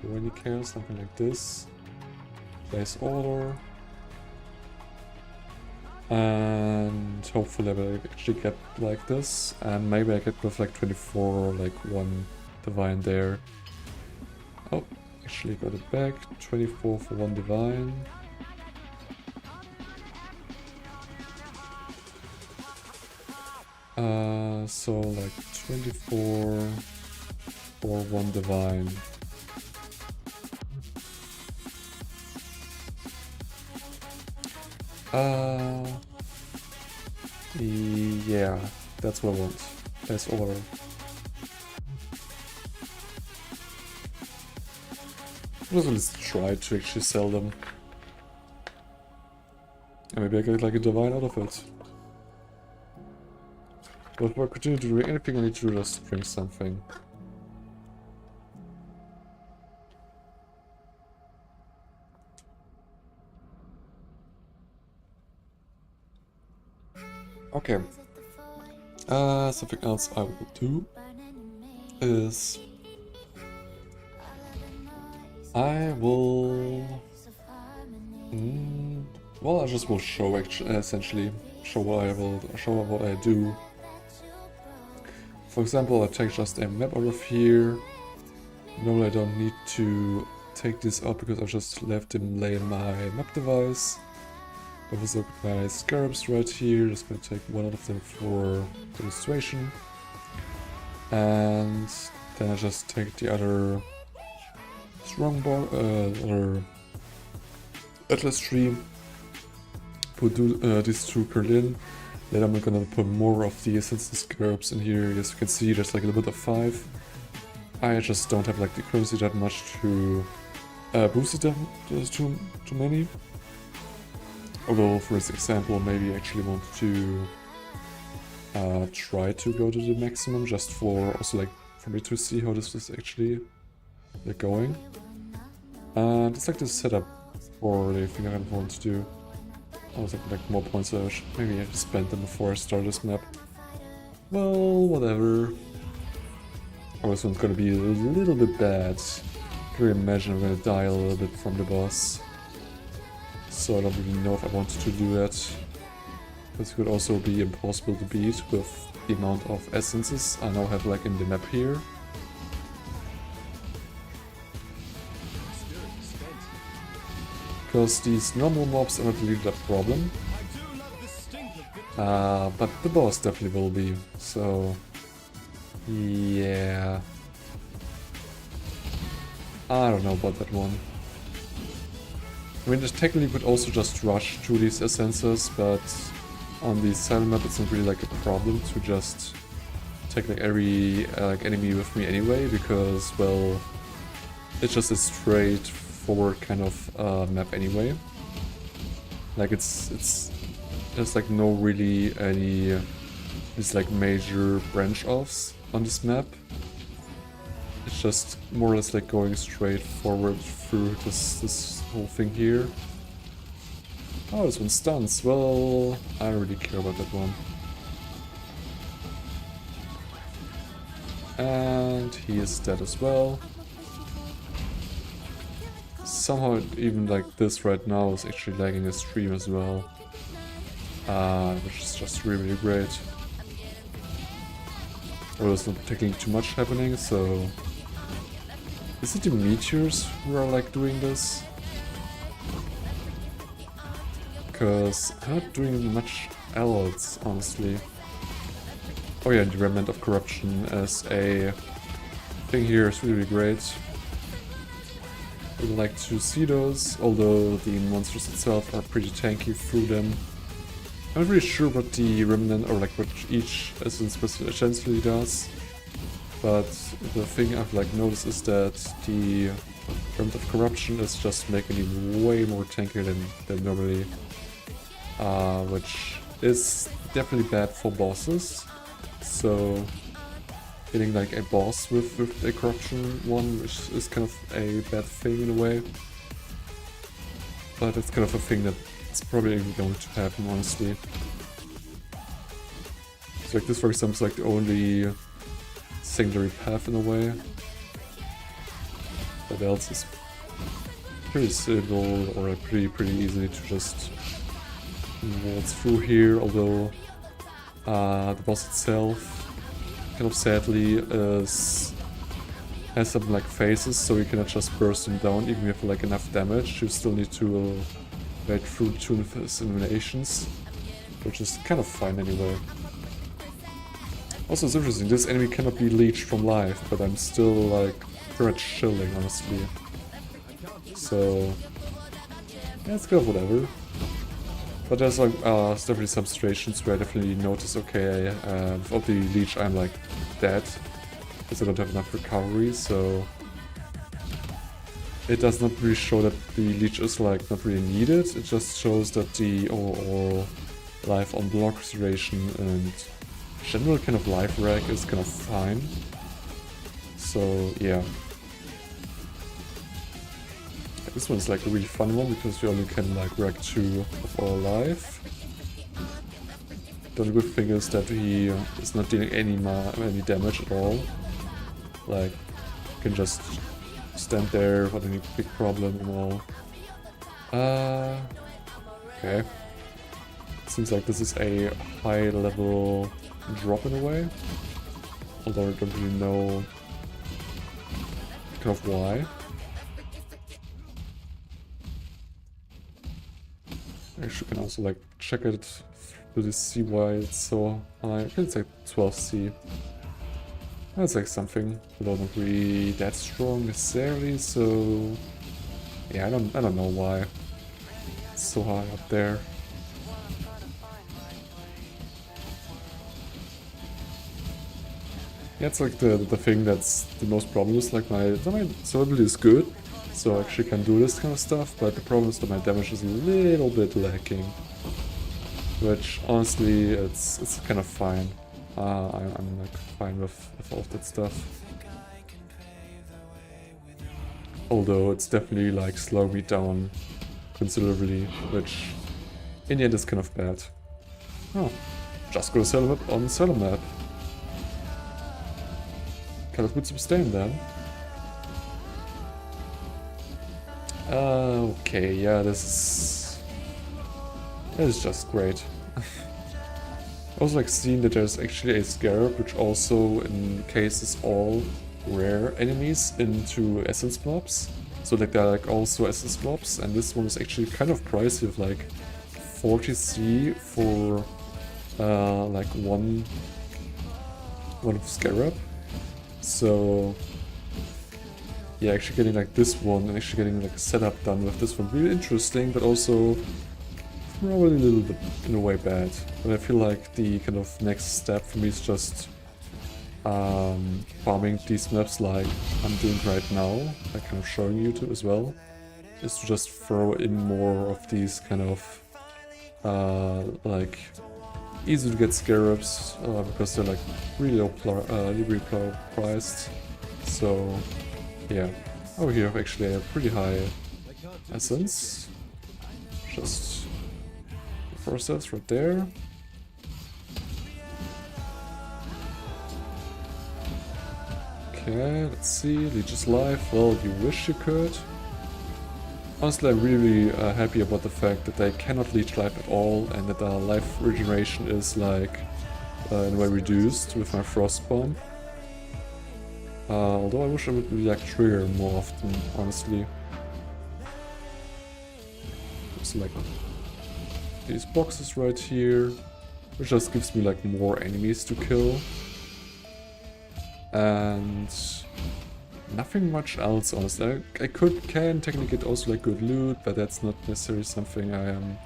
20 chaos, something like this. Place order. And hopefully I will actually get like this, and maybe I get with like 24, like one divine there. Oh, actually got it back. 24 for one divine. So like 24 for one divine. Yeah, that's what I want. That's all I want. Let's try to actually sell them. And maybe I get like a divine out of it. But if I continue to do anything, I need to just drink something. Okay. Something else I will do is I will. Well, I just will show essentially show what I do. For example, I take just a map out of here. Normally I don't need to take this out because I just left them lay in my map device. I also got my scarabs right here, just gonna take one out of them for demonstration. And then I just take the other other Atlas tree, put these two curl in. Then I'm gonna put more of the essence and scarabs in here. As you can see, there's like a little bit of 5. I just don't have like the currency that much to boost it down. There's too many. Although, for this example, maybe I actually want to try to go to the maximum, just for also like for me to see how this is actually going. And it's like this setup for the thing I want to do. I was like more points, so maybe I should spend them before I start this map. Well, whatever. Oh, this one's gonna be a little bit bad. Can you imagine I'm gonna die a little bit from the boss? So I don't really know if I wanted to do that. This could also be impossible to beat with the amount of essences I now have like in the map here. Because these normal mobs are not really that problem. But the boss definitely will be, so yeah. I don't know about that one. I mean, technically could also just rush through these essences, but on the silent map it's not really like a problem to just take like every enemy with me anyway, because, well, it's just a straightforward kind of map anyway. Like it's there's like no really any these like major branch offs on this map. It's just more or less like going straight forward through this whole thing here. Oh, this one stuns. Well, I don't really care about that one. And he is dead as well. Somehow even like this right now is actually lagging the stream as well. Which is just really, really great. Well, there's not particularly too much happening, so... Is it the meteors who are like doing this? Because I'm not doing much else, honestly. Oh yeah, the Remnant of Corruption as a thing here is really, really great. I would like to see those, although the monsters itself are pretty tanky through them. I'm not really sure what the Remnant, or like what each essence essentially does. But the thing I've like noticed is that the Remnant of Corruption is just making it way more tanky than normally. Which is definitely bad for bosses. So getting like a boss with a corruption one is kind of a bad thing in a way. But it's kind of a thing that's probably going to happen, honestly. So like this, for example, is like the only secondary path in a way. But else is pretty simple, or like pretty easy to just waltz through here, although the boss itself, kind of sadly, has some like phases, so you cannot just burst him down even if you have like enough damage. You still need to wait through 2 of his eliminations, which is kind of fine anyway. Also, it's interesting, this enemy cannot be leeched from life, but I'm still like very much chilling, honestly. So yeah, it's kind of whatever. But there's like definitely some situations where I definitely notice, okay, without the leech I'm like dead, because I don't have enough recovery, so it does not really show that the leech is like not really needed. It just shows that the overall life on block duration and general kind of life rag is kind of fine. So yeah. This one's like a really fun one because we only can like rag 2 of our life. The only good thing is that he is not dealing any damage at all. Like, you can just stand there without any big problem and all. Okay. Seems like this is a high level drop in a way. Although I don't really know kind of why. Actually, you can also like check it to see why it's so high. I think it's like 12C. That's like something. Although not really that strong necessarily, so yeah, I don't know why it's so high up there. Yeah, it's like the thing that's the most problem is like my survivability is good, so I actually can do this kind of stuff, but the problem is that my damage is a little bit lacking. Which honestly it's kind of fine. I'm like fine with all of that stuff. Although it's definitely like slowing me down considerably, which in the end is kind of bad. Oh, just go to Sailor Map on Sailor Map. Kind of put some stain then. Okay, yeah, this is just great. I also like seeing that there's actually a Scarab, which also encases all rare enemies into essence mobs. So like there are like also essence mobs, and this one is actually kind of pricey, with like 40C for like one Scarab. So yeah, actually getting like this one and actually getting like a setup done with this one really interesting, but also probably a little bit in a way bad. But I feel like the kind of next step for me is just farming these maps like I'm doing right now, like kind of showing you to as well, is to just throw in more of these kind of like easy to get scarabs because they're like really low priced. So yeah, over here I have actually a pretty high essence. Just for ourselves right there. Okay, let's see. Leech's life. Well, you wish you could. Honestly, I'm really happy about the fact that they cannot leech life at all, and that our life regeneration is like in a way reduced with my frost bomb. Although I wish I would like trigger more often, honestly. Just like these boxes right here, which just gives me like more enemies to kill. And nothing much else, honestly. I can technically get also like good loot, but that's not necessarily something I am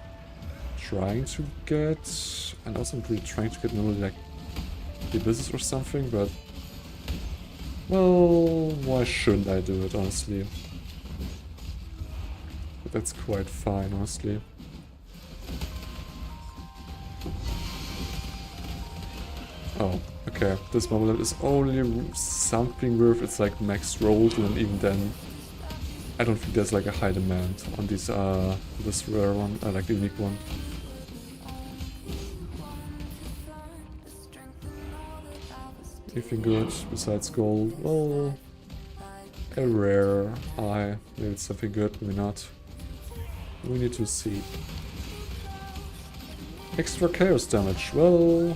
trying to get. And also I'm really trying to get normally like the business or something, but well, why shouldn't I do it, honestly? But that's quite fine, honestly. Oh, okay. This moment is only something worth it's like max rolled, and even then I don't think there's like a high demand on these this rare one, like the unique one. Anything good besides gold? Well, a rare eye. Maybe it's something good, maybe not. We need to see. Extra chaos damage. Well,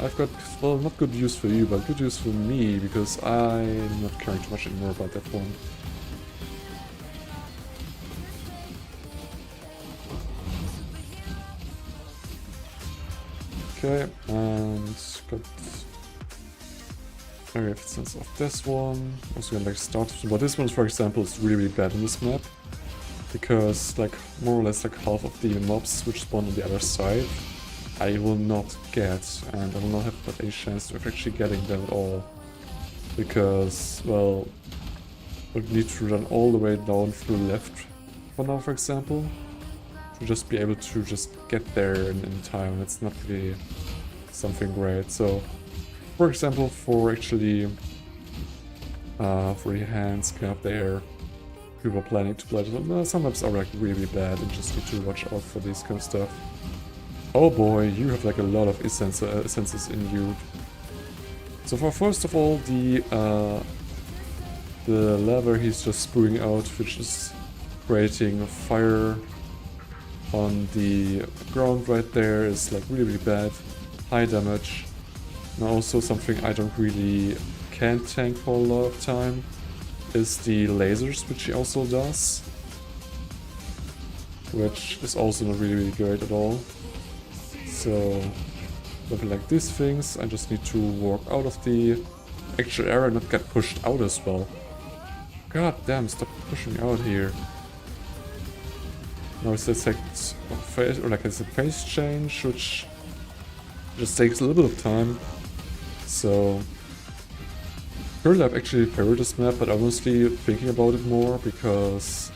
I've got, well, not good use for you, but good use for me, because I'm not caring too much anymore about that one. Okay, and got area of sense of this one. Also gonna like start, but this one, for example, is really bad on this map, because like more or less like half of the mobs which spawn on the other side I will not get, and I will not have got any chance of actually getting them at all, because, well, I would need to run all the way down through left for now, for example, to just be able to just get there in time. It's not really something great. So, for example, for actually for the hands kind of there, we were planning to play it. Some maps are like really bad and just need to watch out for this kind of stuff. Oh boy, you have like a lot of essences in you. So for first of all, the lever he's just spewing out, which is creating fire on the ground right there, is like really bad. High damage. And also something I don't really can tank for a lot of time is the lasers, which he also does. Which is also not really great at all. So, something like these things, I just need to walk out of the actual area and not get pushed out as well. God damn, stop pushing me out here. Now it's a phase, or like it's a phase change, which just takes a little bit of time. So, currently I've actually parried this map, but I'm mostly thinking about it more because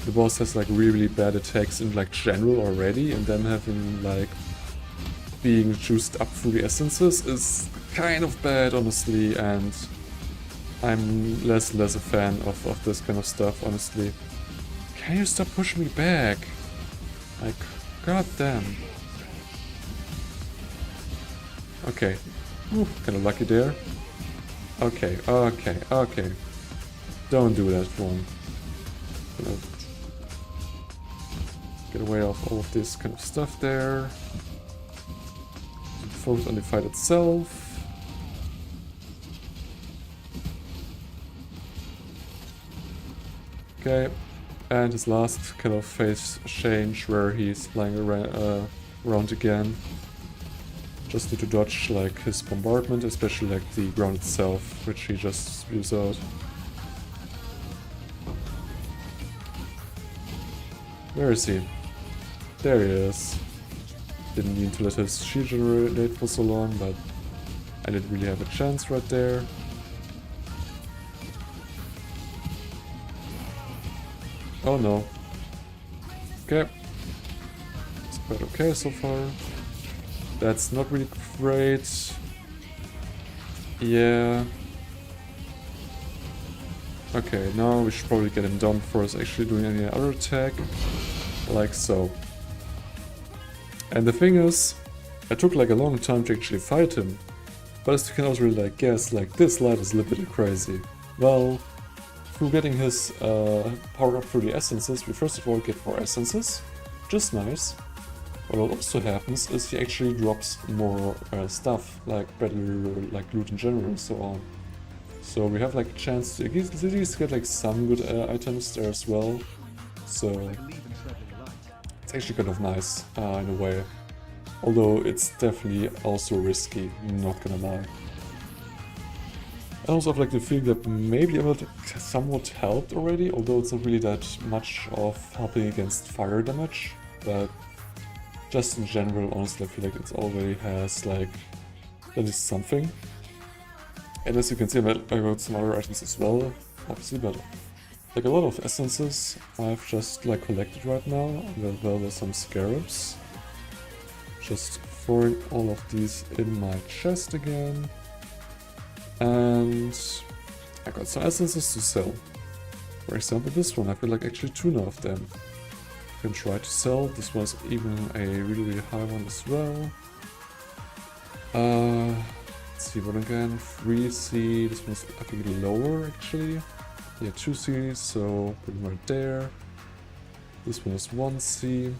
the boss has like really bad attacks in like general already, and then having like being juiced up through the essences is kind of bad, honestly, and I'm less and less a fan of this kind of stuff, honestly. Can you stop pushing me back? Like, god damn. Okay. Kind of lucky there. Okay, okay, okay. Don't do that one. Gonna get away off all of this kind of stuff there. Focus on the fight itself. Okay, and his last kind of phase change where he's flying around again. Just need to dodge like his bombardment, especially like the ground itself, which he just spews out. Where is he? There he is. Didn't mean to let his shield generate for so long, but I didn't really have a chance right there. Oh no. Okay. It's quite okay so far. That's not really great. Yeah. Okay, now we should probably get him down before he's actually doing any other attack. Like so. And the thing is, I took like a long time to actually fight him. But as you can also really like guess, like this light is a little bit crazy. Well, through getting his power up through the essences, we first of all get more essences, which is nice. What also happens is he actually drops more stuff, like better like loot in general and so on. So we have like a chance to at least get like some good items there as well. So it's actually kind of nice in a way. Although it's definitely also risky, not gonna lie. I also have like the feeling that maybe I would somewhat helped already, although it's not really that much of helping against fire damage, but just in general, honestly, I feel like it already has like at least something. And as you can see, I got some other items as well, obviously, but like a lot of essences I've just like collected right now, as well as some scarabs. Just throwing all of these in my chest again. And I got some essences to sell. For example, this one, I feel like actually 2 now of them. Can try to sell. This was even a really high one as well. Let's see what again. 3C. This one's I think lower actually. Yeah, 2C, so put them right there. This one is 1C.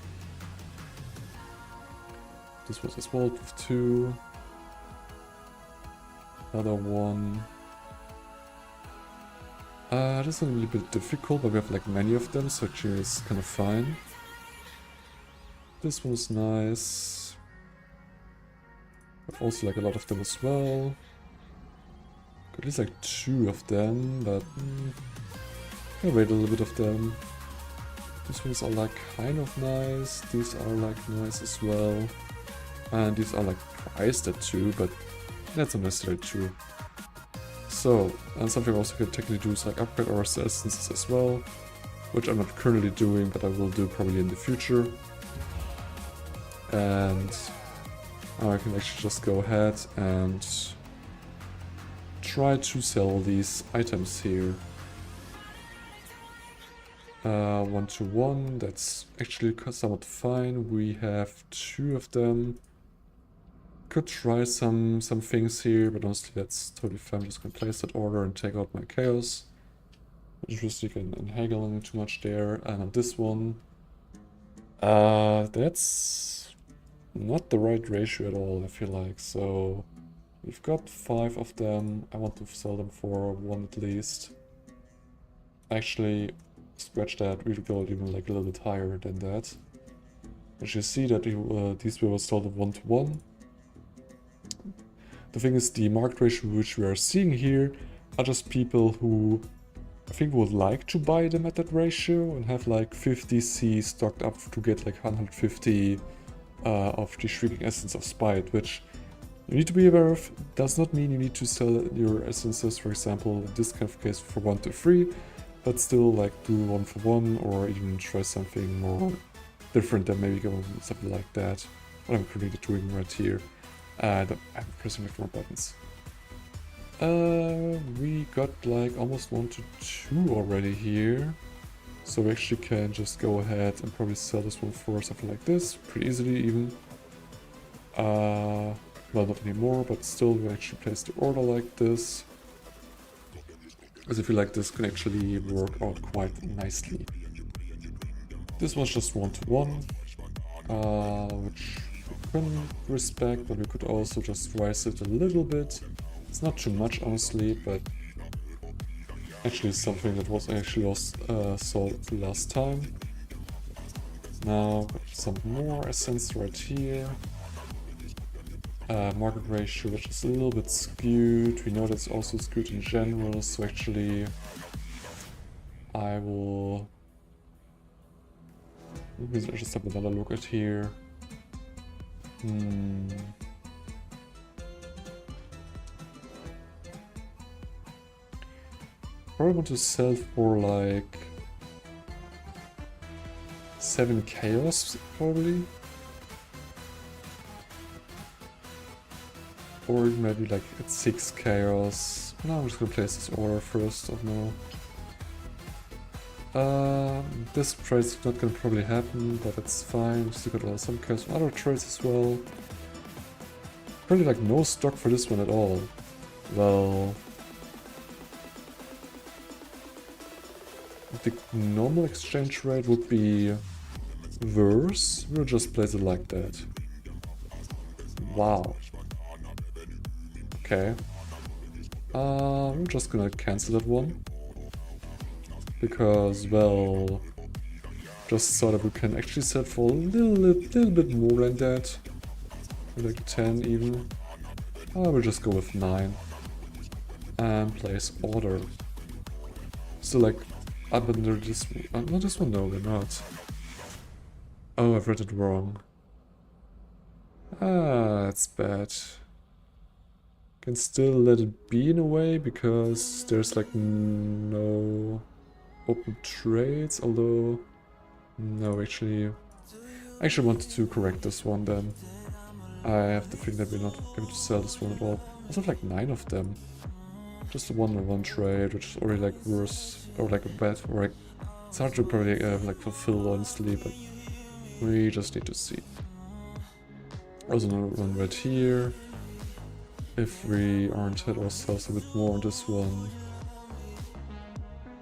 This was as well with 2. Another one. This is a little bit difficult, but we have like many of them, so actually it's kind of fine. This one's nice. I've also like a lot of them as well. Got at least like 2 of them, but I'll wait a little bit of them. These ones are like kind of nice. These are like nice as well. And these are like priced at 2, but that's not necessarily true. So, and something we also can technically do is like upgrade our essences as well, which I'm not currently doing, but I will do probably in the future. And I can actually just go ahead and try to sell these items here. 1 to 1, that's actually somewhat fine. We have 2 of them. Could try some things here, but honestly that's totally fine. I'm just gonna place that order and take out my chaos. Interesting and haggling too much there. And on this one, that's not the right ratio at all, I feel like. So we've got 5 of them. I want to sell them for 1 at least. Actually, scratch that. We go even like a little bit higher than that. As you see that these will sold at 1 to 1. The thing is, the market ratio which we are seeing here are just people who I think would like to buy them at that ratio and have like 50 C stocked up to get like 150 of the Shrieking Essence of Spite, which you need to be aware of. Does not mean you need to sell your essences, for example, in this kind of case for 1 to 3, but still like do 1 for 1 or even try something more different than maybe go something like that. What I'm currently doing right here. I'm pressing the 4 buttons. We got like almost 1 to 2 already here. So we actually can just go ahead and probably sell this one for something like this, pretty easily even. Well, not anymore, but still we actually place the order like this. As I feel like this can actually work out quite nicely. This was just 1 to 1, which can respect, but we could also just rise it a little bit. It's not too much, honestly, but actually something that was actually sold last time. Now some more essence right here. Market ratio, which is a little bit skewed. We know that's also skewed in general, so actually I will just have another look at here. Probably want to sell for like 7 chaos, probably. Or maybe like at 6 chaos. No, I'm just gonna place this order first, I don't know. This trade is not gonna probably happen, but it's fine. We still got some chaos from other trades as well. Probably like no stock for this one at all. Well, the normal exchange rate would be worse. We'll just place it like that. Wow. Okay. I'm just gonna cancel that one. Because, well, just so that we can actually set for a little bit more than that. Like 10 even. I will just go with 9. And place order. So like, up under this one. Not this one, no, we're not. Oh, I've read it wrong. Ah, that's bad. Can still let it be in a way, because there's like no open trades, although no, actually I actually wanted to correct this one then. I have the feeling that we're not able to sell this one at all. I have like 9 of them. Just a 1-on-1 trade, which is already like worse, or like a bad, or like it's hard to probably like fulfill honestly, but we just need to see. Also another one right here. If we aren't hit ourselves a bit more on this one,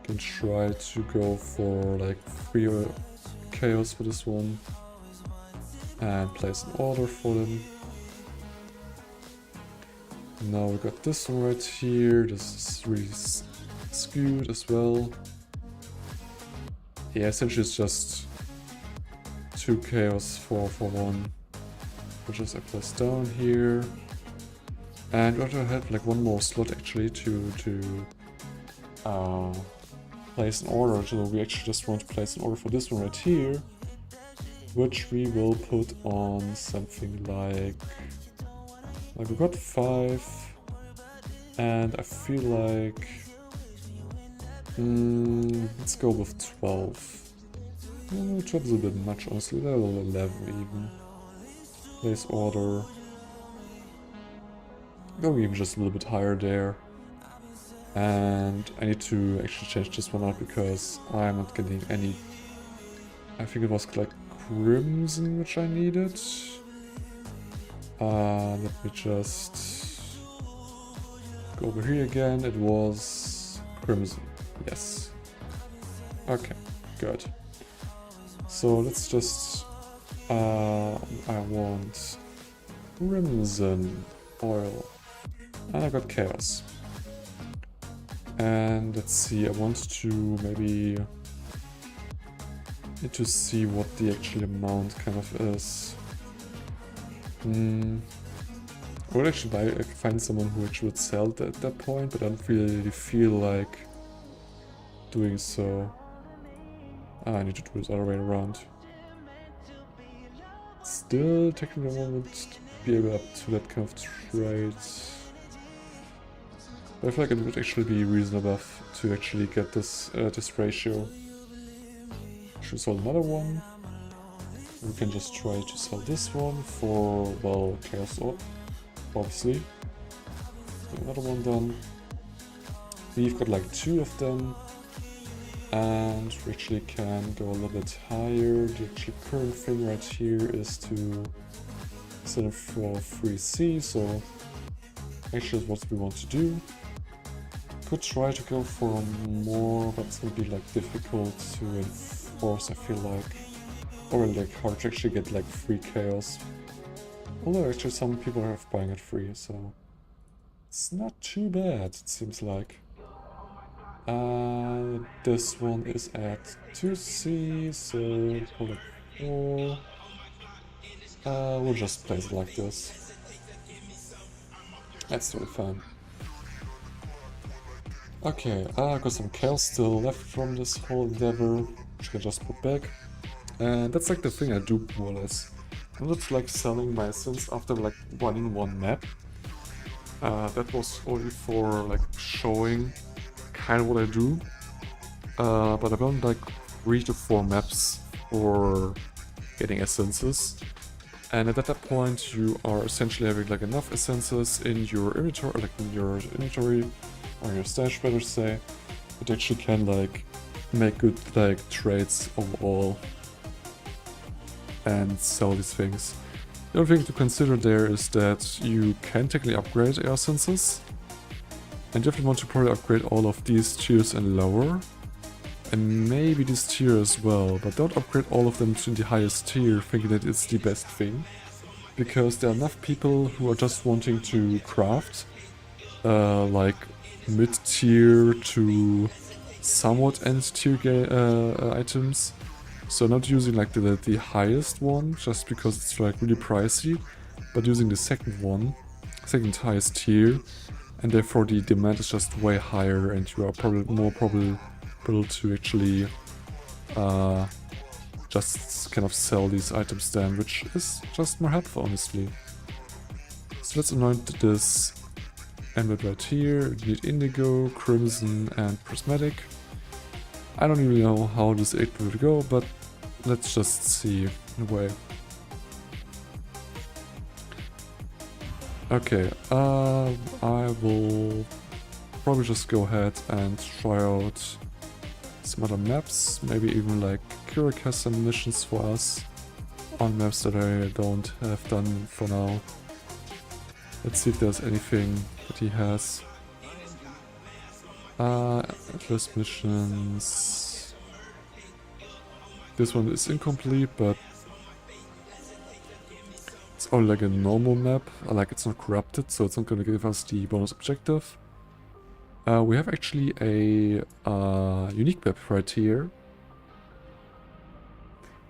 can try to go for like 3 chaos for this one. and place an order for them. Now we got this one right here. This is really skewed as well. Yeah, essentially it's just 2 chaos for 1. Which is I place down here. And we also have like one more slot actually to place an order. So we actually just want to place an order for this one right here, which we will put on something like we got 5, and I feel like let's go with 12. 12 is a bit much, honestly. Level 11 even. Place order. Going even just a little bit higher there. And I need to actually change this one out because I'm not getting any. I think it was like crimson which I needed. Let me just go over here again. It was crimson. Yes. Okay, good. So let's just I want crimson oil. And I got chaos. And let's see, I want to maybe need to see what the actual amount kind of is. I would actually find someone who actually would sell it at that point, but I don't really feel like doing so. I need to do it the other way around. Still, technically I won't be able up to that kind of trade. But I feel like it would actually be reasonable enough to actually get this ratio. Should we sell another one? We can just try to sell this one for, well, chaos orb, obviously. Another one done. We've got like 2 of them. And we actually can go a little bit higher. The actually current thing right here is to set it for 3C, so actually that's what we want to do. Could try to go for more, but it's gonna be like difficult to enforce, I feel like. Or like hard to actually get like free chaos. Although actually some people are buying it free, so it's not too bad, it seems like. This one is at 2C, so call it 4. We'll just place it like this. That's totally fine. Okay, I've got some chaos still left from this whole endeavor, which I can just put back. And that's like the thing I do more or less. I'm not like selling my essence after like running one map. That was only for like showing kind of what I do. But I've done like 3 to 4 maps for getting essences. And at that point you are essentially having like enough essences in your inventory, or your stash better say, that actually can like make good like trades overall and sell these things. The other thing to consider there is that you can technically upgrade your essences, and you definitely want to probably upgrade all of these tiers and lower, and maybe this tier as well, but don't upgrade all of them to the highest tier thinking that it's the best thing, because there are enough people who are just wanting to craft like mid-tier to somewhat end-tier items. So not using like the highest one just because it's like really pricey, but using the second highest tier, and therefore the demand is just way higher and you are probably more probable to actually just kind of sell these items then, which is just more helpful honestly. So let's anoint this emerald right here. We need indigo, crimson and prismatic. I don't even know how this 8 will go, but let's just see in a way. Okay, I will probably just go ahead and try out some other maps, maybe even like Kirik has some missions for us on maps that I don't have done for now. Let's see if there's anything that he has. Atlas missions. This one is incomplete, but only like a normal map, like it's not corrupted, so it's not gonna give us the bonus objective. We have actually a unique map right here,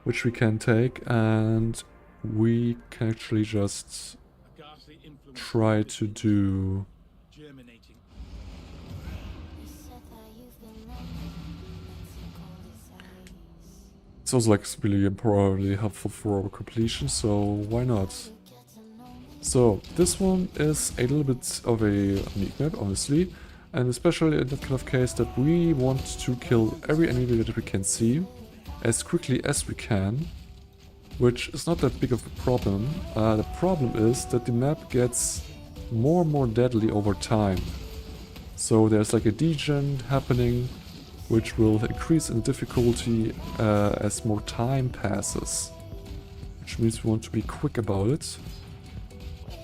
which we can take, and we can actually just try to do... Germinating. It's also like really probably helpful for our completion, so why not? So this one is a little bit of a unique map, honestly, and especially in that kind of case that we want to kill every enemy that we can see as quickly as we can, which is not that big of a problem. The problem is that the map gets more and more deadly over time. So there's like a degen happening, which will increase in difficulty as more time passes. Which means we want to be quick about it.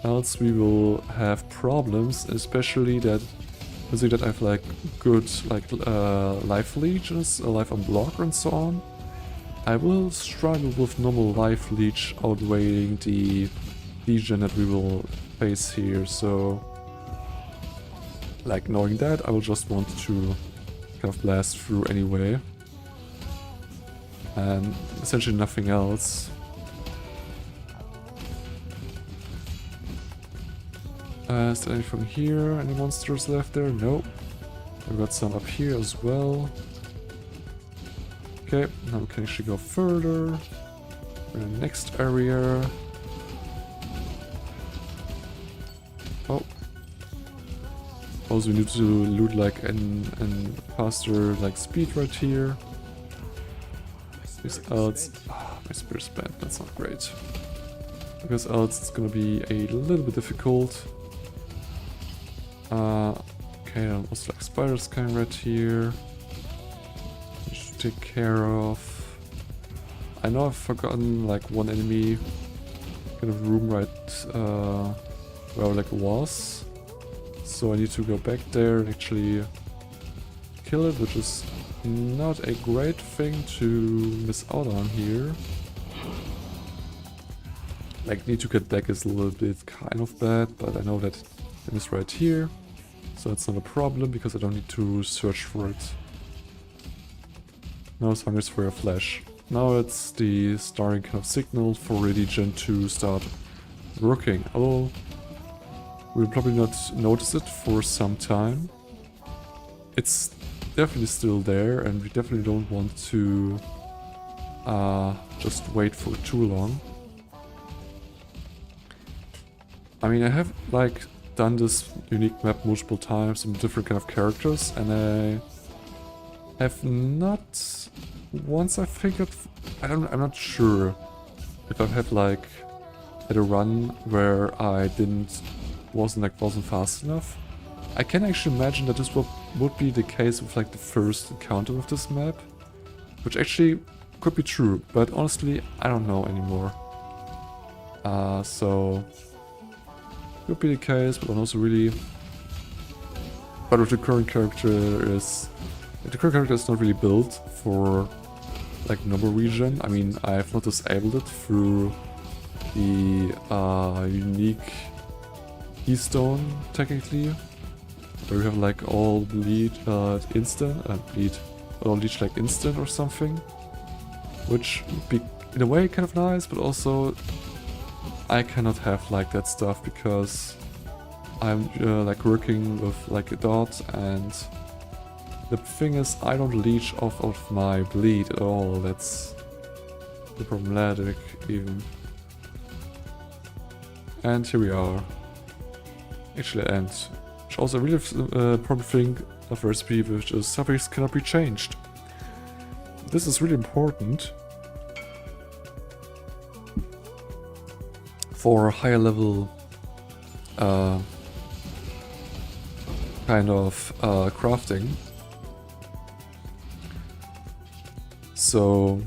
Else we will have problems, especially that considering that I have like good life leeches, life on block and so on. I will struggle with normal life leech outweighing the degen that we will face here, so like knowing that I will just want to kind of blast through anyway. And essentially nothing else. Is there anything here? Any monsters left there? Nope. We've got some up here as well. Okay, now we can actually go further. In the next area. Oh. Also we need to loot like in faster like speed right here. Because else... my spirit spent, that's not great. Because else it's gonna be a little bit difficult. Okay, also like spiders coming right here. Should take care of. I know I've forgotten like one enemy kind of room right where like was. So I need to go back there and actually kill it, which is not a great thing to miss out on here. Like need to get back is a little bit kind of bad, but I know that it is right here. So it's not a problem because I don't need to search for it. Now it's hungry for a flash. Now it's the starting kind of signal for Religion to start working. Although we'll probably not notice it for some time. It's definitely still there and we definitely don't want to just wait for too long. I mean, I have like done this unique map multiple times in different kind of characters, and I have not once I figured I'm not sure if I have like had a run where I wasn't fast enough. I can actually imagine that this would be the case with like the first encounter with this map, which actually could be true, but honestly I don't know anymore. So could be the case, but I'm also really... But with the current character is... The current character is not really built for like normal region. I mean, I have not disabled it through the unique keystone technically. Where we have like all bleed instant, all leech like instant or something. Which would be in a way kind of nice, but also I cannot have like that stuff because I'm like working with like a dot, and the thing is I don't leech off of my bleed at all. That's problematic even. And here we are. Actually end. Which also a really problem thing of recipe, which is suffix cannot be changed. This is really important for higher level kind of crafting. So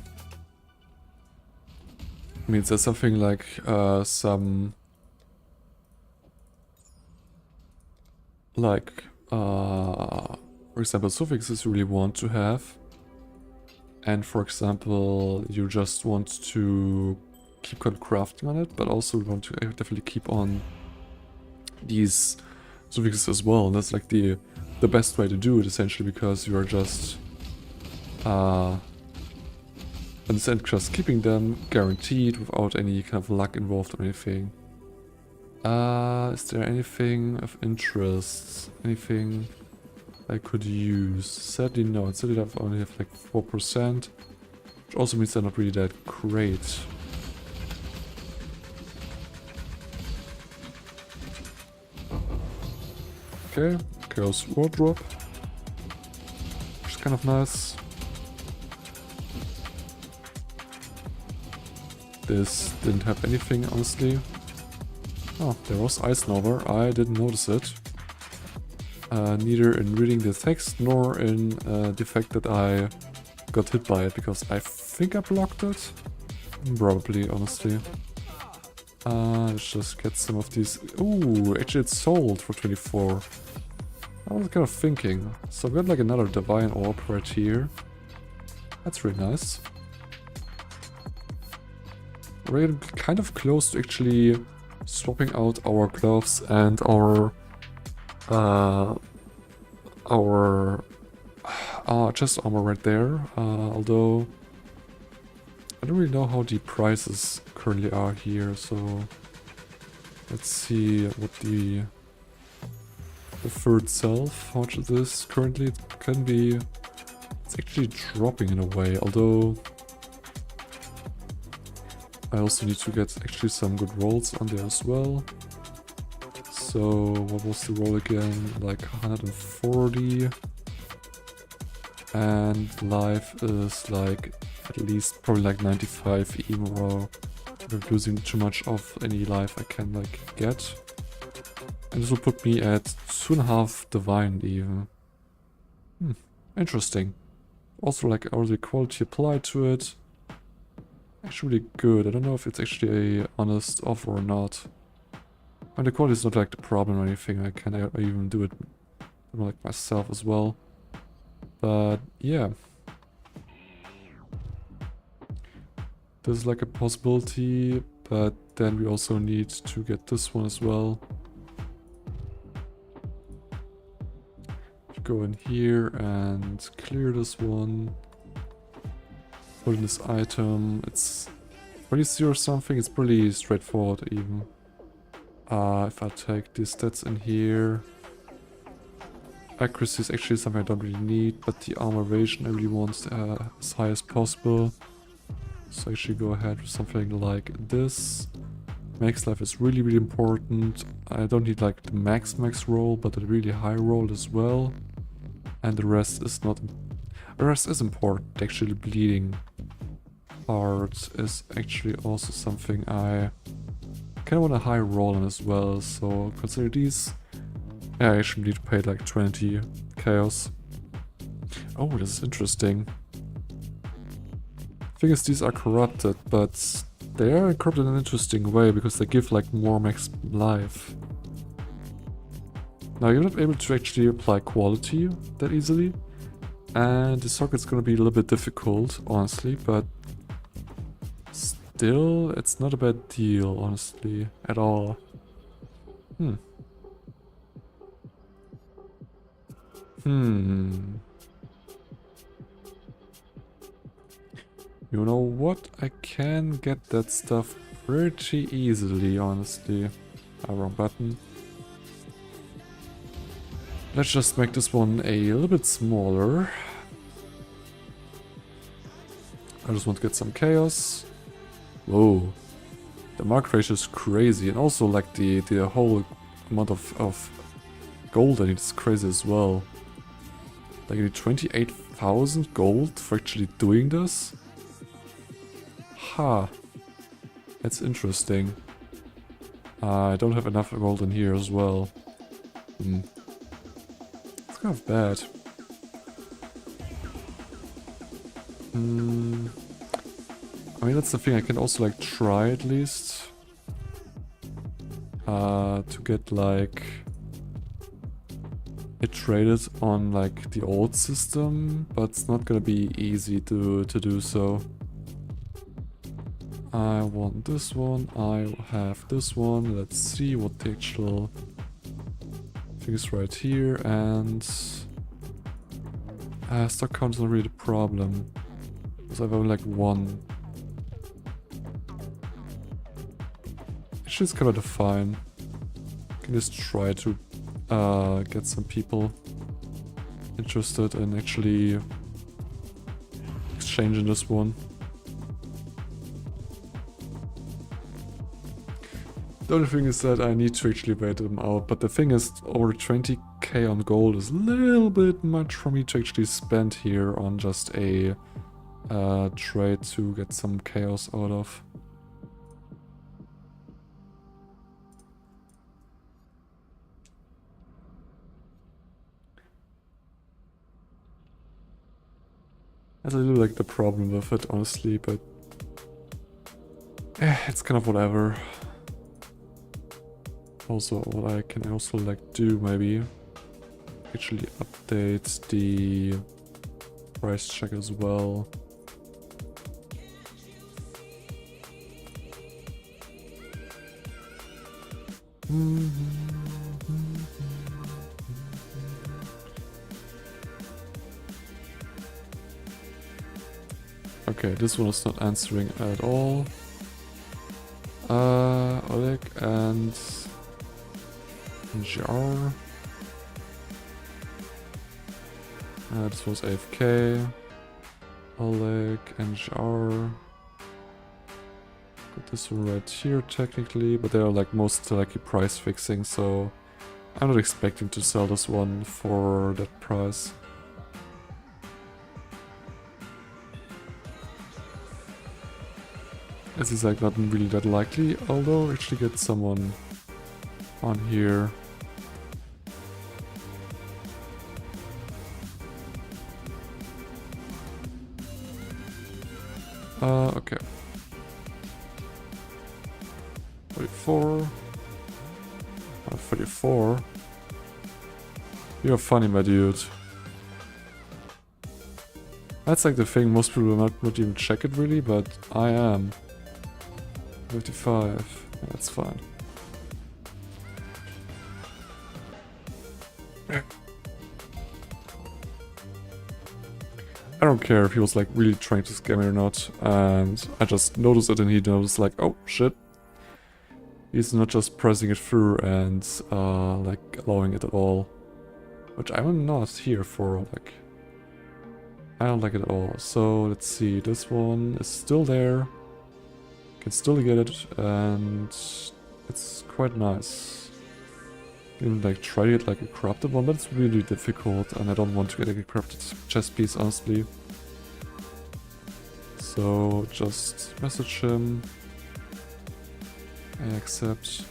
means there's something like some like for example suffixes you really want to have, and for example you just want to keep on crafting on it, but also we want to definitely keep on these suffixes as well. And that's like the best way to do it, essentially, because you are just in the sense just keeping them guaranteed without any kind of luck involved or anything. Is there anything of interest? Anything I could use? Sadly no, sadly I only have like 4%, which also means they're not really that great. Okay, Chaos Wardrobe, which is kind of nice. This didn't have anything, honestly. Oh, there was Ice Nova, I didn't notice it. Neither in reading the text nor in the fact that I got hit by it, because I think I blocked it. Probably, honestly. Let's just get some of these. Ooh, actually it's sold for 24. I was kind of thinking. So I've got like another Divine Orb right here. That's really nice. We're kind of close to actually swapping out our gloves and our chest armor right there, although I don't really know how the prices currently are here, so let's see what the fur itself, how much it is currently. It can be, it's actually dropping in a way, although I also need to get actually some good rolls on there as well. So what was the roll again? Like 140. And life is like at least probably like 95 even raw. Without losing too much of any life I can like get. And this will put me at 2.5 divine even. Interesting. Also like all the quality applied to it. Actually really good. I don't know if it's actually a honest offer or not. And the quality is not like the problem or anything. I can even do it like myself as well. But yeah. There's like a possibility, but then we also need to get this one as well. Go in here and clear this one. Put in this item. It's 20 or something. It's pretty straightforward even. If I take these stats in here. Accuracy is actually something I don't really need, but the armor evasion I really want as high as possible. So actually go ahead with something like this. Max life is really, really important. I don't need like the max roll, but a really high roll as well. And the rest is not... The rest is important. Actually, bleeding part is actually also something I kind of want a high roll on as well. So consider these. Yeah, I actually need to pay like 20 chaos. Oh, this is interesting. Thing is, these are corrupted, but they are corrupted in an interesting way because they give like more max life. Now you're not able to actually apply quality that easily, and the socket's gonna be a little bit difficult, honestly, but still, it's not a bad deal, honestly, at all. You know what? I can get that stuff pretty easily, honestly. Wrong button. Let's just make this one a little bit smaller. I just want to get some chaos. Whoa. The mark ratio is crazy, and also like the whole amount of gold I need is crazy as well. Like I need 28,000 gold for actually doing this? Ha. That's interesting. I don't have enough gold in here as well. It's kind of bad. I mean, that's the thing. I can also like try at least to get like it traded on like the old system, but it's not gonna be easy to do so. I want this one, I have this one. Let's see what the actual thing is right here, and stock count is not really the problem. Because I have only like one. Actually, it's kind of fine. Can just try to get some people interested in actually exchanging this one. The only thing is that I need to actually wait them out, but the thing is, over 20k on gold is a little bit much for me to actually spend here on just a trade to get some chaos out of. That's a little like the problem with it, honestly, but it's kind of whatever. Also, what I can also like do maybe actually update the price check as well. Okay, this one is not answering at all. Oleg and Jar. This was AFK. Oleg and Jar. Got this one right here technically, but they are like most likely price fixing, so I'm not expecting to sell this one for that price. This is like not really that likely, although actually get someone on here. Okay. 44. 44. You're funny, my dude. That's like the thing, most people will not even check it really, but I am. 55. Yeah, that's fine. I don't care if he was like really trying to scam me or not, and I just noticed it and he noticed like, oh shit. He's not just pressing it through and like allowing it at all. Which I'm not here for, like, I don't like it at all. So let's see, this one is still there. Can still get it, and it's quite nice. Even like try to get like a corrupted one, but it's really difficult, and I don't want to get like, a corrupted chess piece, honestly. So just message him. I accept.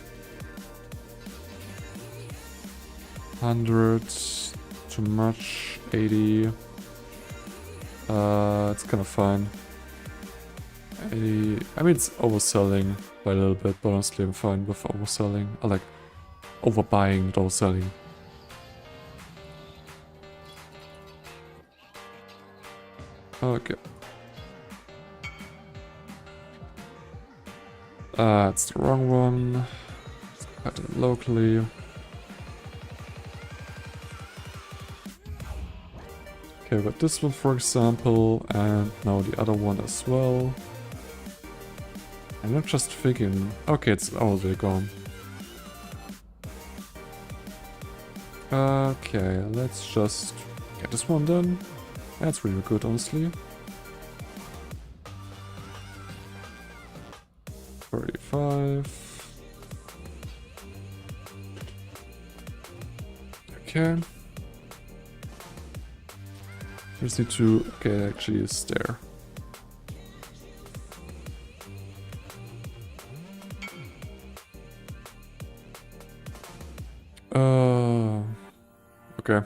100, too much. 80. It's kind of fine. 80. I mean, it's overselling by a little bit, but honestly, I'm fine with overselling. I like overbuying, not overselling. Okay. It's the wrong one. Let's cut it locally. Okay, we got this one for example, and now the other one as well. I'm not just thinking... Okay, it's already gone. Okay, let's just get this one done. That's really good, honestly. 35. Okay. Just need to... Okay, actually it's there. Okay.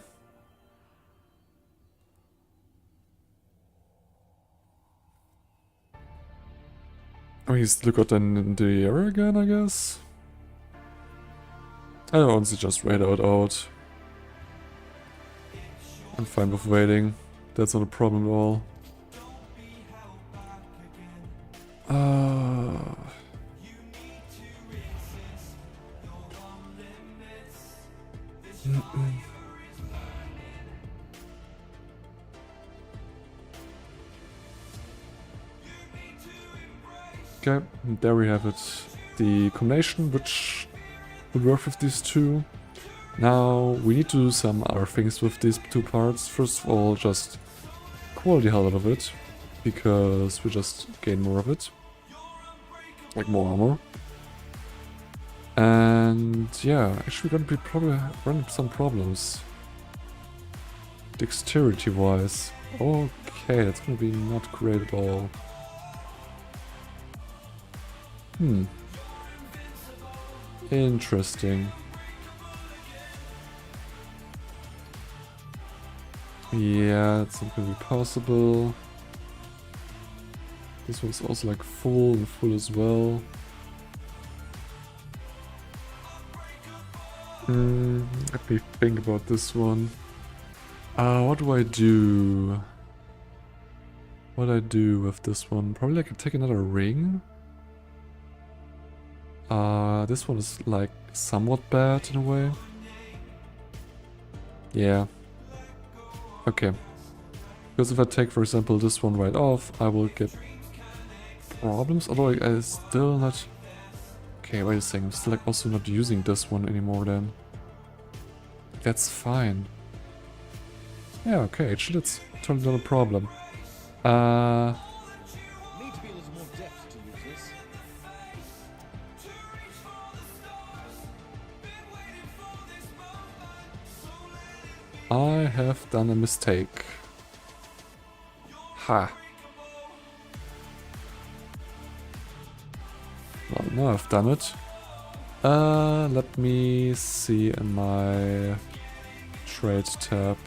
Oh, he's look out in the area again, I guess. I don't want to just wait out. I'm fine with waiting. That's not a problem at all. Okay, and there we have it. The combination which would work with these two. Now we need to do some other things with these two parts. First of all, just quality hell out of it, because we just gain more of it. Like more armor. And yeah, actually we're gonna be probably running some problems. Dexterity wise. Okay, that's gonna be not great at all. Interesting. Yeah, it's not gonna be possible. This one's also like full and full as well. Let me think about this one. What do I do? What do I do with this one? Probably I could take another ring. This one is like somewhat bad in a way. Yeah. Okay. Because if I take, for example, this one right off, I will get problems. Although I still not... Okay, wait a second. I'm still like also not using this one anymore then. That's fine. Yeah, okay. Actually, that's totally not a problem. Need to be a little more depth to use this. I have done a mistake. Ha. Well, now I've done it. Let me see in my trade tab.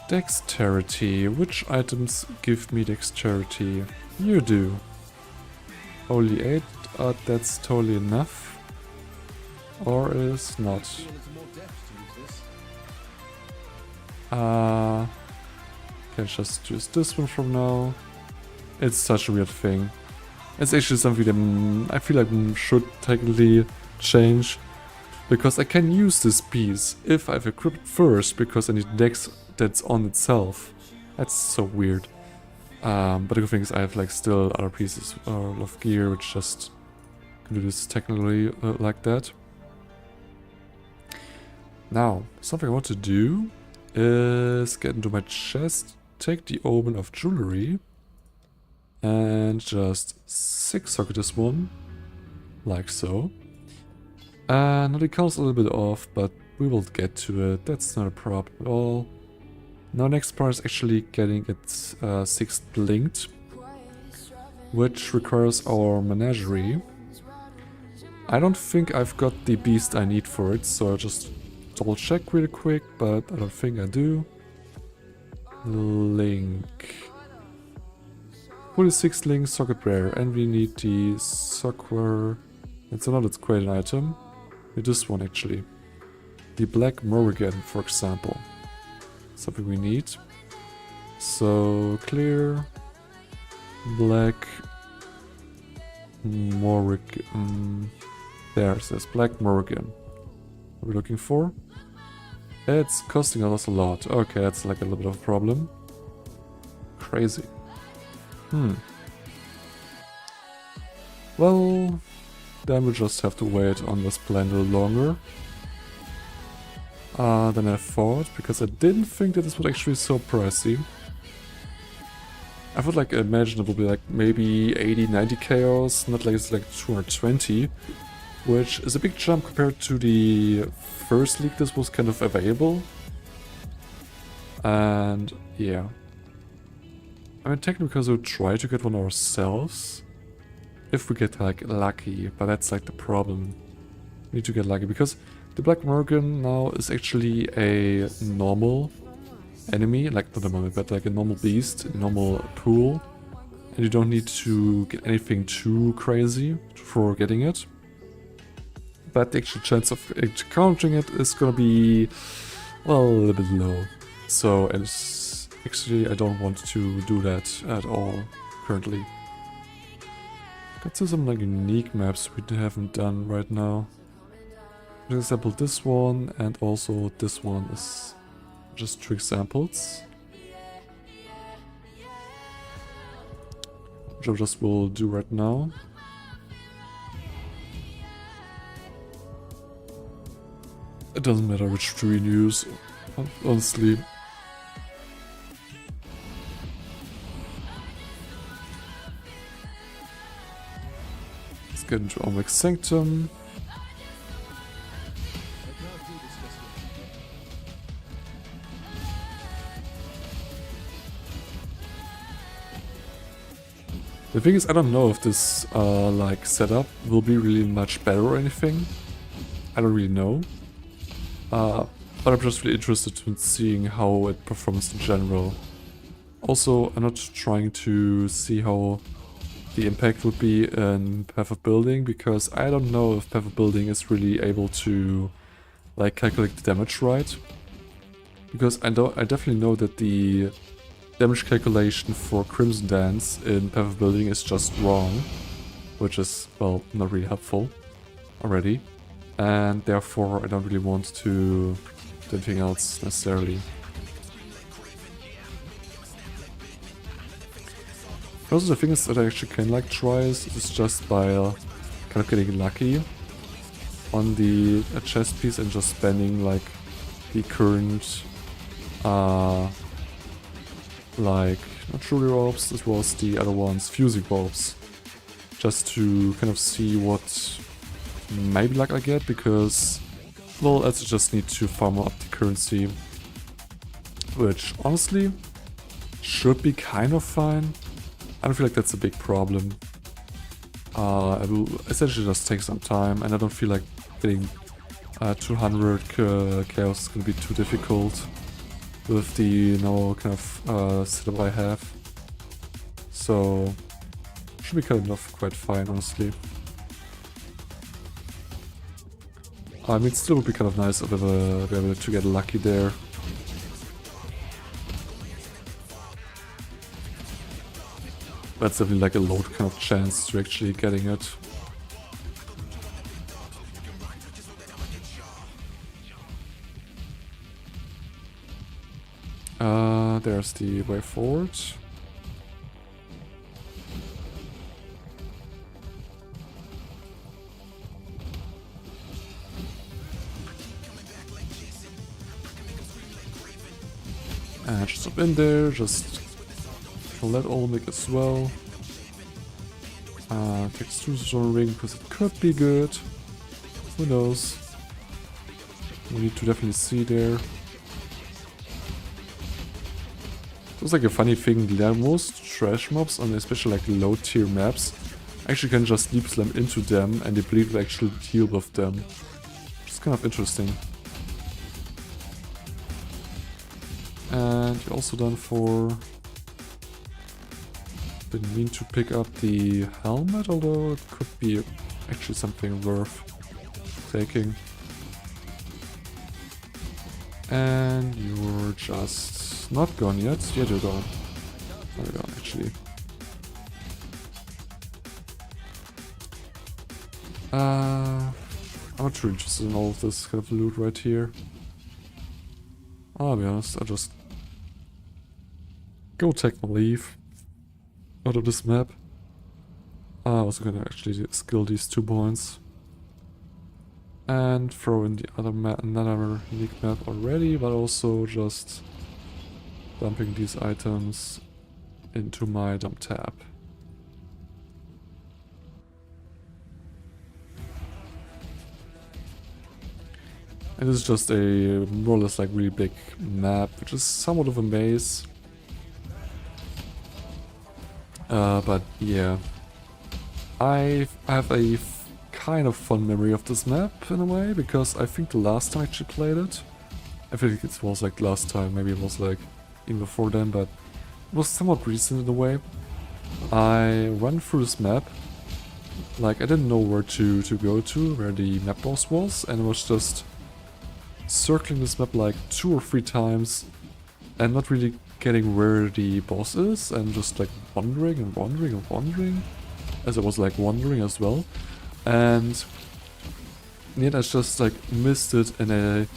Dexterity. Which items give me dexterity? You do. Only 8. That's totally enough. Or is not. Be a little more depth to use this. Can just use this one from now. It's such a weird thing. It's actually something that I feel like should technically change. Because I can use this piece if I've equipped it first, because I need dex that's on itself. That's so weird. But the good thing is I have like still other pieces of gear which just can do this technically like that. Now, something I want to do is get into my chest, take the omen of jewelry, and just 6-socket this one, like so. Now the count's a little bit off, but we will get to it, that's not a problem at all. Now next part is actually getting it 6th linked, which requires our menagerie. I don't think I've got the beast I need for it, so I'll just double check really quick, but I don't think I do. Link. 46 link socket rare, and we need the software. It's not its great an item. This one actually. The black Morrigan, for example. Something we need. So clear. Black Morrigan. There it says black Morrigan. What are we looking for? It's costing us a lot. Okay, that's like a little bit of a problem. Crazy. Well, then we'll just have to wait on this plan a little longer than I thought, because I didn't think that this would actually be so pricey. I would like imagine it would be like maybe 80-90 chaos, not like it's like 220, which is a big jump compared to the first league this was kind of available. And yeah. I mean, technically because we'll try to get one ourselves if we get like lucky, but that's like the problem. We need to get lucky because the Black Morgan now is actually a normal enemy, like not a normal, but like a normal beast, a normal pool, and you don't need to get anything too crazy for getting it. But the actual chance of encountering it is gonna be, well, a little bit low. So actually I don't want to do that at all currently. Got some like unique maps we haven't done right now. For example, this one and also this one is just 2 examples. which I just will do right now. It doesn't matter which tree you use, honestly. Let's get into Omeg's Sanctum. I can't do this just yet. The thing is, I don't know if this like setup will be really much better or anything. I don't really know. But I'm just really interested in seeing how it performs in general. Also, I'm not trying to see how the impact would be in Path of Building, because I don't know if Path of Building is really able to like calculate the damage right. Because I definitely know that the damage calculation for Crimson Dance in Path of Building is just wrong, which is, well, not really helpful already. And therefore I don't really want to do anything else necessarily. Also, the thing is that I actually can like try is just by kind of getting lucky on the chest piece and just spending like the current like not truly orbs as well as the other ones, fusing orbs, just to kind of see what maybe luck I get, because well, I just need to farm up the currency, which honestly should be kind of fine. I don't feel like that's a big problem. It will essentially just take some time, and I don't feel like getting 200 chaos is gonna be too difficult with the, you know, kind of setup I have. So should be kind of quite fine, honestly. I mean, it still would be kind of nice if I be able to get lucky there. That's definitely like a low kind of chance to actually getting it. There's the way forward. And just up in there, just let Olmec as well. Takes 2 Zone Ring because it could be good. Who knows? We need to definitely see there. It's like a funny thing, most trash mobs on especially like low tier maps actually can just leap slam into them and they believe will actually deal with them. Which is kind of interesting. And you're also done for... Didn't mean to pick up the helmet, although it could be actually something worth taking. And you're just not gone yet. Yeah, you're gone. There we go, actually. I'm not too interested in all of this kind of loot right here. I'll be honest, I'll just go take my leave out of this map. I was gonna actually skill these 2 points. And throw in the other map, another unique map already, but also just dumping these items into my dump tab. And this is just a more or less like really big map, which is somewhat of a maze. But yeah, I have a kind of fun memory of this map in a way, because I think the last time I actually played it, I think it was like last time, maybe it was like even before then, but it was somewhat recent in a way. I ran through this map, like I didn't know where to go to, where the map boss was, and I was just circling this map like 2 or 3 times and not really getting where the boss is, and just like wandering and wandering and wandering, as I was like wandering as well. And yet I just like missed it in a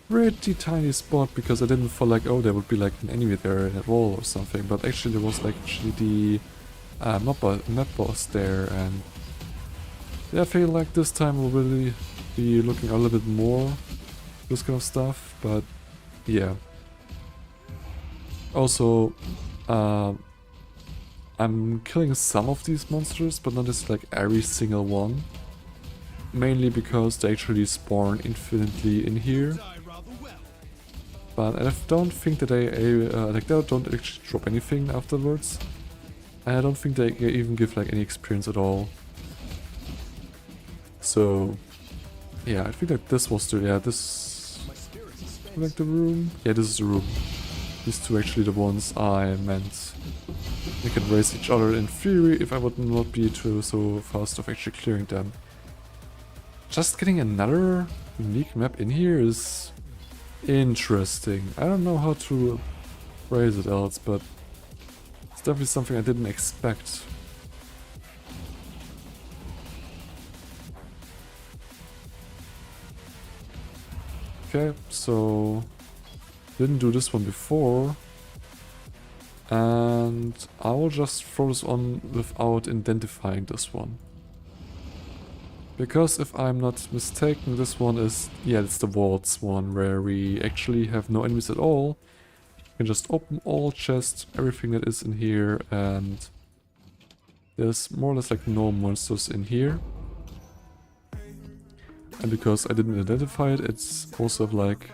pretty tiny spot, because I didn't feel like, oh, there would be like an enemy there at all or something, but actually there was like actually the map boss there, and yeah, I feel like this time we'll really be looking a little bit more this kind of stuff, but yeah. Also, I'm killing some of these monsters, but not just like every single one. Mainly because they actually spawn infinitely in here. But I don't think that they don't actually drop anything afterwards. And I don't think they even give like any experience at all. So yeah, I think that this was this like the room. Yeah, this is the room. These two actually the ones I meant. They can race each other in theory if I would not be too so fast of actually clearing them. Just getting another unique map in here is interesting. I don't know how to phrase it else, but it's definitely something I didn't expect. Okay, so didn't do this one before. And I will just throw this on without identifying this one. Because if I'm not mistaken, this one is, yeah, it's the vaults one, where we actually have no enemies at all. You can just open all chests, everything that is in here, and there's more or less like no monsters in here. And because I didn't identify it, it's also like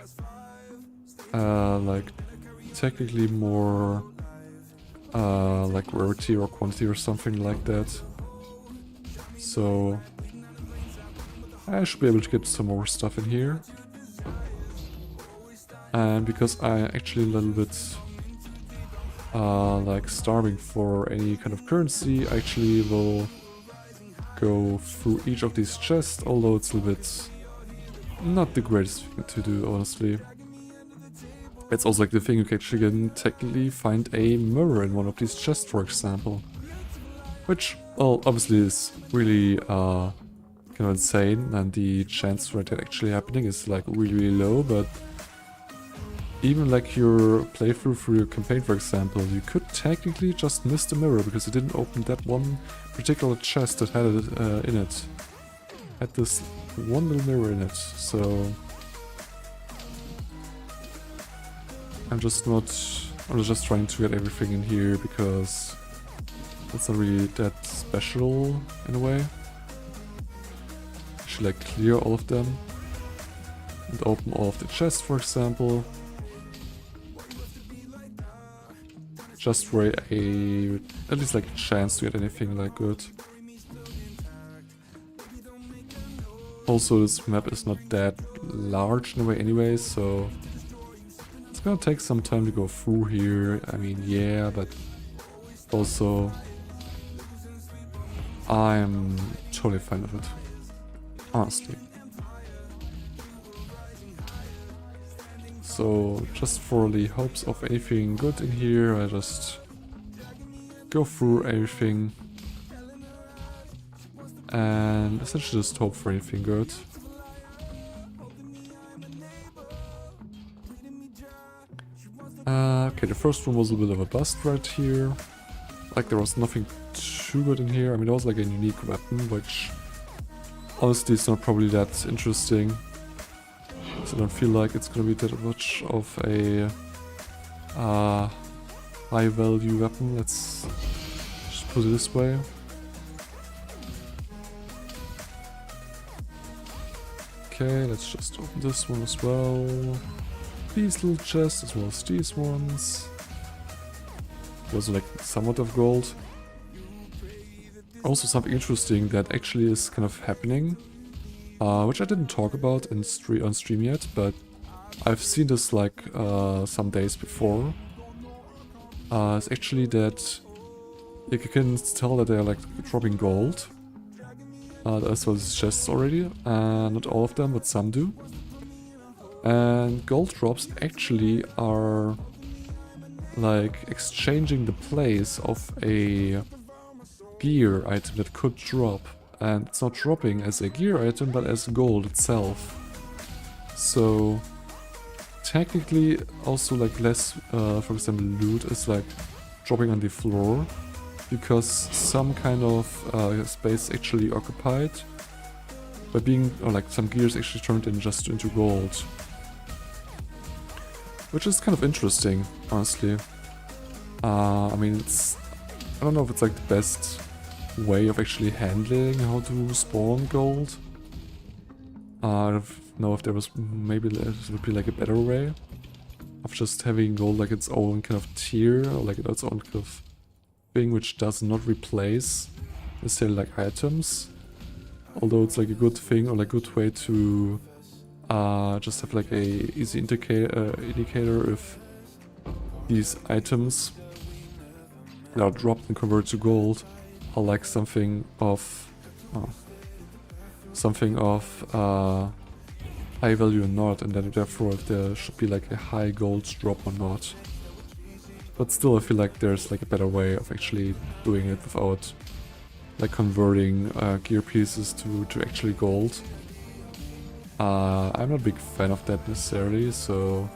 technically more like rarity or quantity or something like that. So I should be able to get some more stuff in here. And because I actually a little bit like starving for any kind of currency, I actually will go through each of these chests, although it's a little bit not the greatest thing to do, honestly. It's also like the thing you can actually technically find a mirror in one of these chests, for example. Which, well, obviously is really kind of insane, and the chance for that actually happening is like really low, but even like your playthrough through your campaign, for example, you could technically just miss the mirror because you didn't open that one particular chest that had it in it. Had this one little mirror in it, so I'm just trying to get everything in here because it's not really that special in a way. Should like clear all of them and open all of the chests, for example. Just for at least like a chance to get anything like good. Also, this map is not that large in a way anyway, so it's gonna take some time to go through here. I mean, yeah, but also I'm totally fine with it, honestly. So just for the hopes of anything good in here, I just go through everything and essentially just hope for anything good. Okay, the first one was a bit of a bust right here. Like there was nothing too good in here. I mean, there was like a unique weapon, which honestly is not probably that interesting. So I don't feel like it's gonna be that much of a high value weapon. Let's just put it this way. Okay, let's just open this one as well. These little chests as well as these ones. There's like somewhat of gold. Also something interesting that actually is kind of happening, which I didn't talk about on stream yet, but I've seen this like some days before. It's actually that you can tell that they're like dropping gold. As well as chests already, not all of them, but some do. And gold drops actually are like exchanging the place of a gear item that could drop. And it's not dropping as a gear item, but as gold itself. So technically also like less, for example, loot is like dropping on the floor. because some kind of space actually occupied by being, or like some gears actually turned in just into gold. Which is kind of interesting, honestly. I mean, I don't know if it's like the best way of actually handling how to spawn gold. I don't know if there was, maybe there would be like a better way of just having gold like its own kind of tier, or like its own kind of thing which does not replace necessarily like items. Although it's like a good thing, or like a good way to just have like a easy indicator if these items that are dropped and converted to gold are like something of high value or not, and then therefore if there should be like a high gold drop or not. But still, I feel like there's like a better way of actually doing it without like converting gear pieces to actually gold. I'm not a big fan of that necessarily, so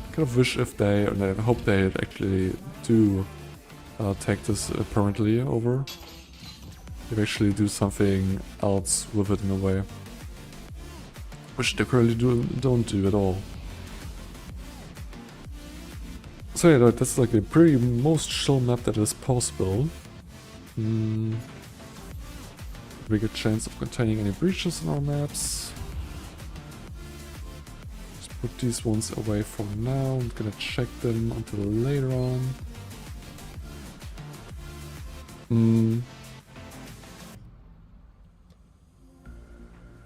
I kind of wish if they, and I hope they actually do take this permanently over. They actually do something else with it in a way, which they currently don't do at all. So yeah, that's like a pretty most chill map that is possible. Bigger chance of containing any breaches in our maps. Just put these ones away for now. I'm gonna check them until later on.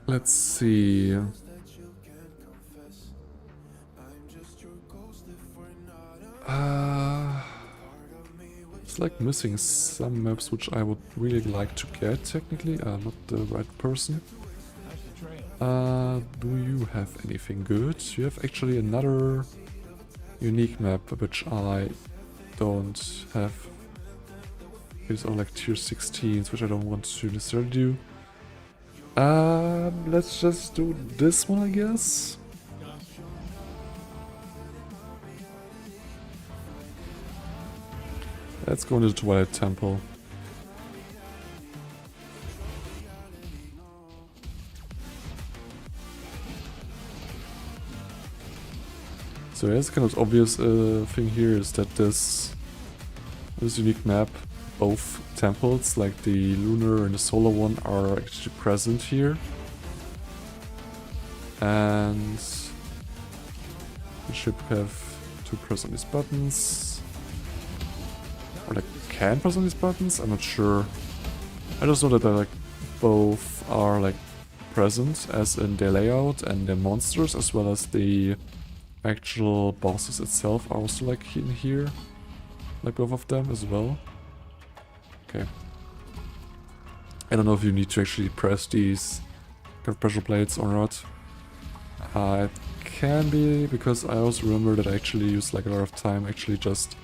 Let's see. It's like missing some maps which I would really like to get technically. Not the right person. Do you have anything good? You have actually another unique map which I don't have. These are like tier 16s, which I don't want to necessarily do. Let's just do this one, I guess. Let's go into the Twilight Temple. So yeah, it's kind of obvious thing here is that this unique map, both temples, like the lunar and the solar one, are actually present here. And we should have to press on these buttons. Or like can press on these buttons? I'm not sure. I just know that they're like both are like present, as in their layout and the monsters, as well as the actual bosses itself are also like in here. Like both of them as well. Okay. I don't know if you need to actually press these kind of pressure plates or not. It can be, because I also remember that I actually used like a lot of time actually just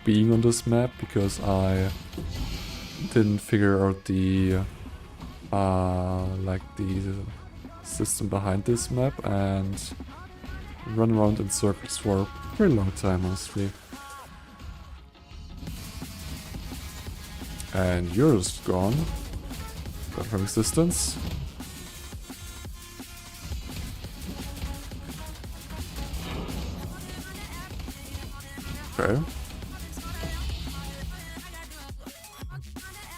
being on this map, because I didn't figure out the like the system behind this map, and run around in circles for a very long time, honestly. And you're just gone. Got from existence. Okay.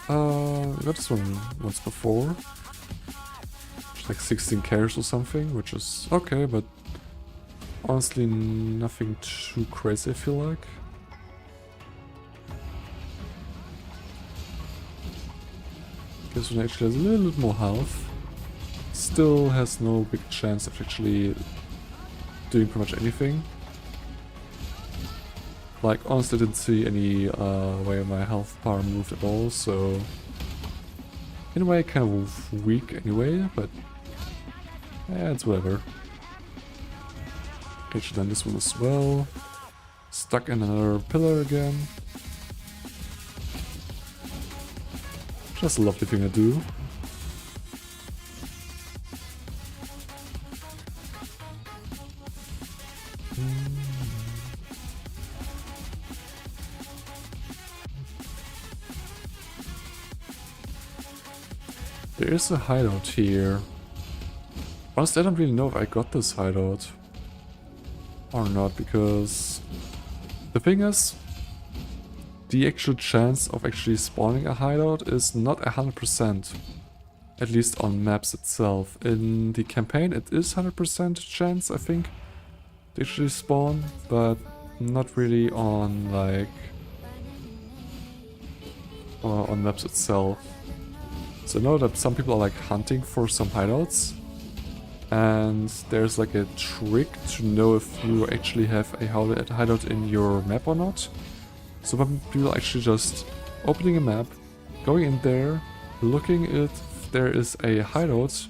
I got this one once before. It's like 16 carries or something, which is okay, but honestly nothing too crazy, I feel like. This one actually has a little bit more health. Still has no big chance of actually doing pretty much anything. Like, honestly, I didn't see any way my health bar moved at all, so in a way kind of weak anyway, but yeah, it's whatever. Actually done this one as well. Stuck in another pillar again. Just a lovely thing to do. There is a hideout here. Honestly, I don't really know if I got this hideout or not, because the thing is, the actual chance of actually spawning a hideout is not 100%. At least on maps itself. In the campaign it is 100% chance, I think, to actually spawn, but not really on like on maps itself. So I know that some people are like hunting for some hideouts, and there's like a trick to know if you actually have a hideout in your map or not. So some people actually just opening a map, going in there, looking if there is a hideout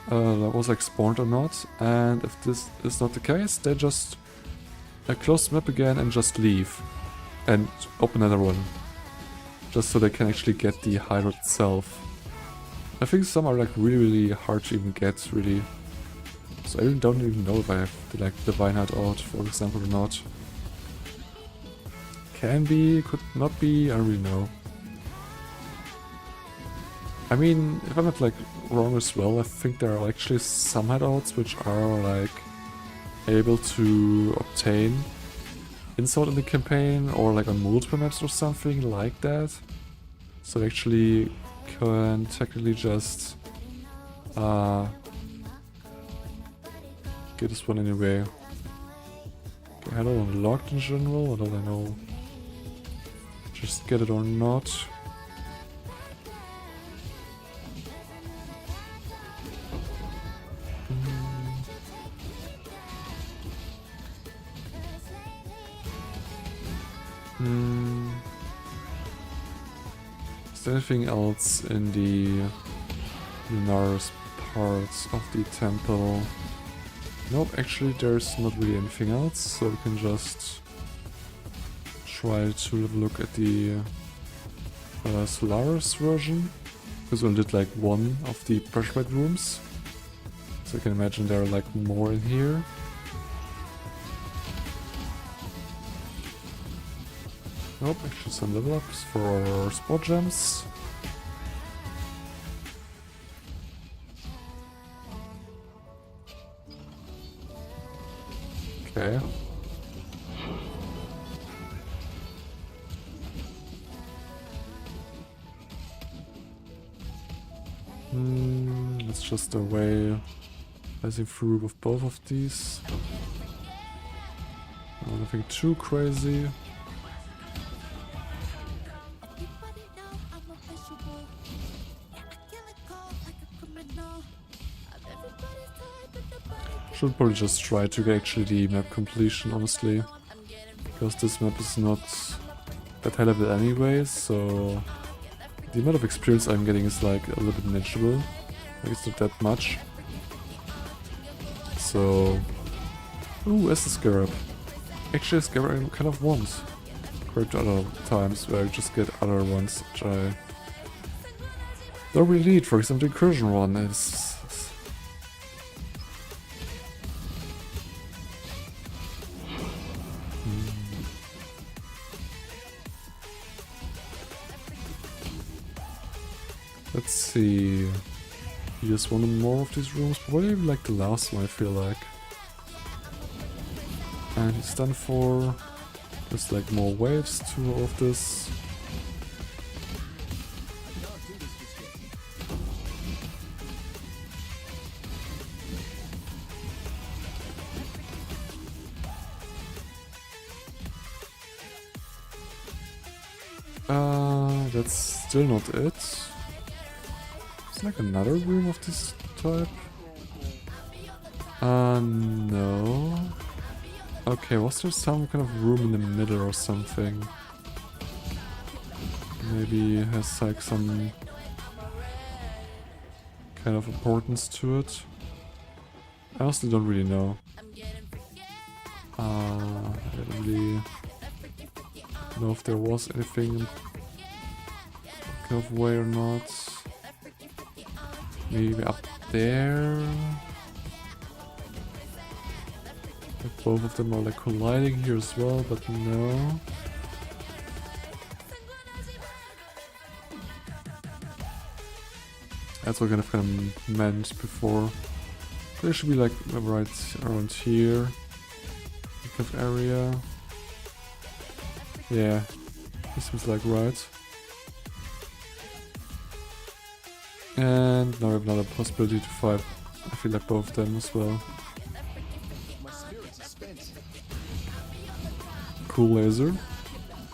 that was like spawned or not, and if this is not the case, they just close the map again and just leave and open another one, just so they can actually get the hideout itself. I think some are like really hard to even get, really. So I really don't even know if I have the like divine hideout, for example, or not. Can be, could not be, I don't really know. I mean, if I'm not like wrong as well, I think there are actually some hideouts which are like able to obtain insult in the campaign, or like on multiple maps or something like that. So they actually can technically just get this one anyway. Okay, hideout unlocked in general, I don't know. Just get it or not. Is there anything else in the Lunaris parts of the temple? Nope, actually there's not really anything else, so we can just try to have a look at the Solaris version, because we only did like one of the pressurized rooms, so I can imagine there are like more in here. Nope, actually some level ups for our spot gems. Okay. It's just a way passing through with both of these. Nothing too crazy. Should probably just try to get actually the map completion, honestly, because this map is not that high level anyway, so the amount of experience I'm getting is like a little bit negligible. Like it's not that much. So, ooh, as the scarab. Actually, a scarab I kind of want, compared to other times where I just get other ones which I don't really need. For example, the incursion one is. Let's see. Here's one more of these rooms, probably like the last one, I feel like. And it's done for. There's like more waves to all of this. That's still not it. It's like another room of this type. No. Okay, was there some kind of room in the middle or something? Maybe it has like some kind of importance to it. I honestly don't really know. I don't really know if there was anything kind of way or not. Maybe up there. Both of them are like colliding here as well, but no. That's what I kind of meant before. There should be like right around here. Kind of area. Yeah, this seems like right. And now we have another possibility to fight. I feel like both of them as well. My spirits are spent. Cool laser.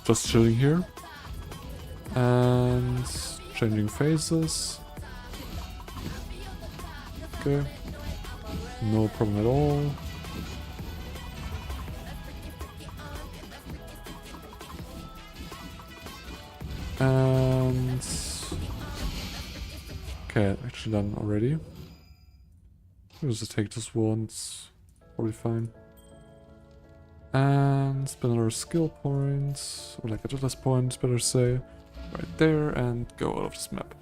Just chilling here. And changing phases. Okay. No problem at all. And okay, actually done already. I'll just take this one, it's probably fine. And spend another skill point, or like a Atlas point, better say, right there, and go out of this map.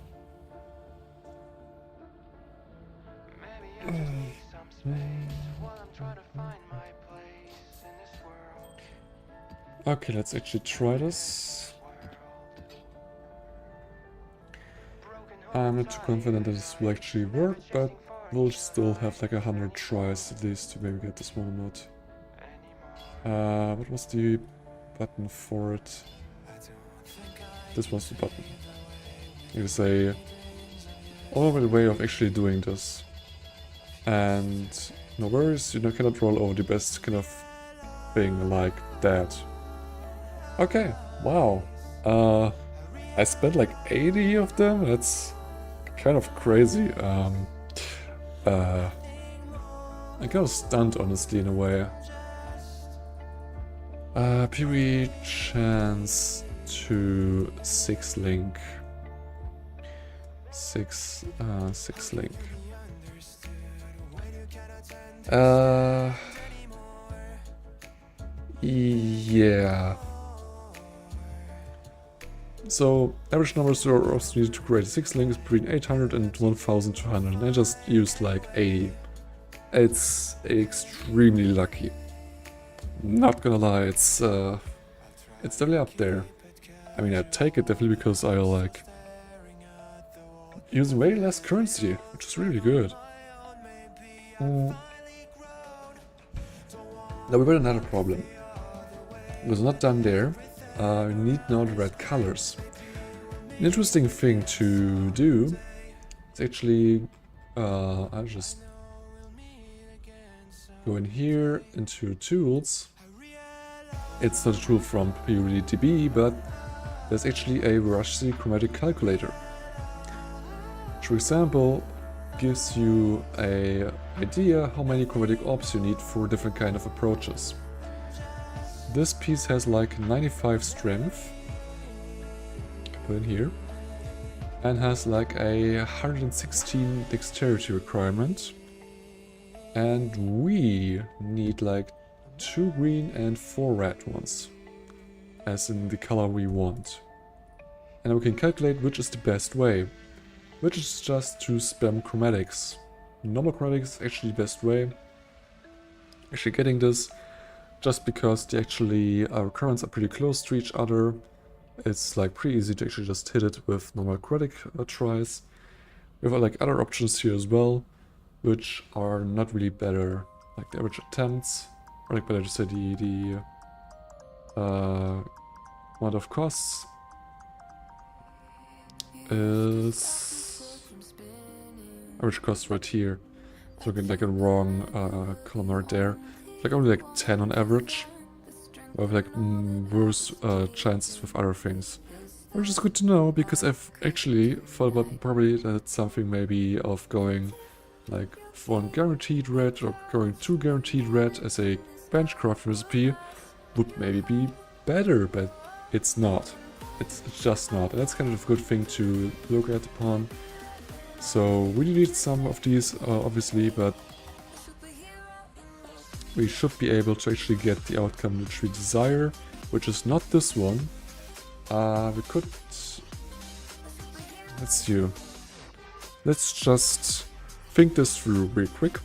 Okay, let's actually try this. I'm not too confident that this will actually work, but we'll still have like 100 tries at least to maybe get this one or not. What was the button for it? This was the button. It's a overall way of actually doing this. And no worries, you cannot roll over the best kind of thing like that. Okay, wow. I spent like 80 of them, that's kind of crazy. I'm kind of stunned, honestly, in a way. PvE chance to 6 link. 6 link. Yeah. So, average numbers are also needed to create 6 links between 800 and 1200, and I just used like 80. It's extremely lucky. Not gonna lie, it's definitely up there. I mean, I take it definitely because I like using way less currency, which is really good. Now we've got another problem. It was not done there. We need now the red colors. An interesting thing to do is actually, I'll just go in here into tools. It's not a tool from PUDDB, but there's actually a veracity chromatic calculator. Which, for example, gives you an idea how many chromatic orbs you need for different kind of approaches. This piece has like 95 strength, put in here, and has like a 116 dexterity requirement. And we need like 2 green and 4 red ones, as in the color we want. And we can calculate which is the best way, which is just to spam chromatics. Normal chromatics is actually the best way. Actually getting this, just because the our currents are pretty close to each other, it's like pretty easy to actually just hit it with normal chromatic tries. We have like other options here as well, which are not really better, like the average attempts, or like better to say the amount of costs is average cost right here. So we get like a wrong column right there. Like only like 10 on average. We have like worse chances with other things. Which is good to know, because I've actually thought about probably that something maybe of going like 1 guaranteed red or going 2 guaranteed red as a benchcraft recipe would maybe be better, but it's not. It's just not. And that's kind of a good thing to look at upon. So we need some of these obviously, but we should be able to actually get the outcome which we desire, which is not this one. We could... Let's see. Let's just think this through real quick.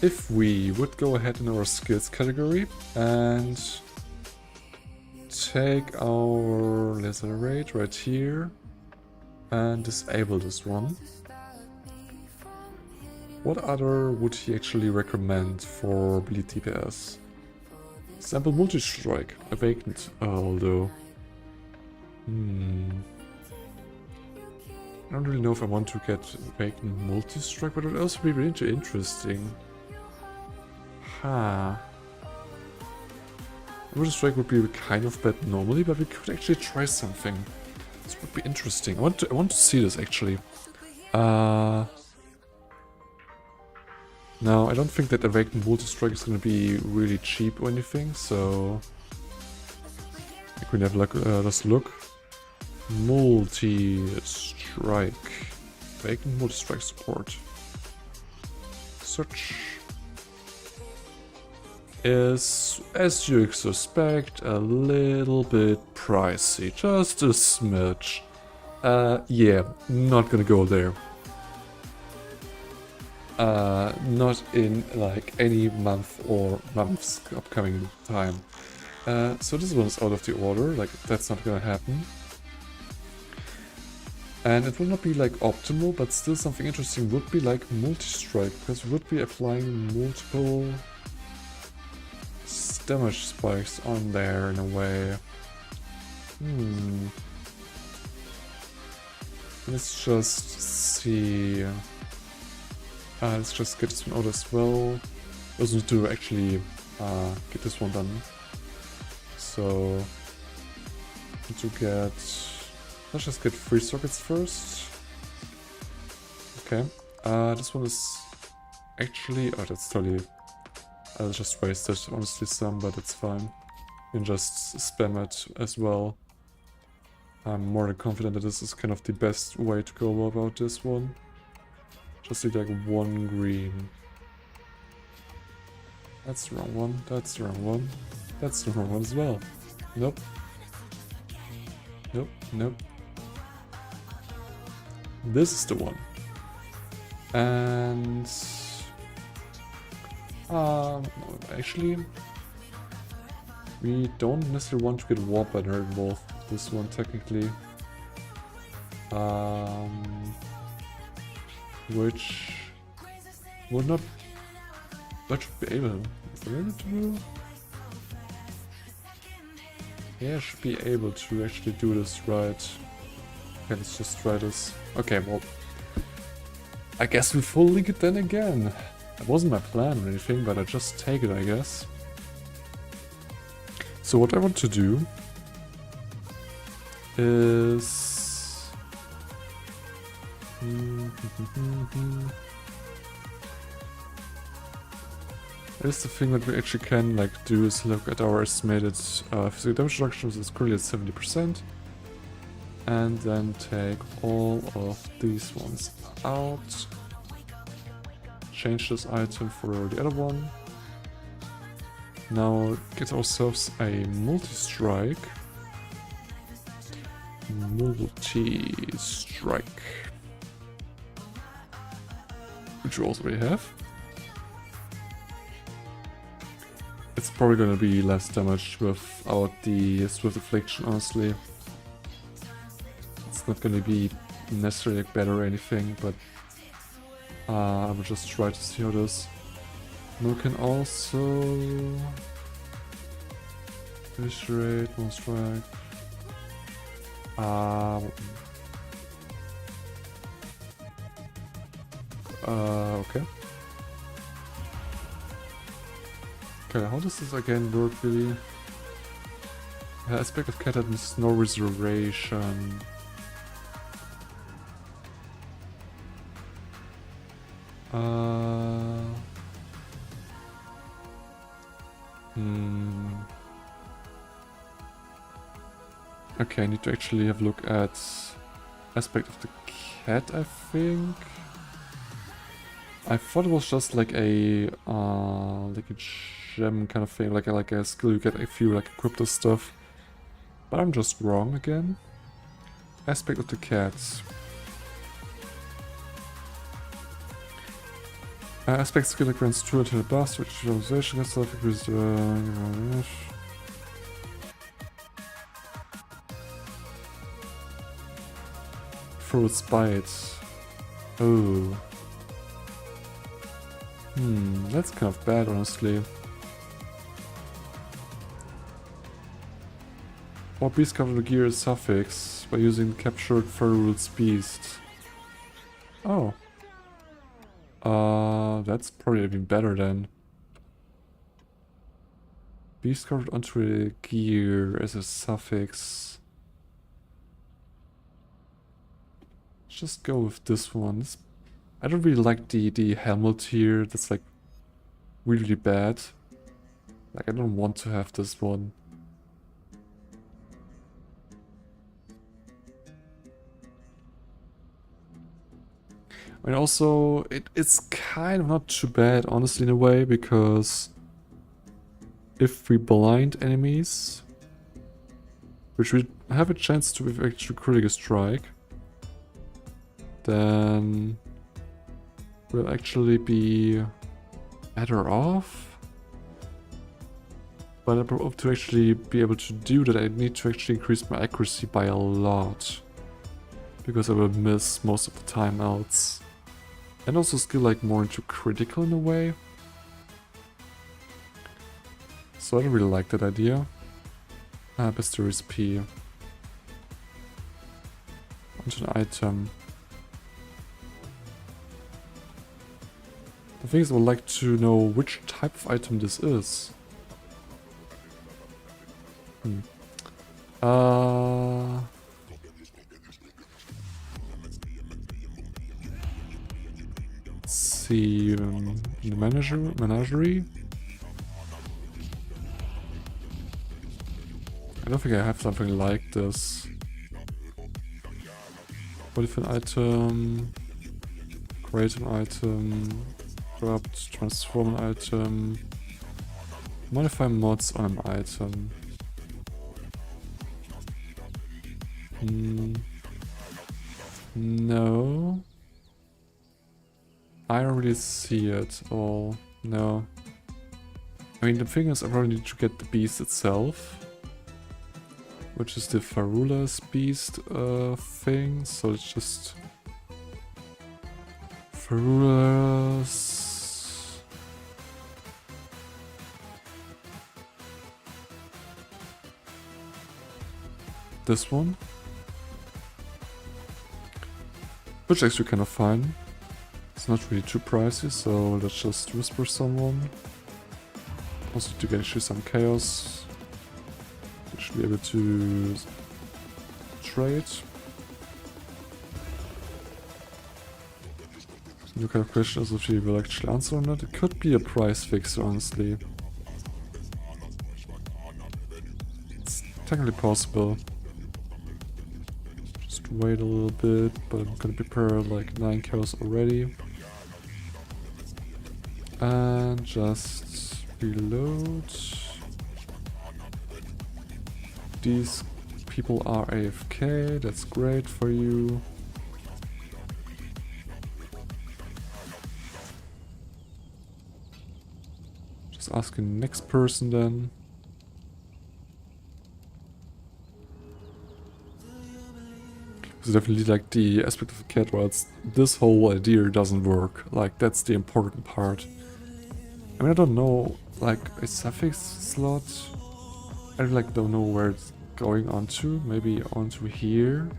If we would go ahead in our skills category and take our laser rate right here and disable this one. What other would he actually recommend for bleed DPS? Example, multi-strike, awakened, although. I don't really know if I want to get awakened multi-strike, but it would also be really interesting. Multi-strike would be kind of bad normally, but we could actually try something. This would be interesting. I want to see this actually. No, I don't think that awakened multi-strike is going to be really cheap or anything, so I can have like just look. Multi-strike. Awakened multi-strike support. Search. Is, as you suspect, a little bit pricey. Just a smidge. Yeah, not gonna go there. Not in like any month or months upcoming time. So this one is out of the order, like that's not gonna happen. And it will not be like optimal, but still something interesting would be like multi-strike, because we would be applying multiple damage spikes on there in a way. Let's just see. Let's just get this one out as well. Also need to actually get this one done. So need to get. Let's just get 3 sockets first. Okay. This one is actually. Oh, that's totally. I'll just waste it, honestly, some, but it's fine. You can just spam it as well. I'm more than confident that this is kind of the best way to go about this one. Just need like 1 green. That's the wrong one, that's the wrong one. That's the wrong one as well. Nope. Nope, nope. This is the one. And... actually, we don't necessarily want to get Warp Banner involved with this one, technically. Which would not... That should be able... Is that able to do? Yeah, I should be able to actually do this right. Okay, let's just try this. Okay, well... I guess we full link it then again. That wasn't my plan or anything, but I just take it, I guess. So what I want to do is... Here's the thing that we actually can like do is look at our estimated physical damage reductions. It's currently at 70%. And then take all of these ones out. Change this item for the other one. Now get ourselves a multi-strike. Multi-strike. Which we already have. It's probably gonna be less damage without the Swift Affliction, honestly. It's not gonna be necessarily like better or anything, but I will just try to see how this. And we can also finish rate, one strike. Okay. Okay, how does this again work really? Aspect of cat has no reservation. Okay, I need to actually have a look at aspect of the cat, I think. I thought it was just like a gem kind of thing, like a skill you get if you like equip this stuff. But I'm just wrong again. Aspect of the cats. Aspect skill grants 2 until the boss, which realization gets self increased. Full Spite. Oh. That's kind of bad, honestly. Or beast covered gear is suffix by using captured Ferul's beast. Oh. That's probably even better then. Beast covered onto a gear as a suffix. Let's just go with this one. I don't really like the helmet here. That's like really bad. Like I don't want to have this one. And also, it's kind of not too bad, honestly, in a way, because if we blind enemies, which we have a chance to with actually critical strike, then we'll actually be better off. But to actually be able to do that, I need to actually increase my accuracy by a lot, because I will miss most of the time else. And also skill like more into critical in a way. So I don't really like that idea. Best recipe. Onto an item. The thing is, I would like to know which type of item this is. Let's see, in the menagerie. I don't think I have something like this. What if an item, create an item, corrupt, transform an item, modify mods on an item. No. I don't really see it all. No. I mean, the thing is, I probably need to get the beast itself, which is the Ferula's beast thing. So it's just Ferula's. This one, which is actually kind of fine. It's not really too pricey, so let's just whisper someone. Also to get actually some chaos. We should be able to trade. The kind of question is if she will actually answer or not. It could be a price fixer, honestly. It's technically possible. Just wait a little bit, but I'm gonna prepare like 9 chaos already. And just reload. These people are AFK, that's great for you. Just asking the next person then. So definitely like the aspect of the cat where it's, this whole idea doesn't work. Like that's the important part. I mean, I don't know, like a suffix slot. I like don't know where it's going onto. Maybe onto here,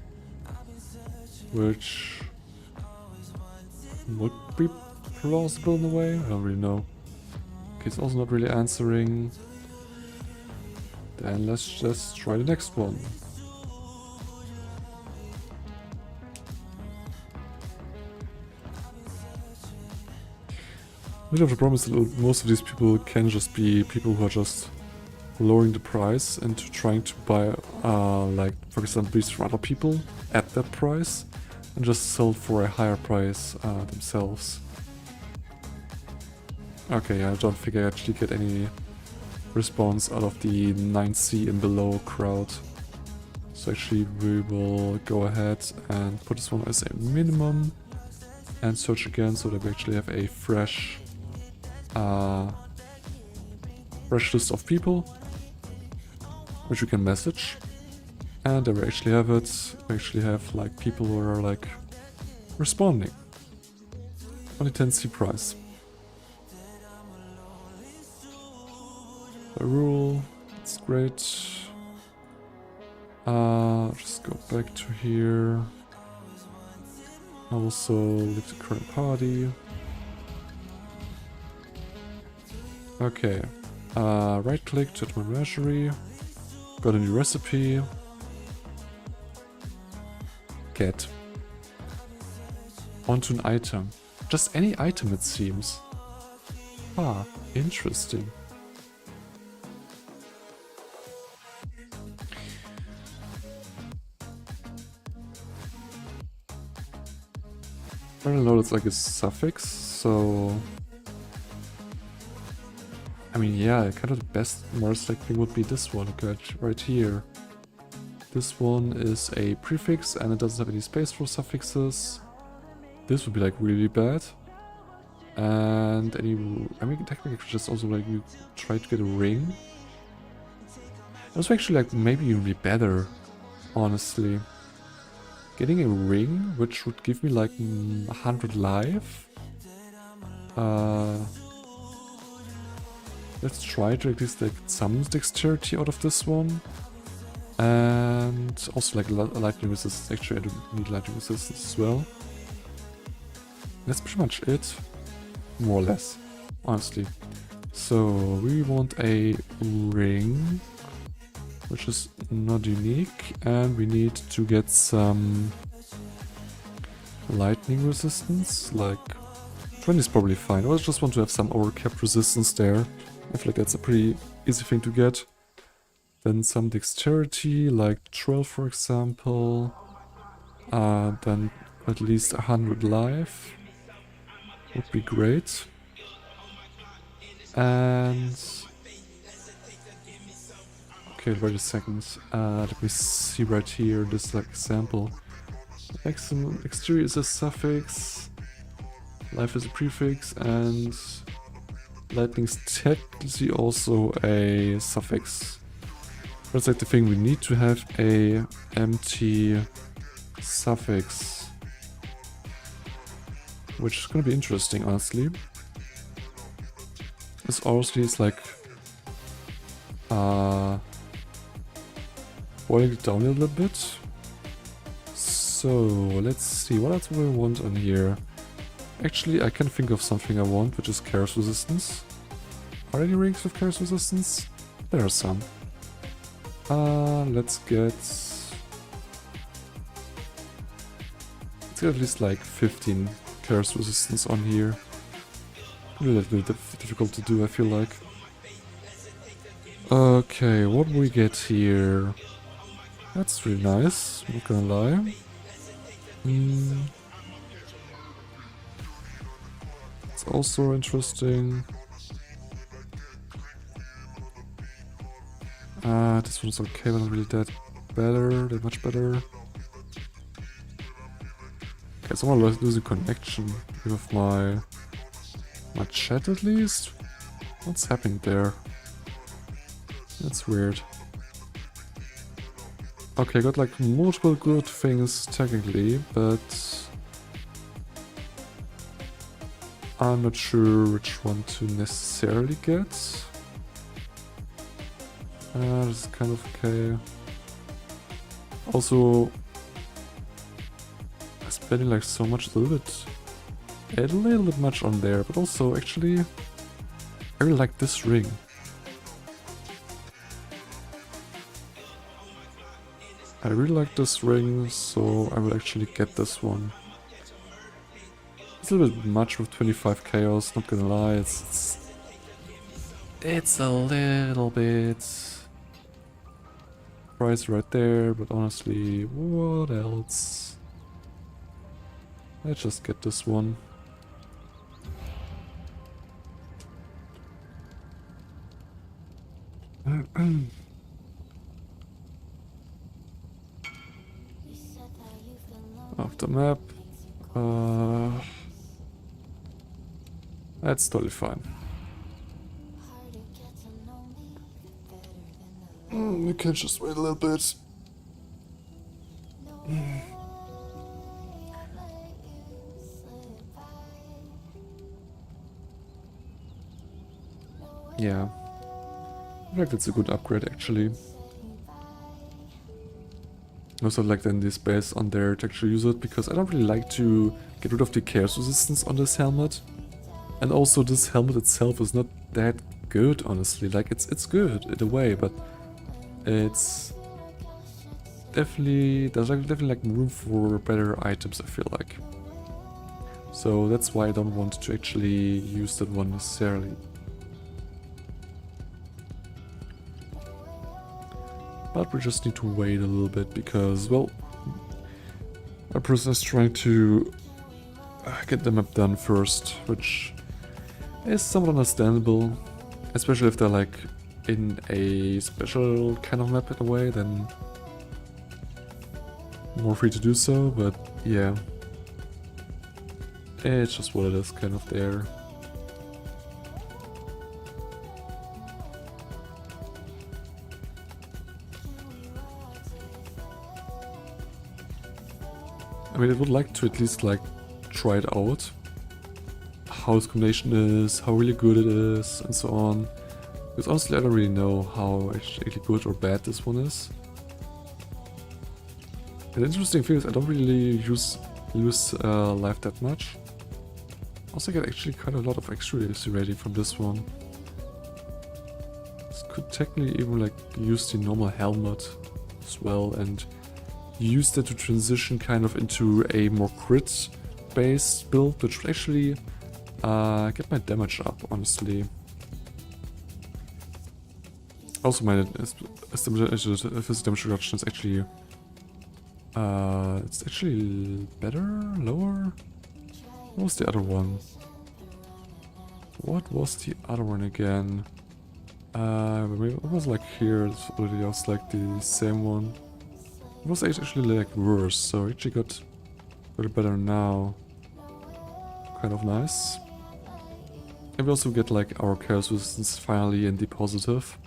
which would be plausible in a way. I don't really know. Okay, it's also not really answering. Then let's just try the next one. A bit of the problem is that most of these people can just be people who are just lowering the price and trying to buy, like, for example, beasts from other people at that price and just sell for a higher price themselves. Okay, I don't think I actually get any response out of the 9C and below crowd. So actually we will go ahead and put this one as a minimum and search again so that we actually have a fresh list of people which we can message. And there we actually have it. We actually have like people who are like responding on the 10C price. The rule. It's great. Just go back to here. Also leave the current party. Okay. Right click to my menagerie. Got a new recipe. Get. Onto an item. Just any item it seems. Ah, interesting. I don't know, it's like a suffix, so... I mean, yeah, kind of the best Mars-like thing would be this one, right here. This one is a prefix and it doesn't have any space for suffixes. This would be like really bad. And any... I mean, technically just also like you try to get a ring. That's actually like maybe even be better, honestly. Getting a ring, which would give me like 100 life. Let's try to at least like some dexterity out of this one. And also like lightning resistance. Actually, I don't need lightning resistance as well. That's pretty much it. More or less, honestly. So we want a ring, which is not unique, and we need to get some lightning resistance, like 20 is probably fine. I just want to have some overcapped resistance there. I feel like that's a pretty easy thing to get. Then some dexterity, like 12 for example. Then at least 100 life would be great. And... okay, wait a second. Let me see right here, this like example. Exterior is a suffix, life is a prefix, and lightning's technically also a suffix. That's like the thing, we need to have a empty suffix. Which is gonna be interesting, honestly. This obviously is like boiling it down a little bit. So let's see, what else do I want on here? Actually, I can think of something I want, which is chaos resistance. Are there any rings with chaos resistance? There are some. Let's get at least like 15 chaos resistance on here. A little bit difficult to do, I feel like. Okay, what do we get here? That's really nice, not gonna lie. It's also interesting. This one's okay, but not really that much better. Okay, someone losing connection with my chat at least? What's happening there? That's weird. Okay, got like multiple good things technically, but I'm not sure which one to necessarily get. This is kind of okay. Also, I'm spending like so much, a little bit much on there, but also actually, I really like this ring. I really like this ring, so I will actually get this one. It's a little bit much with 25 chaos, not gonna lie, it's a little bit price right there, but honestly, what else? Let's just get this one. Off the map. That's totally fine. We can just wait a little bit. Yeah. I feel like that's a good upgrade actually. Also like then the space on there to actually use it, because I don't really like to get rid of the chaos resistance on this helmet. And also this helmet itself is not that good, honestly. Like it's good in a way, but it's definitely, there's like definitely like room for better items, I feel like. So that's why I don't want to actually use that one necessarily. But we just need to wait a little bit because, well, my person is trying to get the map done first, which is somewhat understandable, especially if they're like in a special kind of map in a way, then more free to do so, but yeah. It's just what it is, kind of there. I mean, I would like to at least like try it out. How this combination is, how really good it is, and so on. Because honestly, I don't really know how actually good or bad this one is. And the interesting thing is I don't really use life that much. Also get actually quite a lot of extra rating from this one. This could technically even like use the normal helmet as well and use that to transition kind of into a more crit based build, which would actually get my damage up, honestly. Also my physical damage reduction is actually it's actually better? Lower? What was the other one? What was the other one again? It was like here, it was like the same one. It was actually like worse, so I actually got a little better now. Kind of nice. And we also get like our chaos resistance finally in the positive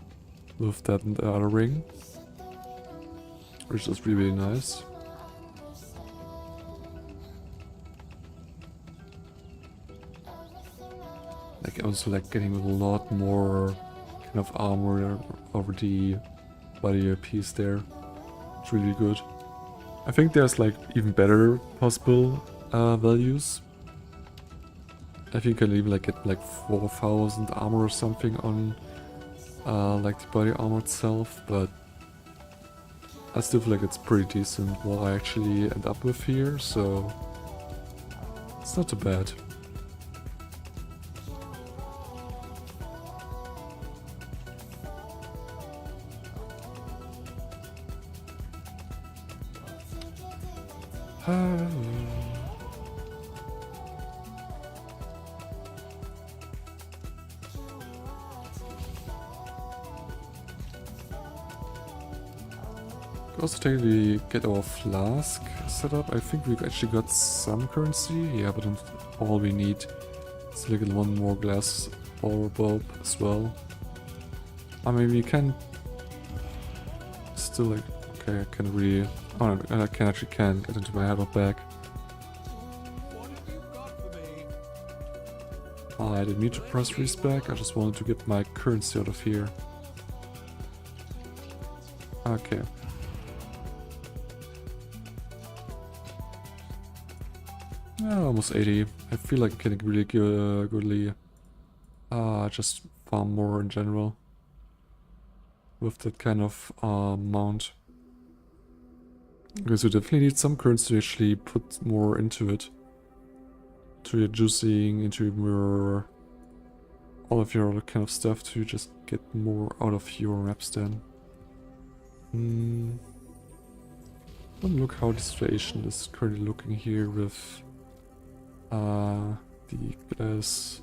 with that and the other ring, which is really, really nice. Like also like getting a lot more kind of armor over the body piece there. It's really good. I think there's like even better possible values. I think I can even like get like 4,000 armor or something on like the body armor itself, but I still feel like it's pretty decent what I actually end up with here, so it's not too bad. Also technically get our flask set up. I think we actually got some currency, yeah, but all we need is like one more glass Bauerbob as well. I mean, we can still like, okay, I can really, oh no, I can actually get into my head back. I didn't need to press respec, I just wanted to get my currency out of here. Okay. Almost 80. I feel like I can really goodly just farm more in general with that kind of mount. Because you definitely need some currency to actually put more into it. To your juicing, into your all of your other kind of stuff to just get more out of your maps then. Look how the situation is currently looking here with the glass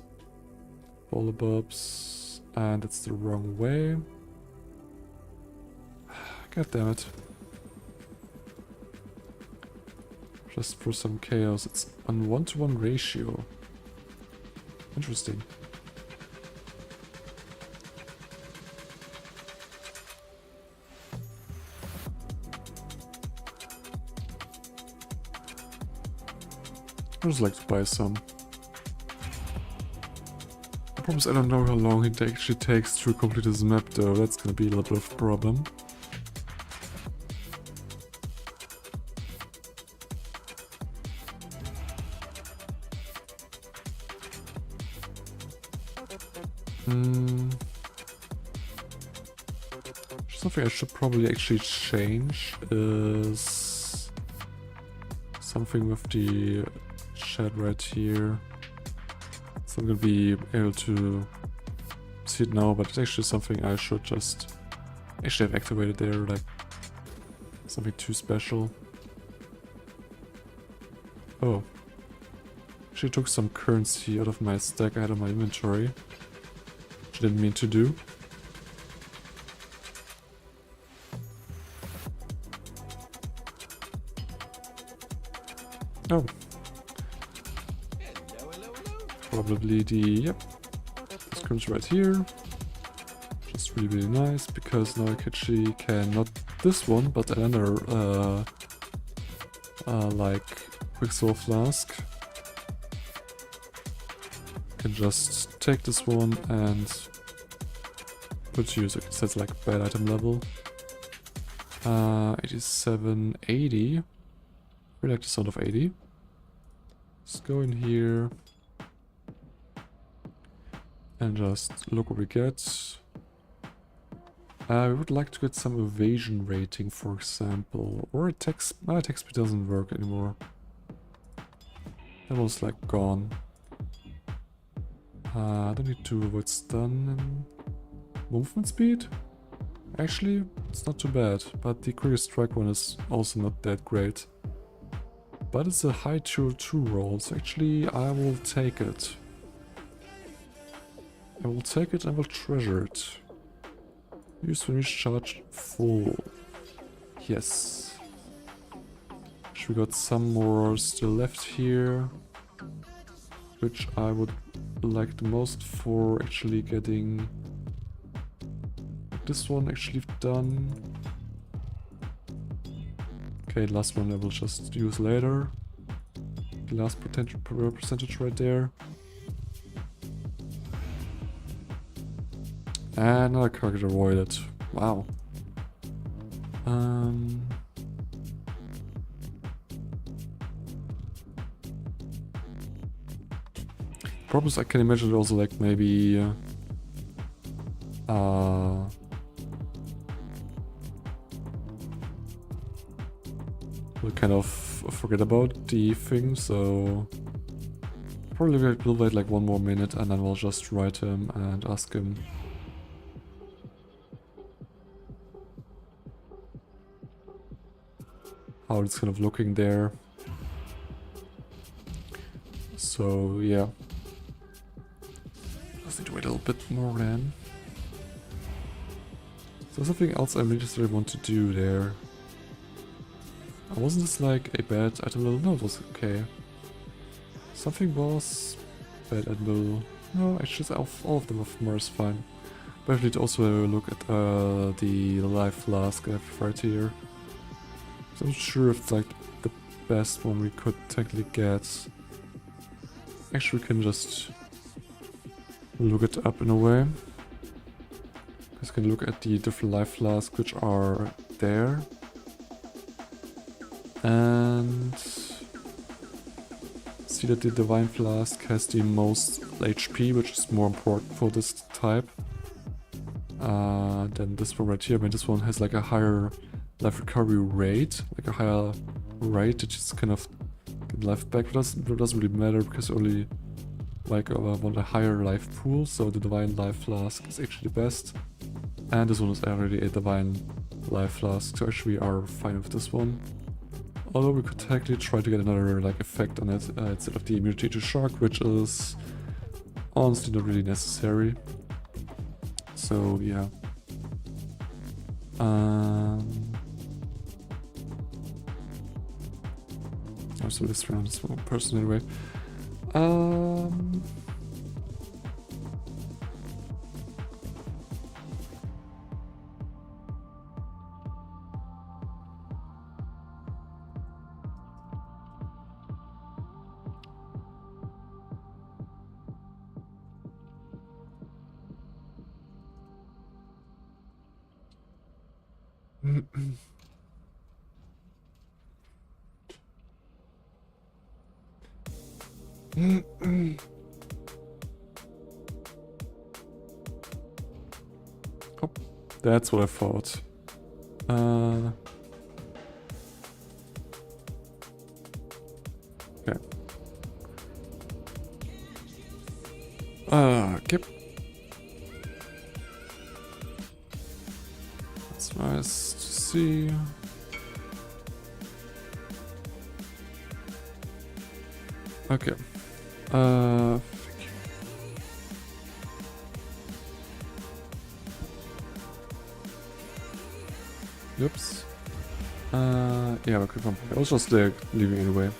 Bauerbobs, and it's the wrong way. God damn it. Just for some chaos, it's on 1-to-1 ratio. Interesting. I'd just like to buy some. I Problem is I don't know how long it actually takes to complete this map though, that's gonna be a little bit of a problem. Something I should probably actually change is something with the chat right here. So I'm gonna be able to see it now, but it's actually something I should just actually have activated there, like something too special. Oh. Actually took some currency out of my stack I had on my inventory. Which I didn't mean to do. Oh. Probably the, yep, this currency right here. Which is really, really nice, because now I actually can, not this one, but another, like, Quicksilver Flask. Can just take this one and put to use it. It says like bad item level. 87, 80. Really like the sound of 80. Let's go in here and just look what we get. We would like to get some evasion rating, for example, or attack speed doesn't work anymore. That was like gone. I don't need to avoid stun and movement speed. Actually, it's not too bad, but the quick strike one is also not that great. But it's a high tier 2 roll, so actually I will take it. I will take it and will treasure it. Use when recharge full. Yes. We got some more still left here, which I would like the most for actually getting this one actually done. Okay, last one I will just use later. The last percentage right there. And another character avoided. Wow. Problems I can imagine also like maybe we'll kind of forget about the thing, so probably we'll wait like 1 more minute and then we'll just write him and ask him. How it's kind of looking there. So yeah. Just need to wait a little bit more then. So something else I really just really want to do there. Wasn't this like a bad item level? No, it was okay. Something was bad item level. No, actually all of them of Mars fine. But I need to also look at the life flask I have right here. So I'm not sure if it's like the best one we could technically get. Actually we can just look it up in a way. Because we can look at the different life flasks which are there. And see that the Divine Flask has the most HP, which is more important for this type than this one right here. I mean, this one has like a higher life recovery rate, like a higher rate that just kind of get life back. It doesn't really matter because only like want a higher life pool, so the Divine Life Flask is actually the best. And this one is already a Divine Life Flask, so actually we are fine with this one. Although we could technically try to get another like effect on it instead of the immunity to shock, which is honestly not really necessary. So yeah. Also this round is one person anyway. Oh, that's what I thought. Okay. Okay. That's nice to see. Okay. Oops. Yeah, we could I was just leaving anyway.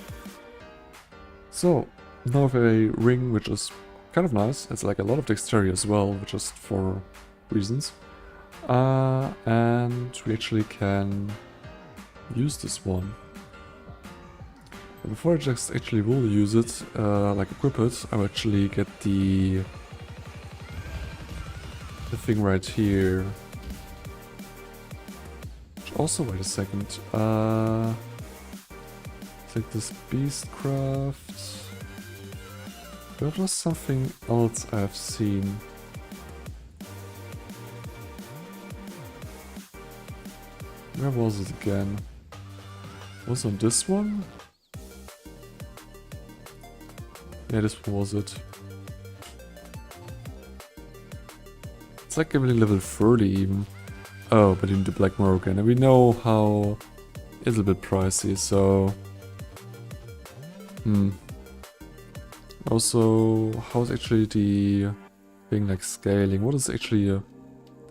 So, now we have a ring which is kind of nice. It's like a lot of dexterity as well, just for reasons. And we actually can use this one. But before I just actually will use it, like equip it, I will actually get the thing right here. Also, wait a second. Take this Beastcraft. There was something else I've seen. Where was it again? Was it on this one? Yeah, this one was it. It's like only level 30 even. Oh, but in the Black Mirror again. And we know how it's a bit pricey, so... Also, how's actually the thing like scaling? What is actually the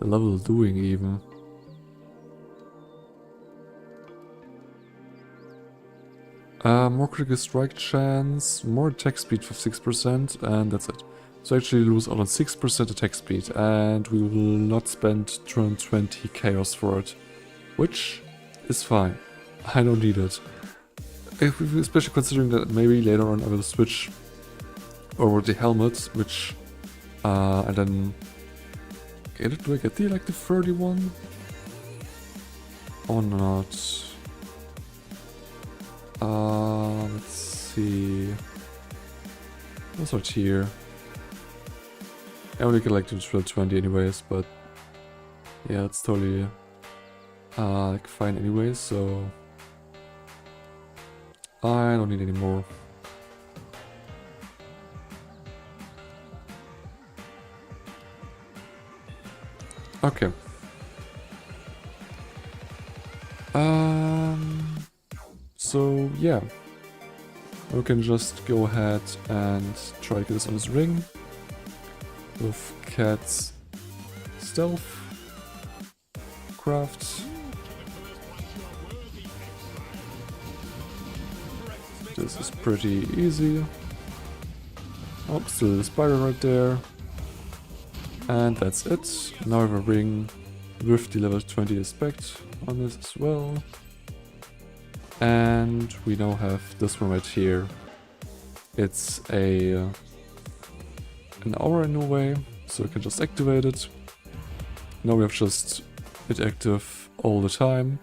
level doing even? More critical strike chance, more attack speed for 6%, and that's it. So actually lose out on 6% attack speed, and we will not spend 220 chaos for it. Which is fine. I don't need it. Especially considering that maybe later on I will switch over the helmet, which... and then... Okay, do I get the, like, the 31? Or not? Let's see... What's right here? I only get like to 20 anyways, but... Yeah, it's totally... like fine anyways, so... I don't need any more. Okay. So yeah. We can just go ahead and try to get this on this ring. With Cat's stealth. Craft. This is pretty easy. Oh, still the spider right there. And that's it. Now I have a ring with the level 20 aspect on this as well. And we now have this one right here. It's an aura in a way, so we can just activate it. Now we have just it active all the time.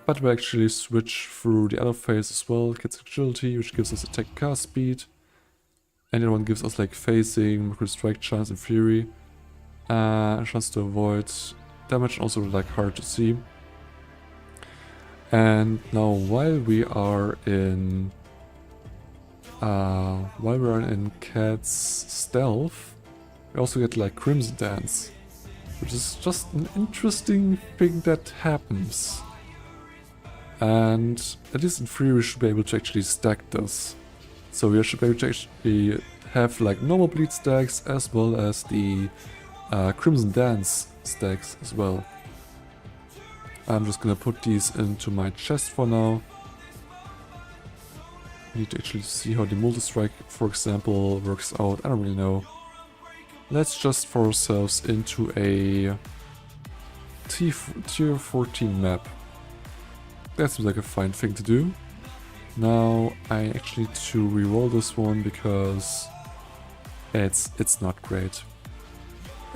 But we actually switch through the other phase as well. It gets agility, which gives us attack cast speed. And the other one gives us like phasing, macro strike chance and fury. A chance to avoid damage, also like hard to see. And now while we are in Cat's stealth, we also get like Crimson Dance, which is just an interesting thing that happens. And at least in theory we should be able to actually stack this. So we should be able to actually have like normal bleed stacks as well as the Crimson Dance stacks as well. I'm just gonna put these into my chest for now. I need to actually see how the multi-strike, for example, works out. I don't really know. Let's just throw ourselves into a tier 14 map. That seems like a fine thing to do. Now I actually need to reroll this one because it's not great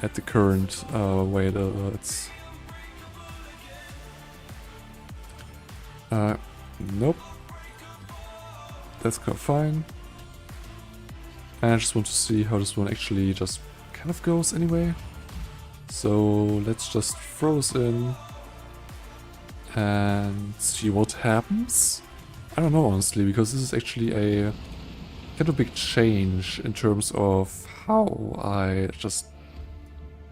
at the current way that it's. Nope. That's kind of fine. And I just want to see how this one actually just kind of goes anyway. So let's just froze in and see what happens. I don't know honestly, because this is actually a kind of big change in terms of how I just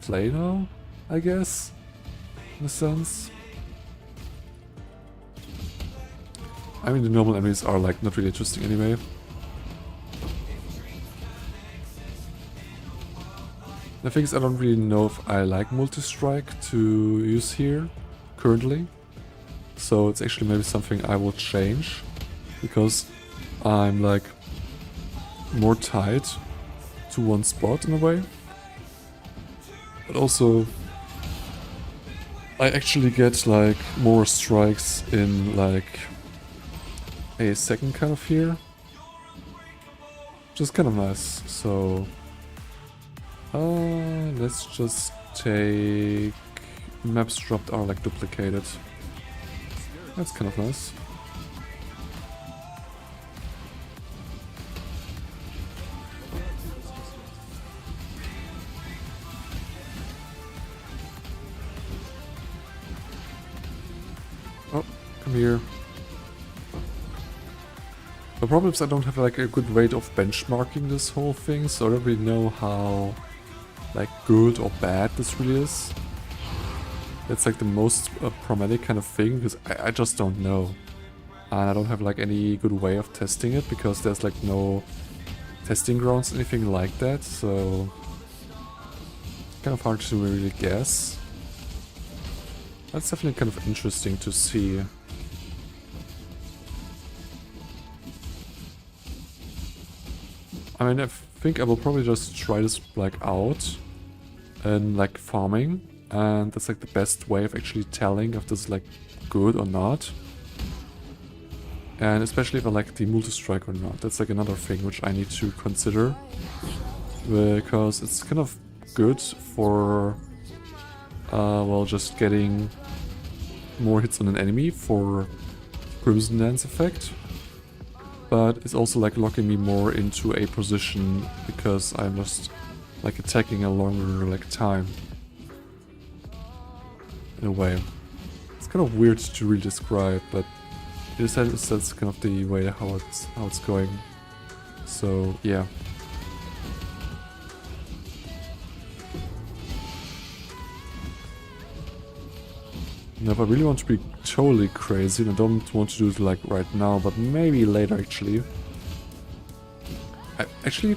play now, I guess, in a sense. I mean, the normal enemies are like not really interesting anyway. The thing is, I don't really know if I like multi-strike to use here currently. So it's actually maybe something I will change, because I'm like more tied to one spot in a way. But also I actually get like more strikes in like a second kind of here, which is kind of nice. So let's just take maps dropped are like duplicated. That's kind of nice. Oh, come here. The problem is I don't have like a good way of benchmarking this whole thing, so I don't really know how like good or bad this really is. It's like the most problematic kind of thing, because I just don't know. And I don't have like any good way of testing it, because there's like no testing grounds, anything like that, so it's kind of hard to really guess. That's definitely kind of interesting to see. I mean, I think I will probably just try this like out and like farming, and that's like the best way of actually telling if this is like good or not. And especially if I like the multi-strike or not. That's like another thing which I need to consider, because it's kind of good for well, just getting more hits on an enemy for Crimson Lance effect. But it's also like locking me more into a position, because I'm just like attacking a longer like time. In a way. It's kind of weird to really describe, but that's kind of the way how it's going. So yeah. Now, if I really want to be totally crazy, and I don't want to do it like right now, but maybe later actually. Actually,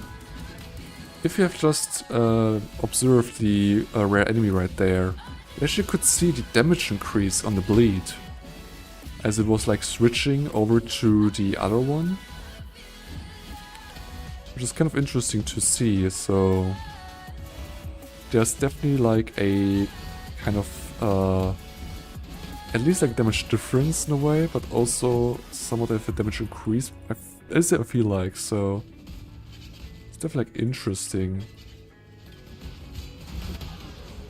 if you have just observed the rare enemy right there, you actually could see the damage increase on the bleed, as it was like switching over to the other one, which is kind of interesting to see. So there's definitely like a kind of at least like damage difference in a way, but also somewhat of a damage increase, I feel like, so it's definitely like interesting.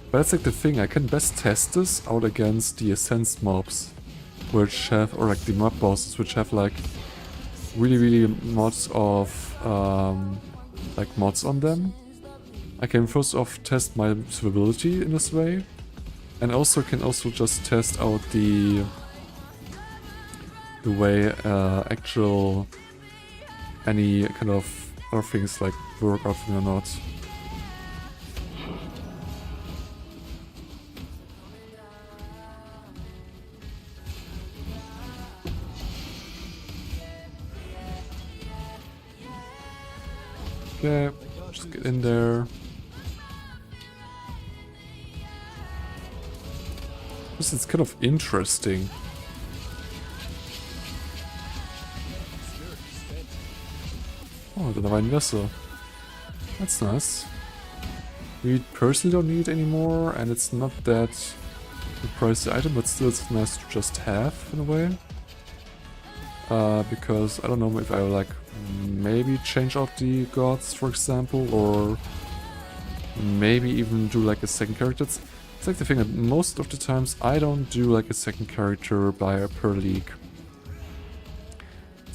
But that's like the thing, I can best test this out against the Essence mobs, which have, or like the mob bosses, which have like really mods of like mods on them. I can first off test my survivability in this way, and also can also just test out the way actual any kind of other things like work out for me or not. Okay, just get in there. This is kind of interesting. Oh, the Divine Vessel. That's nice. We personally don't need it anymore, and it's not that pricey item, but still it's nice to just have in a way. Because I don't know if I will like maybe change out the gods, for example, or maybe even do like a second character. It's like the thing that most of the times I don't do like a second character per league.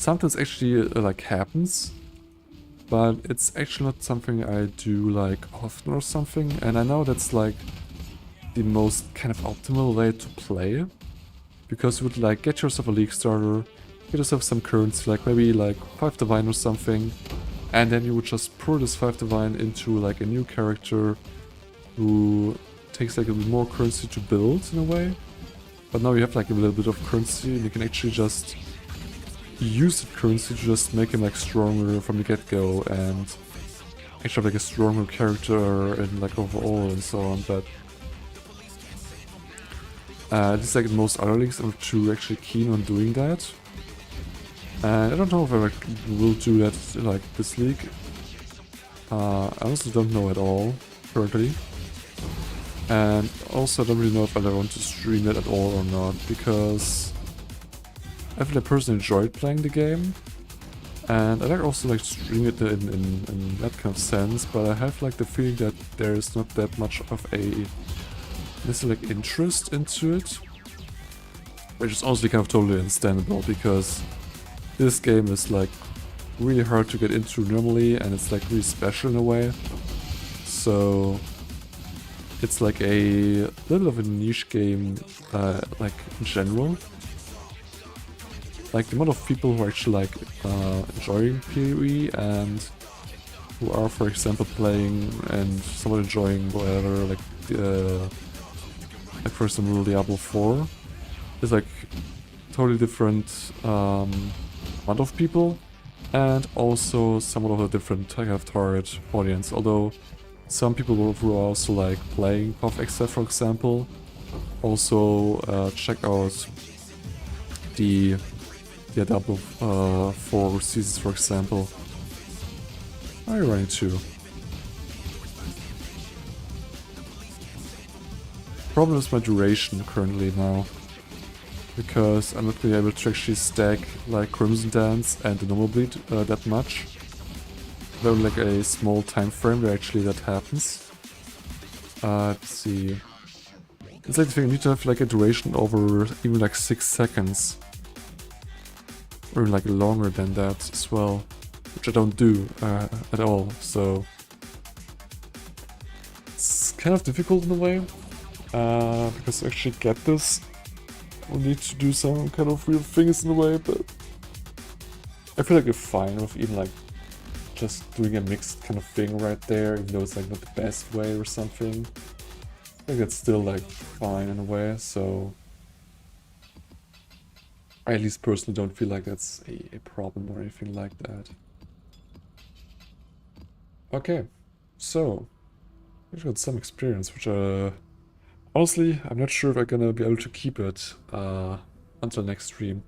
sometimes actually like happens, but it's actually not something I do like often or something, and I know that's like the most kind of optimal way to play, because you would like get yourself a league starter, get yourself some currency, like maybe like 5 divine or something, and then you would just pour this 5 divine into like a new character who takes like a bit more currency to build in a way. But now you have like a little bit of currency and you can actually just use that currency to just make him like stronger from the get-go and actually have like a stronger character and like overall and so on. But just like most other leagues, I'm too actually keen on doing that. And I don't know if I like, will do that in like this league. I honestly don't know at all currently. And also I don't really know if I want to stream it at all or not, because I feel I personally enjoyed playing the game. And I like also like stream it in that kind of sense, but I have like the feeling that there is not that much of a necessarily like interest into it. Which is honestly kind of totally understandable, because this game is like really hard to get into normally and it's like really special in a way. So it's like a little of a niche game, like in general. Like the amount of people who are actually like enjoying PoE and who are, for example, playing and somewhat enjoying whatever, like for example Diablo 4, is like totally different amount of people, and also somewhat of a different kind of target audience. Although some people who are also like playing Path of Exile, for example, also check out the Diablo 4 seasons, for example. Are you running too? Problem is my duration currently now, because I'm not really able to actually stack like Crimson Dance and the normal bleed that much. There's like a small time frame where actually that happens. Let's see. It's like the thing, you need to have like a duration over even like 6 seconds. Or even like longer than that as well. Which I don't do at all, so... It's kind of difficult in a way. Because to actually get this, we'll need to do some kind of weird things in a way, but... I feel like you're fine with even like just doing a mixed kind of thing right there, even though it's like not the best way or something. I think that's still like fine in a way, so I at least personally don't feel like that's a problem or anything like that. Okay, so we've got some experience, which honestly I'm not sure if I'm gonna be able to keep it until next stream.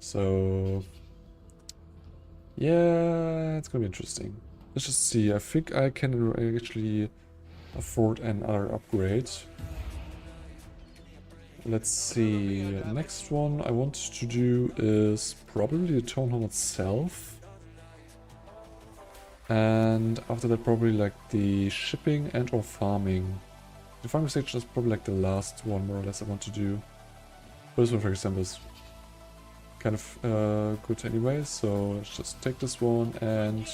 So yeah, it's gonna be interesting. Let's just see. I think I can actually afford another upgrade. Let's see. Next one I want to do is probably the town hall itself. And after that probably like the shipping and or farming. The farming station is probably like the last one more or less I want to do. But this one, for example, is kind of good anyway, so let's just take this one. And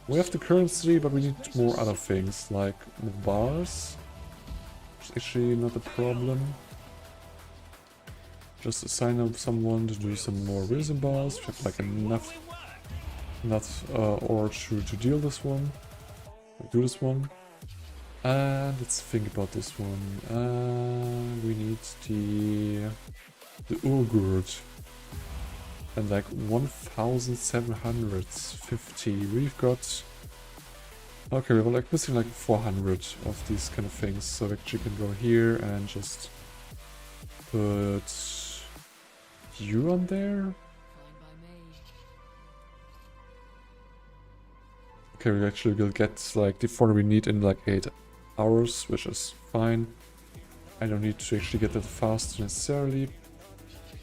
we have the currency, but we need more other things like more bars, which is actually not a problem. Just assign up someone to do some more resin bars. We have like enough ore to deal this one, do this one. And let's think about this one. We need the Urgurt. And like 1,750. We've got... Okay, we were like missing like 400 of these kind of things. So actually can go here and just put you on there. Okay, we actually will get like the 400 we need in like 8 hours, which is fine. I don't need to actually get that fast necessarily.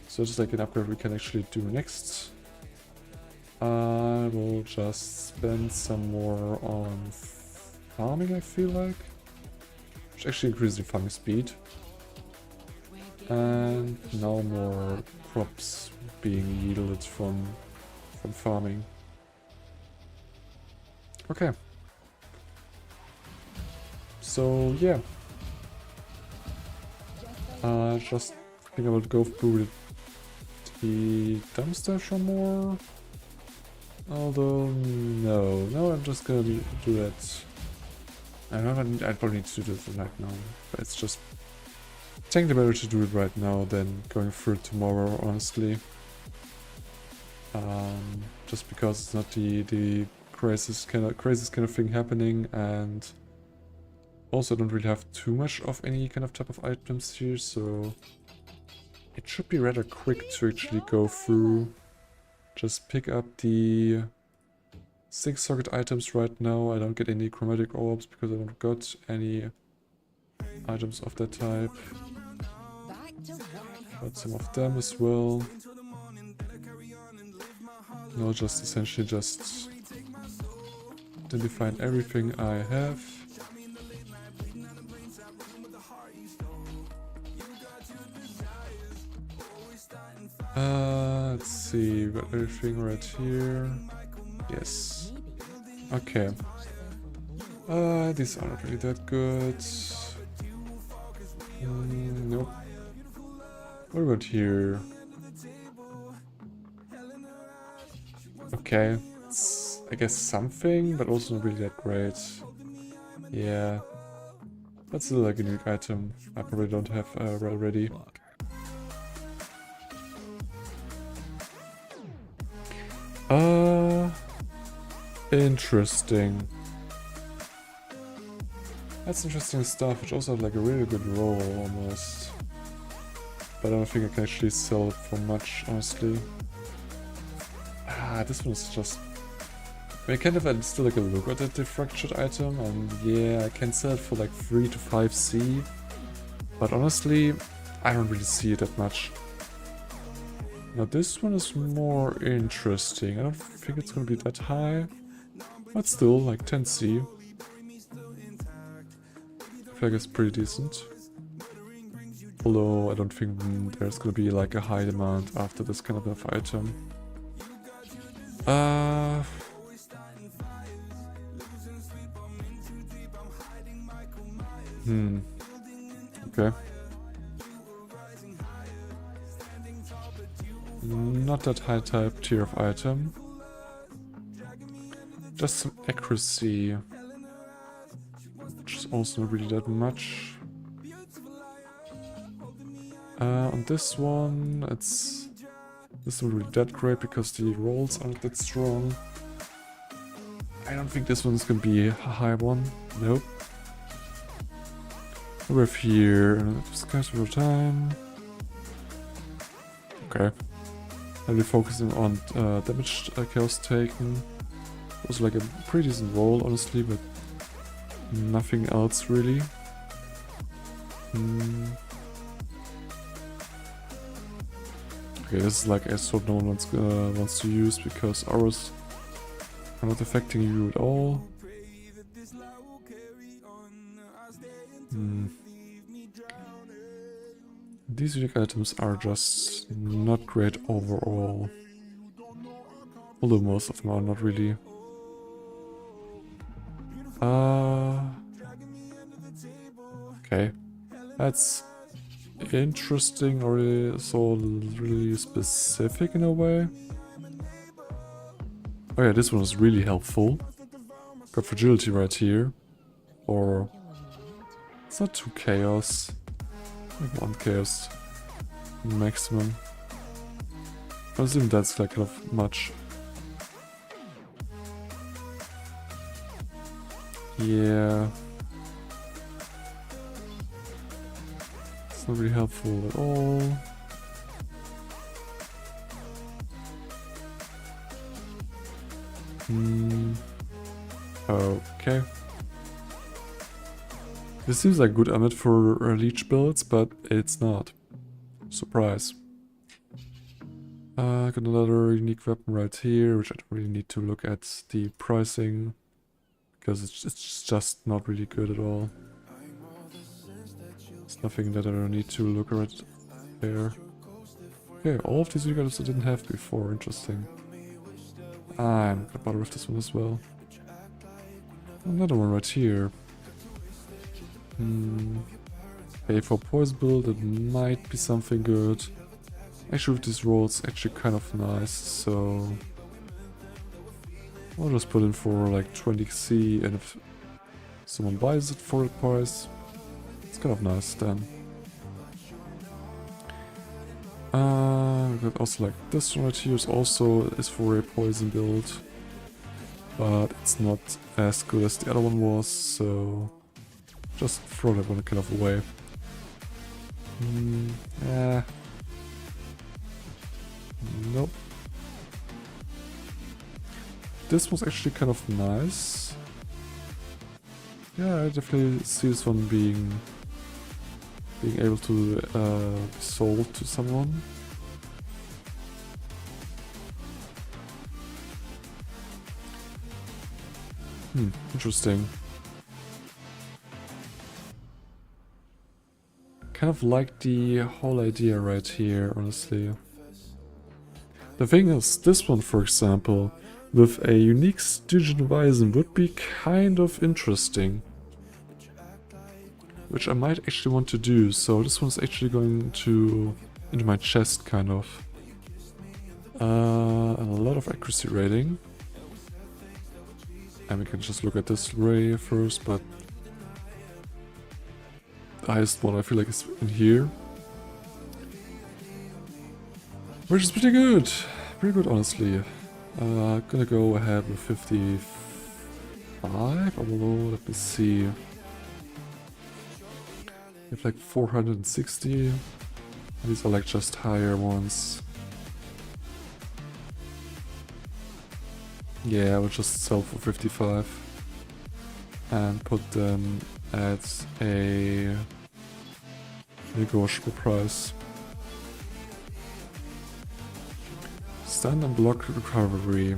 So just like an upgrade we can actually do next. I will just spend some more on farming, I feel like. Which actually increases the farming speed. And now more crops being yielded from farming. Okay. So yeah. Just think I will go through the dumpster some more. Although no, I'm just gonna do that. I probably need to do this right now, but it's just I think the better to do it right now than going through it tomorrow, honestly. Just because it's not the craziest kind of thing happening, and also I don't really have too much of any kind of type of items here, so it should be rather quick to actually go through. Just pick up the 6 socket items right now. I don't get any chromatic orbs because I don't got any items of that type. Got some of them as well. No, just essentially just identifying everything I have. Let's see, got everything right here. Yes. Okay. These aren't really that good. Nope. What about here? Okay. It's, I guess, something, but also not really that great. Yeah. That's still like a unique item. I probably don't have already. Interesting. That's interesting stuff, which also had like a really good roll almost. But I don't think I can actually sell it for much, honestly. This one is just... I mean, I kind of still like a look at the fractured item, and yeah, I can sell it for like 3 to 5C. But honestly, I don't really see it that much. Now this one is more interesting. I don't think it's gonna be that high. But still, like 10C. I feel like it's pretty decent. Although I don't think there's gonna be like a high demand after this kind of item. Okay. Not that high type tier of item. Just some accuracy. Which is also not really that much. On this one, this isn't really that great because the rolls aren't that strong. I don't think this one's gonna be a high one. Nope. We have here, discuss over time. Okay. I'll be focusing on damage chaos taken. It was like a pretty decent roll, honestly, but nothing else really. Okay, this is like a sword no one wants to use because auras are not affecting you at all. These unique items are just not great overall. Although most of them are not really. Okay. That's interesting, or so really specific in a way. Oh yeah, this one is really helpful. Got fragility right here. Or it's not 2 chaos. Like 1 chaos maximum. I assume that's like kind of much. Yeah. It's not really helpful at all. Okay. This seems like good ammo for leech builds, but it's not. Surprise. Got another unique weapon right here, which I don't really need to look at the pricing, because it's just not really good at all. It's nothing that I don't need to look at there. Okay, all of these items I didn't have before, interesting. I'm gonna bother with this one as well. Another one right here. Okay, for poison build it might be something good. Actually with these rolls actually kind of nice, so I'll just put in for like 20c, and if someone buys it for that price, it's kind of nice then. Got also like this one right here is for a poison build, but it's not as good as the other one was, so just throw that one kind of away. Nope. This was actually kind of nice. Yeah, I definitely see this one being able to be sold to someone. Interesting. Kind of like the whole idea right here, honestly. The thing is, this one, for example, with a unique Stygian would be kind of interesting. Which I might actually want to do, so this one's actually going into my chest, kind of. And a lot of accuracy rating. And we can just look at this ray first, but the highest one I feel like is in here. Which is pretty good. Pretty good, honestly. Gonna go ahead with 55 or below. Let me see. We have like 460. These are like just higher ones. Yeah, I will just sell for 55 and put them at a negotiable price. Stand and block recovery.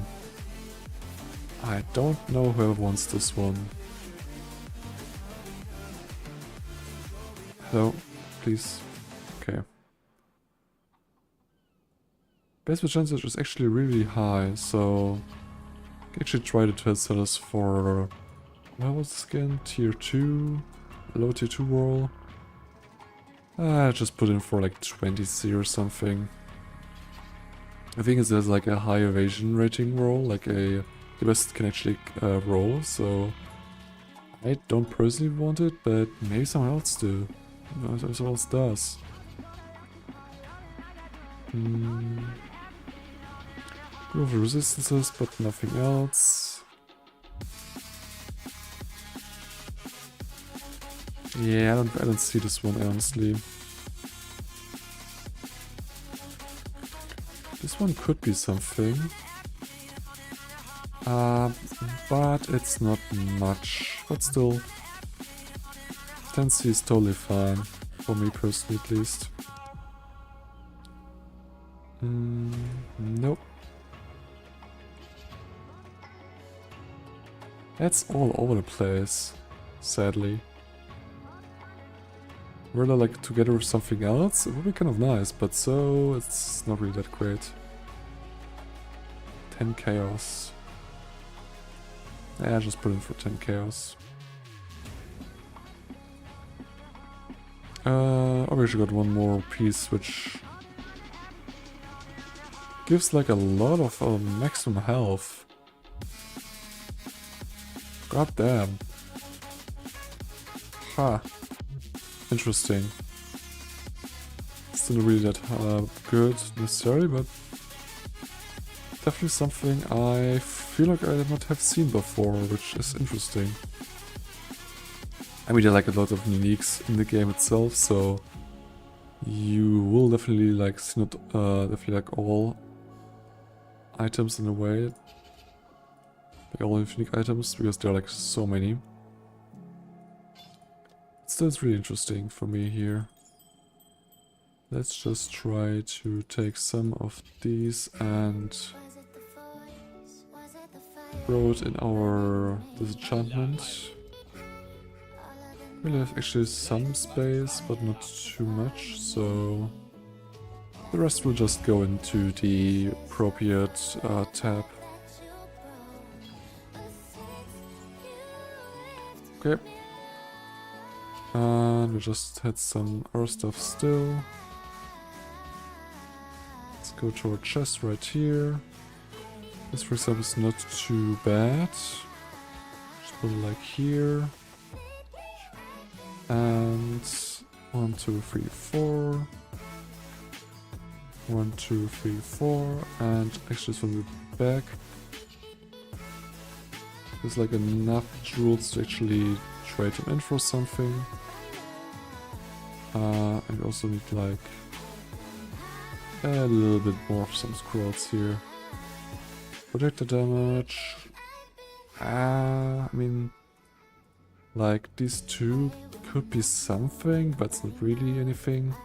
I don't know whoever wants this one. Hello, please. Okay. Base percentage is actually really high, so actually try to sell us for, what was the skin? Tier 2? Low tier 2 roll? Just put in for like 20c or something. I think it has like a high evasion rating roll, like the best can actually roll, so I don't personally want it, but maybe someone else do. Someone else does. Of resistances, but nothing else. Yeah, I don't see this one, honestly. This one could be something. But it's not much. But still, 10c is totally fine. For me personally, at least. Nope. That's all over the place, sadly. Really like together with something else, it would be kind of nice, but so it's not really that great. 10 chaos. Yeah, just put in for 10 chaos. I've actually got one more piece which gives like a lot of maximum health. God damn. Ha. Interesting. Still not really that good necessarily, but definitely something I feel like I did not have seen before, which is interesting. I mean, there are like a lot of uniques in the game itself, so you will definitely like see not definitely like all items in a way. Like all unique items, because there are like so many. Still, it's really interesting for me here. Let's just try to take some of these and throw it in our disenchantment. We'll have actually some space, but not too much, so The rest will just go into the appropriate tab. Okay. And we just had some other stuff still. Let's go to our chest right here. This, for example, is not too bad. Just put it like here. And 1, 2, 3, 4. 1, 2, 3, 4. And actually this will be back. There's like enough jewels to actually trade them in for something. And we also need like a little bit more of some scrolls here. Projector damage. I mean, like these two could be something, but it's not really anything.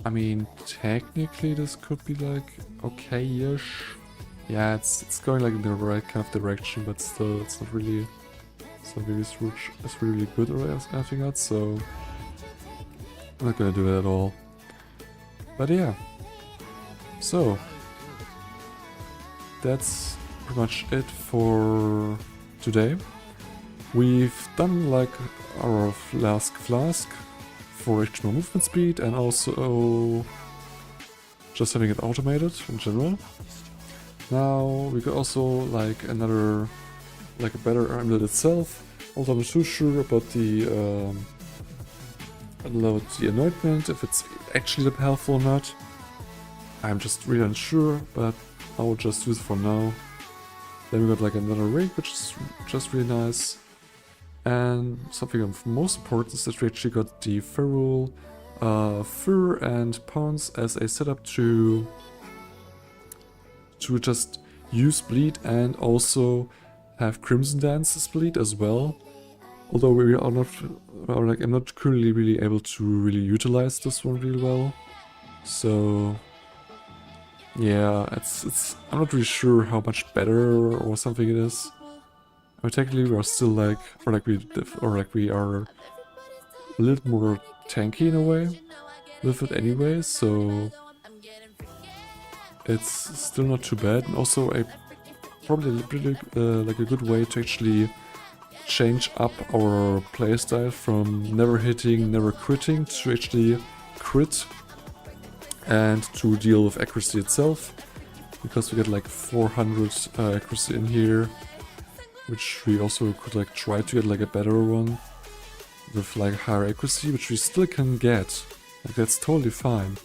I mean, technically this could be like okay-ish. Yeah, it's going like in the right kind of direction, but still it's not really something that's really good or anything else, so I'm not gonna do it at all. But yeah. So that's pretty much it for today. We've done like our flask for extra movement speed and also just having it automated in general. Now we got also like another, like a better amulet itself. Also I'm not too sure about the anointment, if it's actually helpful or not. I'm just really unsure, but I will just use it for now. Then we got like another ring, which is just really nice. And something of most importance is that we actually got the feral fur and pounds as a setup to just use bleed and also have Crimson Dance's bleed as well. Although we are not, like I'm not currently really able to really utilize this one really well. So yeah, it's I'm not really sure how much better or something it is. I mean, technically we are still like, we are a little more tanky in a way with it anyway, so it's still not too bad. And also probably really like a good way to actually change up our playstyle from never hitting, never critting to actually crit and to deal with accuracy itself, because we get like 400 accuracy in here, which we also could like try to get like a better one with like higher accuracy, which we still can get. Like that's totally fine.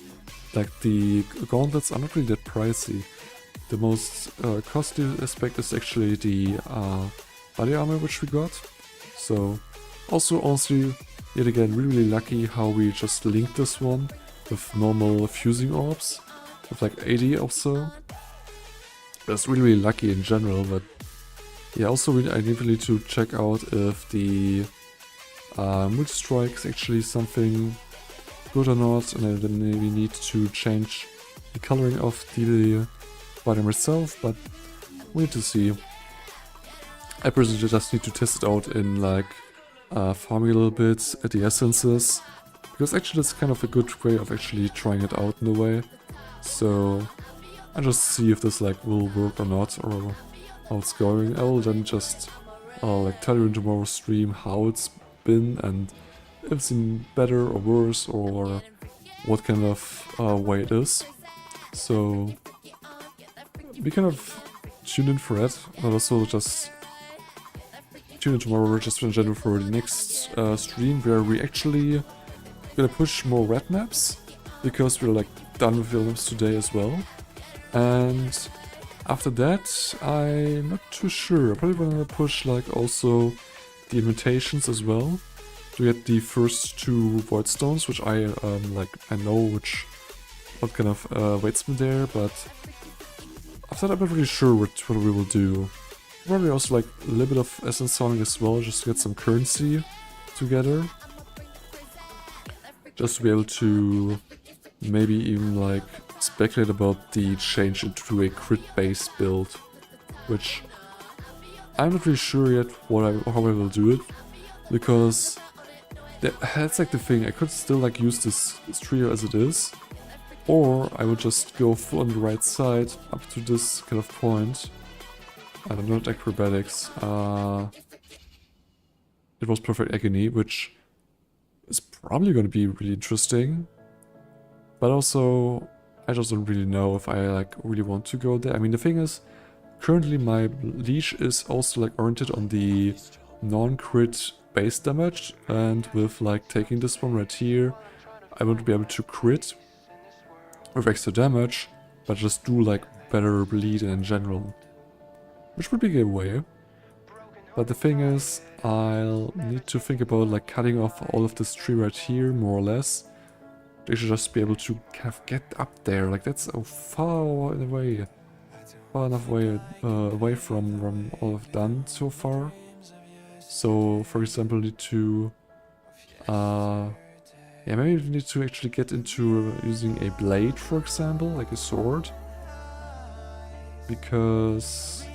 Like the gauntlets are not really that pricey. The most costly aspect is actually the body armor which we got. So also honestly, yet again really lucky how we just linked this one with normal fusing orbs with like 80 or so. That's really lucky in general, but yeah, also I need to check out if the multi-strike is actually something good or not, and then maybe need to change the coloring of the body itself, but we need to see. I personally just need to test it out in like farming a little bit at the essences, because actually that's kind of a good way of actually trying it out in a way. So I'll just see if this like will work or not, or how it's going. I will then just like tell you in tomorrow's stream how it's been and if it's been better or worse or what kind of way it is. So be kind of tuned in for it, and also just tune in tomorrow just in general for the next stream where we actually gonna push more red maps, because we're like done with the maps today as well. And after that, I'm not too sure. I'm probably gonna push like also the invitations as well to get the first 2 void stones, which I know what kind of waits me there. But after that, I'm not really sure what we will do. Probably also like a little bit of essence sounding as well, just to get some currency together, just to be able to maybe even like speculate about the change into a crit-based build, which I'm not really sure yet how I will do it, because That's like the thing. I could still like use this trio as it is, or I would just go full on the right side up to this kind of point. I don't know, not acrobatics. It was perfect agony, which is probably going to be really interesting. But also, I just don't really know if I like really want to go there. I mean, the thing is, currently my leash is also like oriented on the non-crit base damage, and with like taking this one right here, I want to be able to crit with extra damage, but just do like better bleed in general, which would be a giveaway. But the thing is, I'll need to think about like cutting off all of this tree right here, more or less. They should just be able to kind of get up there. Like that's so far away, far enough away from all I've done so far. So, for example, need to, yeah, maybe we need to actually get into using a blade, for example, like a sword, because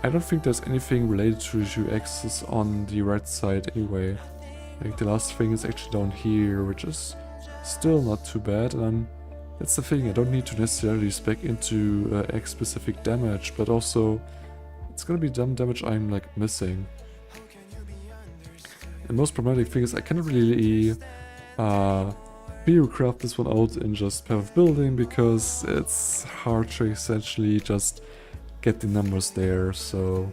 I don't think there's anything related to axes on the right side anyway. Like the last thing is actually down here, which is still not too bad, and that's the thing, I don't need to necessarily spec into X specific damage, but also it's gonna be dumb damage I'm like missing. And most problematic thing is I cannot really craft this one out in just path of building, because it's hard to essentially just get the numbers there, so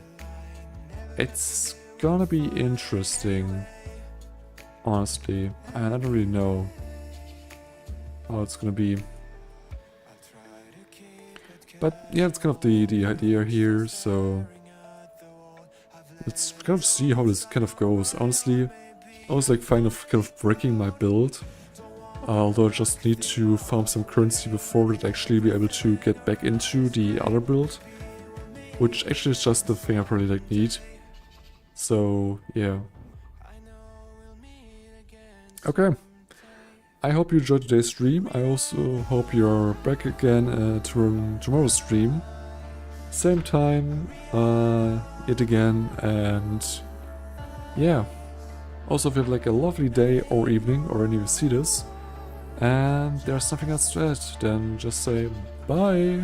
it's gonna be interesting, honestly, and I don't really know how it's gonna be. But yeah, it's kind of the idea here, so let's kind of see how this kind of goes. Honestly, I was like kind of breaking my build, although I just need to farm some currency before it actually be able to get back into the other build, which actually is just the thing I probably like need. So yeah. Okay. I hope you enjoyed today's stream. I also hope you're back again to tomorrow's stream. Same time, yet again, and yeah. Also, if you have like a lovely day or evening, or when you see this, and there's nothing else to add, then just say bye.